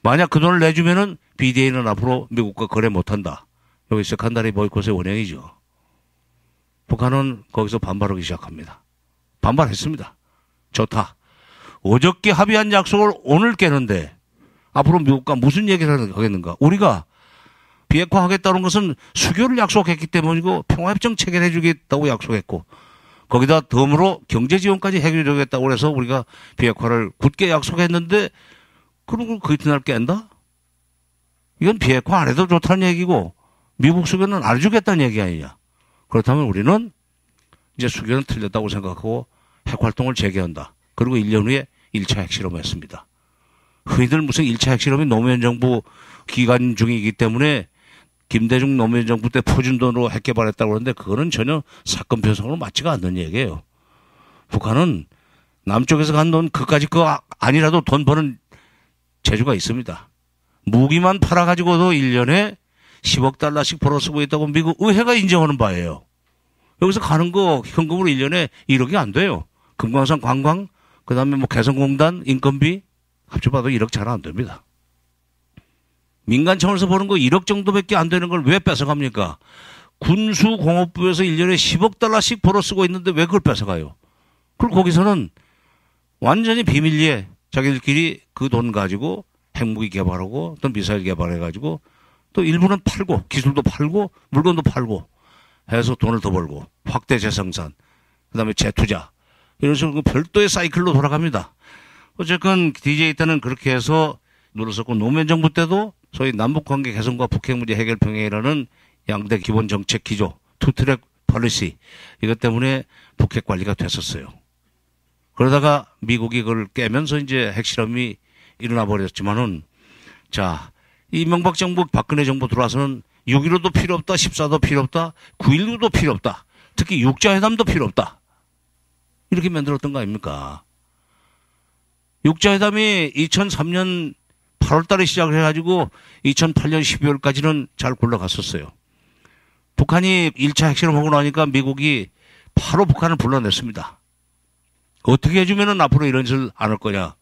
만약 그 돈을 내주면은 BDA는 앞으로 미국과 거래 못한다. 여기 세컨다리 보이콧의 원형이죠. 북한은 거기서 반발하기 시작합니다. 반발했습니다. 좋다. 어저께 합의한 약속을 오늘 깨는데 앞으로 미국과 무슨 얘기를 하겠는가. 우리가 비핵화하겠다는 것은 수교를 약속했기 때문이고 평화협정 체결해 주겠다고 약속했고 거기다 덤으로 경제지원까지 해결해 주겠다고 해서 우리가 비핵화를 굳게 약속했는데 그러고 그 이튿날 깬다? 이건 비핵화 안 해도 좋다는 얘기고 미국 수교는 안 해주겠다는 얘기 아니냐. 그렇다면 우리는 이제 수교는 틀렸다고 생각하고 핵활동을 재개한다. 그리고 1년 후에 1차 핵실험을 했습니다. 흔히들 무슨 1차 핵실험이 노무현 정부 기간 중이기 때문에 김대중 노무현 정부 때 포준돈으로 핵 개발했다고 하는데 그거는 전혀 사건 편성으로 맞지가 않는 얘기예요. 북한은 남쪽에서 간 돈 그까짓 거 아니라도 돈 버는 재주가 있습니다. 무기만 팔아가지고도 1년에 10억 달러씩 벌어쓰고 있다고 미국 의회가 인정하는 바예요. 여기서 가는 거 현금으로 1년에 1억이 안 돼요. 금강산 관광, 그 다음에 뭐 개성공단, 인건비 합쳐봐도 1억 잘 안 됩니다. 민간 차원에서 버는 거 1억 정도밖에 안 되는 걸 왜 뺏어갑니까? 군수공업부에서 1년에 10억 달러씩 벌어쓰고 있는데 왜 그걸 뺏어가요? 그리고 거기서는 완전히 비밀리에 자기들끼리 그 돈 가지고 핵무기 개발하고 또 미사일 개발해가지고 또 일부는 팔고 기술도 팔고 물건도 팔고 해서 돈을 더 벌고 확대 재생산 그다음에 재투자 이런 식으로 별도의 사이클로 돌아갑니다. 어쨌건 DJ 때는 그렇게 해서 눌렀었고 노무현 정부 때도 소위 남북관계 개선과 북핵 문제 해결 평행이라는 양대 기본 정책 기조 투트랙 폴리시 이것 때문에 북핵 관리가 됐었어요. 그러다가 미국이 그걸 깨면서 이제 핵실험이 일어나 버렸지만은 자, 이명박 정부 박근혜 정부 들어와서는 6.15도 필요 없다. 14도 필요 없다. 9.19도 필요 없다. 특히 육자회담도 필요 없다. 이렇게 만들었던 거 아닙니까? 육자회담이 2003년 8월 달에 시작을 해가지고 2008년 12월까지는 잘 굴러갔었어요. 북한이 1차 핵실험하고 나니까 미국이 바로 북한을 불러냈습니다. 어떻게 해주면은 앞으로 이런 짓을 안 할 거냐.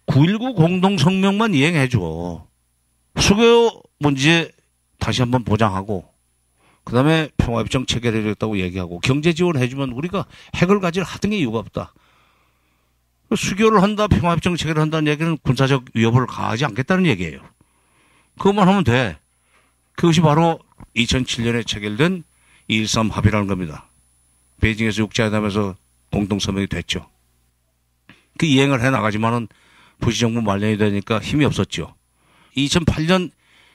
9.19 공동성명만 이행해줘. 수교 문제 다시 한번 보장하고, 그 다음에 평화협정 체결해주겠다고 얘기하고, 경제 지원해주면 우리가 핵을 가질 하등의 이유가 없다. 수교를 한다, 평화협정 체결을 한다는 얘기는 군사적 위협을 가하지 않겠다는 얘기예요. 그것만 하면 돼. 그것이 바로 2007년에 체결된 2.13 합의라는 겁니다. 베이징에서 육자회담에서 공동성명이 됐죠. 그 이행을 해나가지만은 부시 정부 말년이 되니까 힘이 없었죠. 2008년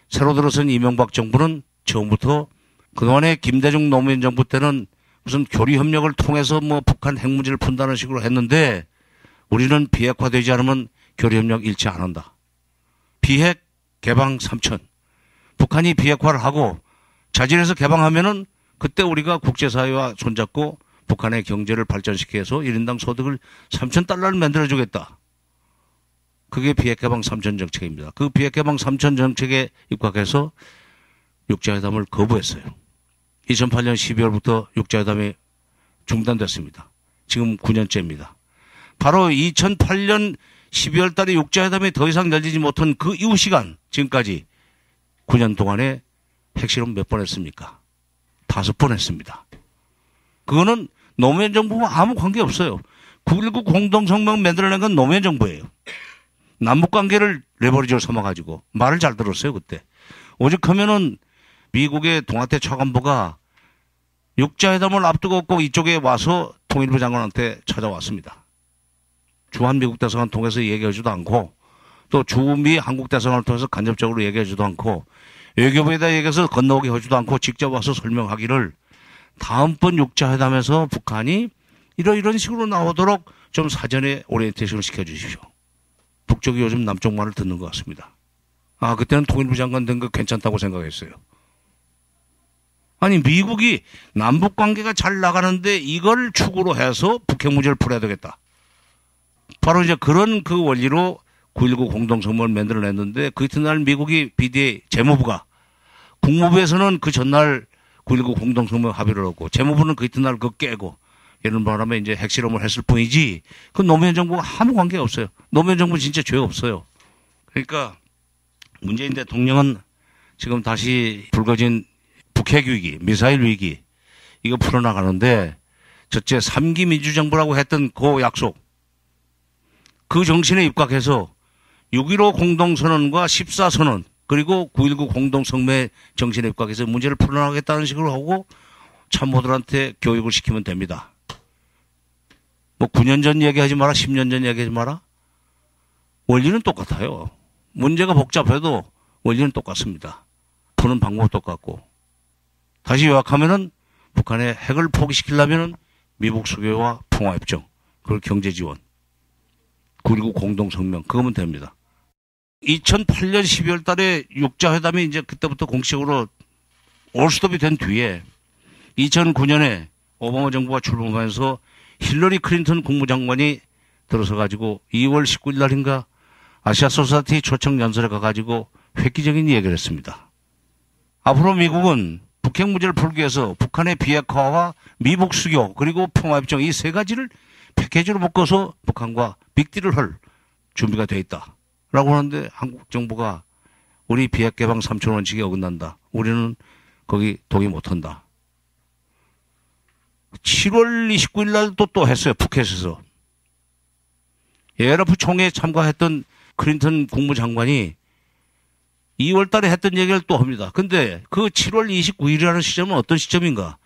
새로 들어선 이명박 정부는 처음부터 그동안에 김대중 노무현 정부 때는 무슨 교류협력을 통해서 뭐 북한 핵 문제를 푼다는 식으로 했는데 우리는 비핵화되지 않으면 교류협력 일치 안 한다. 비핵 개방 3천. 북한이 비핵화를 하고 자진해서 개방하면은 그때 우리가 국제사회와 손잡고 북한의 경제를 발전시켜서 1인당 소득을 3,000달러를 만들어주겠다. 그게 비핵개방 3천 정책입니다. 그 비핵개방 3천 정책에 입각해서 육자회담을 거부했어요. 2008년 12월부터 육자회담이 중단됐습니다. 지금 9년째입니다. 바로 2008년 12월 달에 육자회담이 더 이상 열리지 못한 그 이후 시간, 지금까지 9년 동안에 핵실험 몇 번 했습니까? 5번 했습니다. 그거는 노무현 정부와 아무 관계 없어요. 9.19 공동성명 만들어낸 건 노무현 정부예요. 남북관계를 레버리지로 삼아가지고 말을 잘 들었어요, 그때. 오죽하면은 미국의 동아태 차관보가 육자회담을 앞두고 꼭 이쪽에 와서 통일부 장관한테 찾아왔습니다. 주한미국 대사관 통해서 얘기하지도 않고 또 주미 한국 대사관을 통해서 간접적으로 얘기하지도 않고 외교부에다 얘기해서 건너오게 하지도 않고 직접 와서 설명하기를 다음번 육자회담에서 북한이 이런 식으로 나오도록 좀 사전에 오리엔테이션을 시켜주십시오. 북쪽이 요즘 남쪽 말을 듣는 것 같습니다. 아, 그때는 통일부 장관 된 거 괜찮다고 생각했어요. 아니, 미국이 남북 관계가 잘 나가는데 이걸 축으로 해서 북핵 문제를 풀어야 되겠다. 바로 이제 그런 그 원리로 9.19 공동성명을 만들어냈는데 그 이튿날 미국이 BDA 재무부가 국무부에서는 그 전날 9.19 공동성명 합의를 하고 재무부는 그 이튿날 그거 깨고 이런 바람에 이제 핵실험을 했을 뿐이지 그 노무현 정부가 아무 관계가 없어요. 노무현 정부 진짜 죄 없어요. 그러니까 문재인 대통령은 지금 다시 불거진 북핵 위기, 미사일 위기 이거 풀어나가는데 첫째 3기 민주정부라고 했던 그 약속 그 정신에 입각해서 6.15 공동선언과 14선언 그리고 9.19 공동성명의 정신에 입각해서 문제를 풀어나가겠다는 식으로 하고 참모들한테 교육을 시키면 됩니다. 뭐 9년 전 얘기하지 마라, 10년 전 얘기하지 마라. 원리는 똑같아요. 문제가 복잡해도 원리는 똑같습니다. 푸는 방법은 똑같고. 다시 요약하면은 북한의 핵을 포기시키려면은 미국 수교와 평화협정, 그리고 경제 지원, 그리고 공동성명, 그거면 됩니다. 2008년 12월 달에 육자회담이 이제 그때부터 공식으로 올스톱이 된 뒤에 2009년에 오바마 정부가 출범하면서 힐러리 클린턴 국무장관이 들어서 가지고 2월 19일 날인가 아시아 소사이티 초청 연설에 가가지고 획기적인 얘기를 했습니다. 앞으로 미국은 북핵 문제를 풀기 위해서 북한의 비핵화와 미북 수교 그리고 평화협정 이 세 가지를 패키지로 묶어서 북한과 빅딜을 할 준비가 돼 있다라고 하는데 한국 정부가 우리 비핵 개방 3천 원칙에 어긋난다. 우리는 거기 동의 못한다. 7월 29일 날도 또 했어요. 푸켓에서. 예라프 총회에 참가했던 클린턴 국무장관이 2월 달에 했던 얘기를 또 합니다. 근데 그 7월 29일이라는 시점은 어떤 시점인가?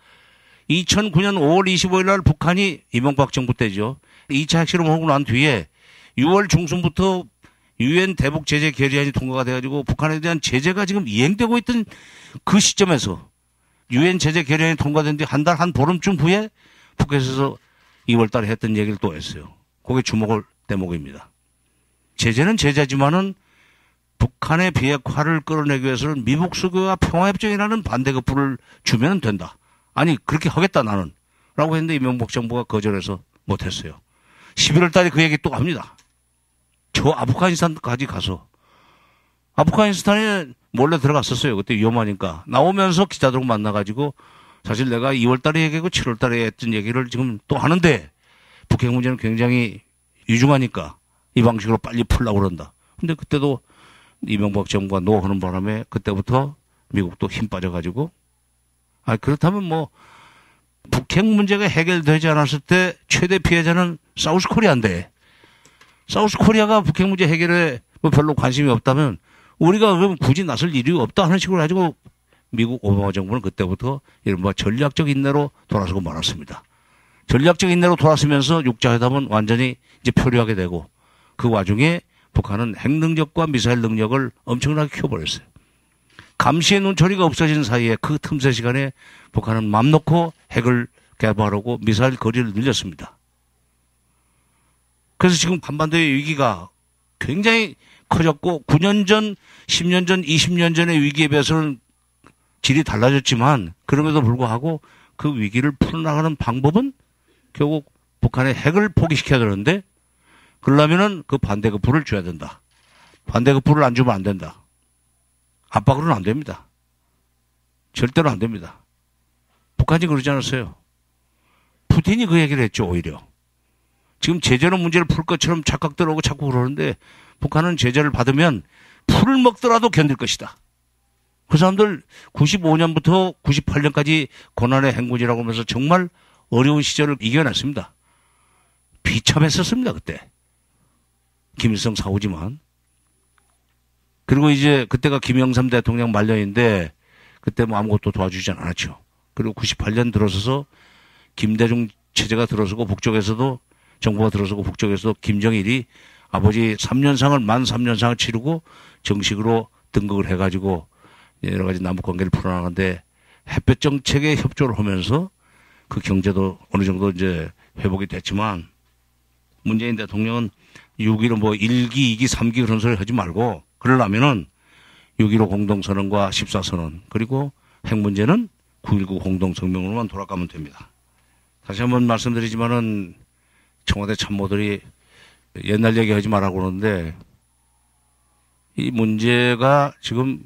2009년 5월 25일 날 북한이 이명박 정부 때죠. 2차 핵실험하고 난 뒤에 6월 중순부터 유엔 대북 제재 결의안이 통과가 돼가지고 북한에 대한 제재가 지금 이행되고 있던 그 시점에서 유엔 제재 결의안이 통과된 뒤 한 달, 한 보름쯤 후에 북한에서 2월 달에 했던 얘기를 또 했어요. 그게 주목할 대목입니다. 제재는 제재지만은 북한의 비핵화를 끌어내기 위해서는 미북 수교와 평화협정이라는 반대급부를 주면 된다. 아니 그렇게 하겠다 나는. 라고 했는데 이명박 정부가 거절해서 못했어요. 11월 달에 그 얘기 또 합니다. 저 아프가니스탄까지 가서. 아프가니스탄에 몰래 들어갔었어요. 그때 위험하니까. 나오면서 기자들하고 만나가지고 사실 내가 2월 달에 얘기하고 7월 달에 했던 얘기를 지금 또 하는데 북핵 문제는 굉장히 유중하니까 이 방식으로 빨리 풀려고 그런다. 근데 그때도 이명박 정부가 노하는 바람에 그때부터 미국도 힘 빠져가지고 그렇다면 뭐 북핵 문제가 해결되지 않았을 때 최대 피해자는 사우스 코리아인데 사우스 코리아가 북핵 문제 해결에 뭐 별로 관심이 없다면 우리가 그럼 굳이 나설 일이 없다 하는 식으로 가지고 미국 오바마 정부는 그때부터 이른바 전략적 인내로 돌아서고 말았습니다. 전략적 인내로 돌아서면서 육자회담은 완전히 이제 표류하게 되고 그 와중에 북한은 핵 능력과 미사일 능력을 엄청나게 키워버렸어요. 감시의 눈초리가 없어진 사이에 그 틈새 시간에 북한은 맘 놓고 핵을 개발하고 미사일 거리를 늘렸습니다. 그래서 지금 한반도의 위기가 굉장히 커졌고 9년 전, 10년 전, 20년 전의 위기에 비해서는 질이 달라졌지만 그럼에도 불구하고 그 위기를 풀어나가는 방법은 결국 북한의 핵을 포기시켜야 되는데 그러려면은 그 반대급부를 줘야 된다. 반대급부를 안 주면 안 된다. 압박으로는 안 됩니다. 절대로 안 됩니다. 북한이 그러지 않았어요. 푸틴이 그 얘기를 했죠, 오히려. 지금 제재로 문제를 풀 것처럼 착각들 오고 자꾸 그러는데 북한은 제재를 받으면 풀을 먹더라도 견딜 것이다. 그 사람들 95년부터 98년까지 고난의 행군이라고 하면서 정말 어려운 시절을 이겨냈습니다. 비참했었습니다, 그때. 김일성 사후지만. 그리고 이제 그때가 김영삼 대통령 말년인데 그때 뭐 아무것도 도와주지 않았죠. 그리고 98년 들어서서 김대중 체제가 들어서고 북쪽에서도 정부가 들어서고 북쪽에서도 김정일이 아버지 3년상을 만 3년상을 치르고 정식으로 등극을 해가지고 여러 가지 남북 관계를 풀어나가는데 햇볕 정책에 협조를 하면서 그 경제도 어느 정도 이제 회복이 됐지만 문재인 대통령은 6.15 뭐 1기, 2기, 3기 그런 소리 하지 말고 그러려면은 6.15 공동선언과 14선언 그리고 핵 문제는 9.19 공동성명으로만 돌아가면 됩니다. 다시 한번 말씀드리지만은 청와대 참모들이 옛날 얘기하지 말라고 그러는데 이 문제가 지금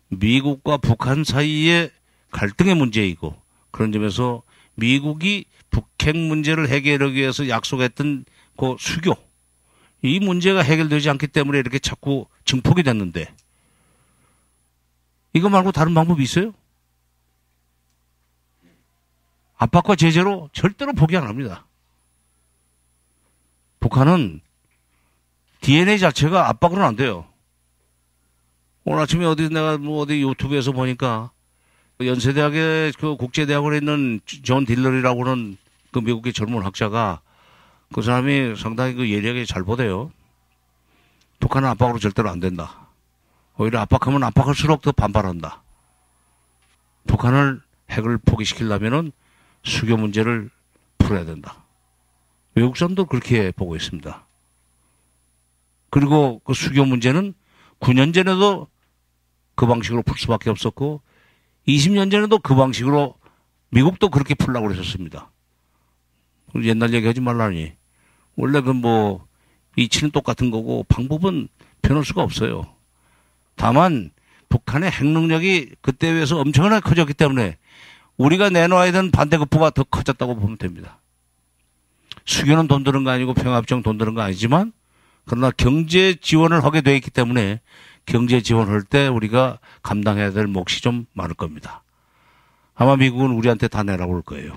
미국과 북한 사이의 갈등의 문제이고 그런 점에서 미국이 북핵 문제를 해결하기 위해서 약속했던 그 수교 이 문제가 해결되지 않기 때문에 이렇게 자꾸 증폭이 됐는데 이거 말고 다른 방법이 있어요? 압박과 제재로 절대로 포기 안 합니다. 북한은 DNA 자체가 압박으로는 안 돼요. 오늘 아침에 내가 어디 유튜브에서 보니까 연세대학의 그 국제대학원에 있는 존 딜러리라고는 그 미국의 젊은 학자가 그 사람이 상당히 그 예리하게 잘 보대요. 북한은 압박으로 절대로 안 된다. 오히려 압박하면 압박할수록 더 반발한다. 북한을 핵을 포기시키려면은 수교 문제를 풀어야 된다. 외국 사람도 그렇게 보고 있습니다. 그리고 그 수교 문제는 9년 전에도 그 방식으로 풀 수밖에 없었고 20년 전에도 그 방식으로 미국도 그렇게 풀려고 그랬었습니다. 옛날 얘기하지 말라니. 원래 그 뭐 이치는 똑같은 거고 방법은 변할 수가 없어요. 다만 북한의 핵 능력이 그때에 비해서 엄청나게 커졌기 때문에 우리가 내놓아야 되는 반대급부가 더 커졌다고 보면 됩니다. 수교는 돈 드는 거 아니고 평화협정 돈 드는 거 아니지만 그러나 경제 지원을 하게 돼 있기 때문에 경제 지원할 때 우리가 감당해야 될 몫이 좀 많을 겁니다. 아마 미국은 우리한테 다 내라고 할 거예요.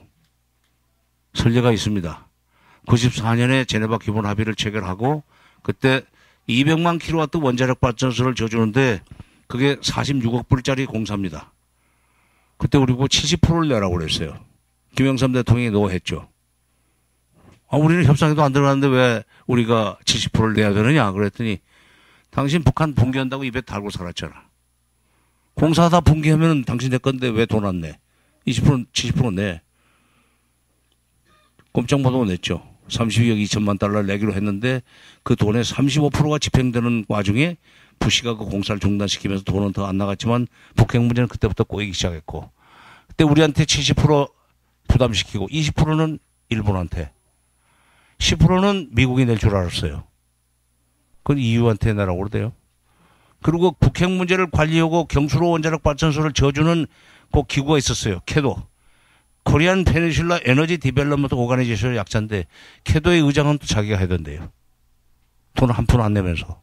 선례가 있습니다. 94년에 제네바 기본 합의를 체결하고 그때 200만 킬로와트 원자력 발전소를 져주는데 그게 46억 불짜리 공사입니다. 그때 우리 보고 70%를 내라고 그랬어요. 김영삼 대통령이 노했죠. 우리는 협상에도 안 들어갔는데 왜 우리가 70%를 내야 되느냐 그랬더니 당신 북한 붕괴한다고 입에 달고 살았잖아. 공사하다 붕괴하면 당신 내 건데 왜 돈 안 내? 20%, 70% 내. 꼼짝 못하고 냈죠. 32억 2천만 달러를 내기로 했는데 그 돈의 35%가 집행되는 와중에 부시가 그 공사를 중단시키면서 돈은 더 안 나갔지만 북핵 문제는 그때부터 꼬이기 시작했고, 그때 우리한테 70% 부담시키고 20%는 일본한테, 10%는 미국이 낼 줄 알았어요. 그건 EU한테 내라고 그러대요. 그리고 북핵 문제를 관리하고 경수로 원자력 발전소를 지어주는 그 기구가 있었어요. 캐도. 코리안 페니슐라 에너지 디벨롭먼트 오가니제이션 약자인데 캐도의 의장은 또 자기가 해던데요. 돈 한 푼 안 내면서.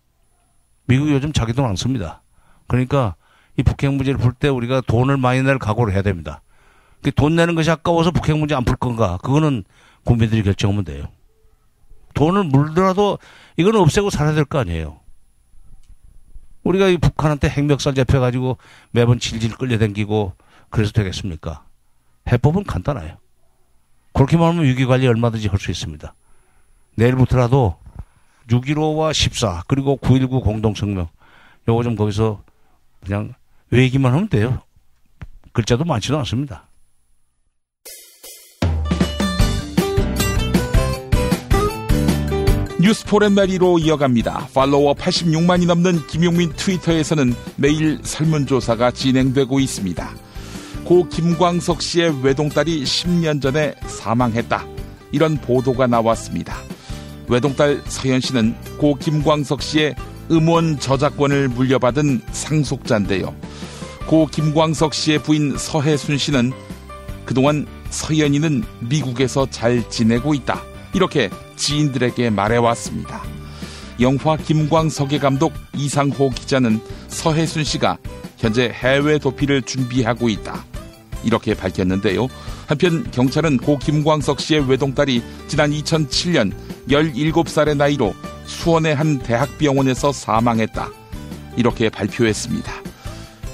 미국이 요즘 자기 돈 안 씁니다. 그러니까 이 북핵 문제를 풀 때 우리가 돈을 많이 낼 각오를 해야 됩니다. 돈 내는 것이 아까워서 북핵 문제 안 풀 건가? 그거는 국민들이 결정하면 돼요. 돈을 물더라도 이건 없애고 살아야 될 거 아니에요. 우리가 이 북한한테 핵멱살 잡혀가지고 매번 질질 끌려다니고 그래서 되겠습니까? 해법은 간단해요. 그렇게만 하면 위기관리 얼마든지 할 수 있습니다. 내일부터라도 6.15와 14 그리고 9.19 공동성명 요거 좀 거기서 그냥 외기만 하면 돼요. 글자도 많지도 않습니다. 뉴스포렌 메리로 이어갑니다. 팔로워 86만이 넘는 김용민 트위터에서는 매일 설문조사가 진행되고 있습니다. 고 김광석 씨의 외동딸이 10년 전에 사망했다. 이런 보도가 나왔습니다. 외동딸 서현 씨는 고 김광석 씨의 음원 저작권을 물려받은 상속자인데요. 고 김광석 씨의 부인 서혜순 씨는 그동안 서현이는 미국에서 잘 지내고 있다. 이렇게 지인들에게 말해왔습니다. 영화 김광석의 감독 이상호 기자는 서혜순 씨가 현재 해외 도피를 준비하고 있다. 이렇게 밝혔는데요. 한편 경찰은 고 김광석 씨의 외동딸이 지난 2007년 17살의 나이로 수원의 한 대학병원에서 사망했다. 이렇게 발표했습니다.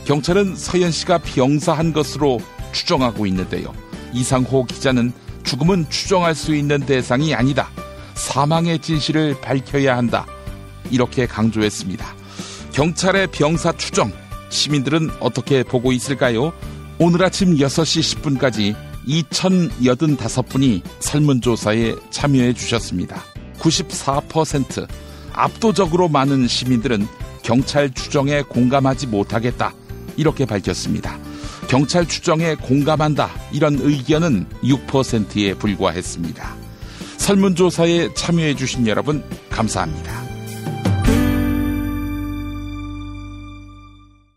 경찰은 서현 씨가 병사한 것으로 추정하고 있는데요. 이상호 기자는 죽음은 추정할 수 있는 대상이 아니다. 사망의 진실을 밝혀야 한다. 이렇게 강조했습니다. 경찰의 병사 추정, 시민들은 어떻게 보고 있을까요? 오늘 아침 6시 10분까지 2,085분이 설문조사에 참여해 주셨습니다. 94% 압도적으로 많은 시민들은 경찰 추정에 공감하지 못하겠다. 이렇게 밝혔습니다. 경찰 추정에 공감한다. 이런 의견은 6%에 불과했습니다. 설문조사에 참여해 주신 여러분 감사합니다.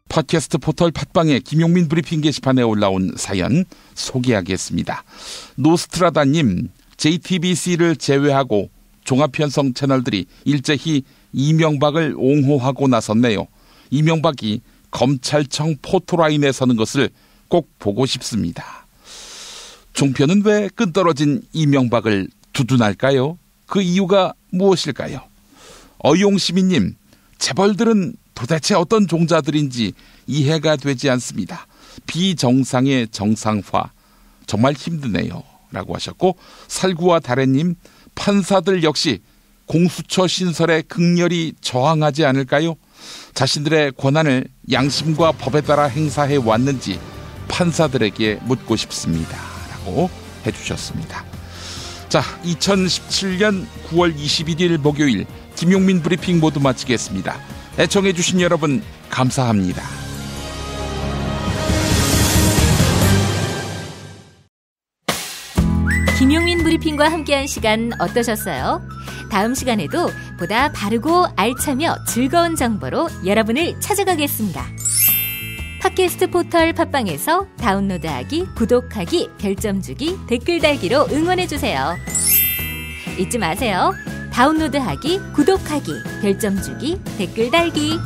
팟캐스트 포털 팟빵의 김용민 브리핑 게시판에 올라온 사연 소개하겠습니다. 노스트라다님, JTBC를 제외하고 종합편성 채널들이 일제히 이명박을 옹호하고 나섰네요. 이명박이 검찰청 포토라인에 서는 것을 꼭 보고 싶습니다. 종편은 왜 끈떨어진 이명박을 두둔할까요? 그 이유가 무엇일까요? 어용시민님, 재벌들은 도대체 어떤 종자들인지 이해가 되지 않습니다. 비정상의 정상화 정말 힘드네요. 라고 하셨고, 살구와 다래님, 판사들 역시 공수처 신설에 극렬히 저항하지 않을까요? 자신들의 권한을 양심과 법에 따라 행사해 왔는지 판사들에게 묻고 싶습니다. 라고 해주셨습니다. 자, 2017년 9월 21일 목요일 김용민 브리핑 모두 마치겠습니다. 애청해주신 여러분 감사합니다. 김용민 브리핑과 함께한 시간 어떠셨어요? 다음 시간에도 보다 바르고 알차며 즐거운 정보로 여러분을 찾아가겠습니다. 팟캐스트 포털 팟빵에서 다운로드하기, 구독하기, 별점 주기, 댓글 달기로 응원해주세요. 잊지 마세요. 다운로드하기, 구독하기, 별점 주기, 댓글 달기.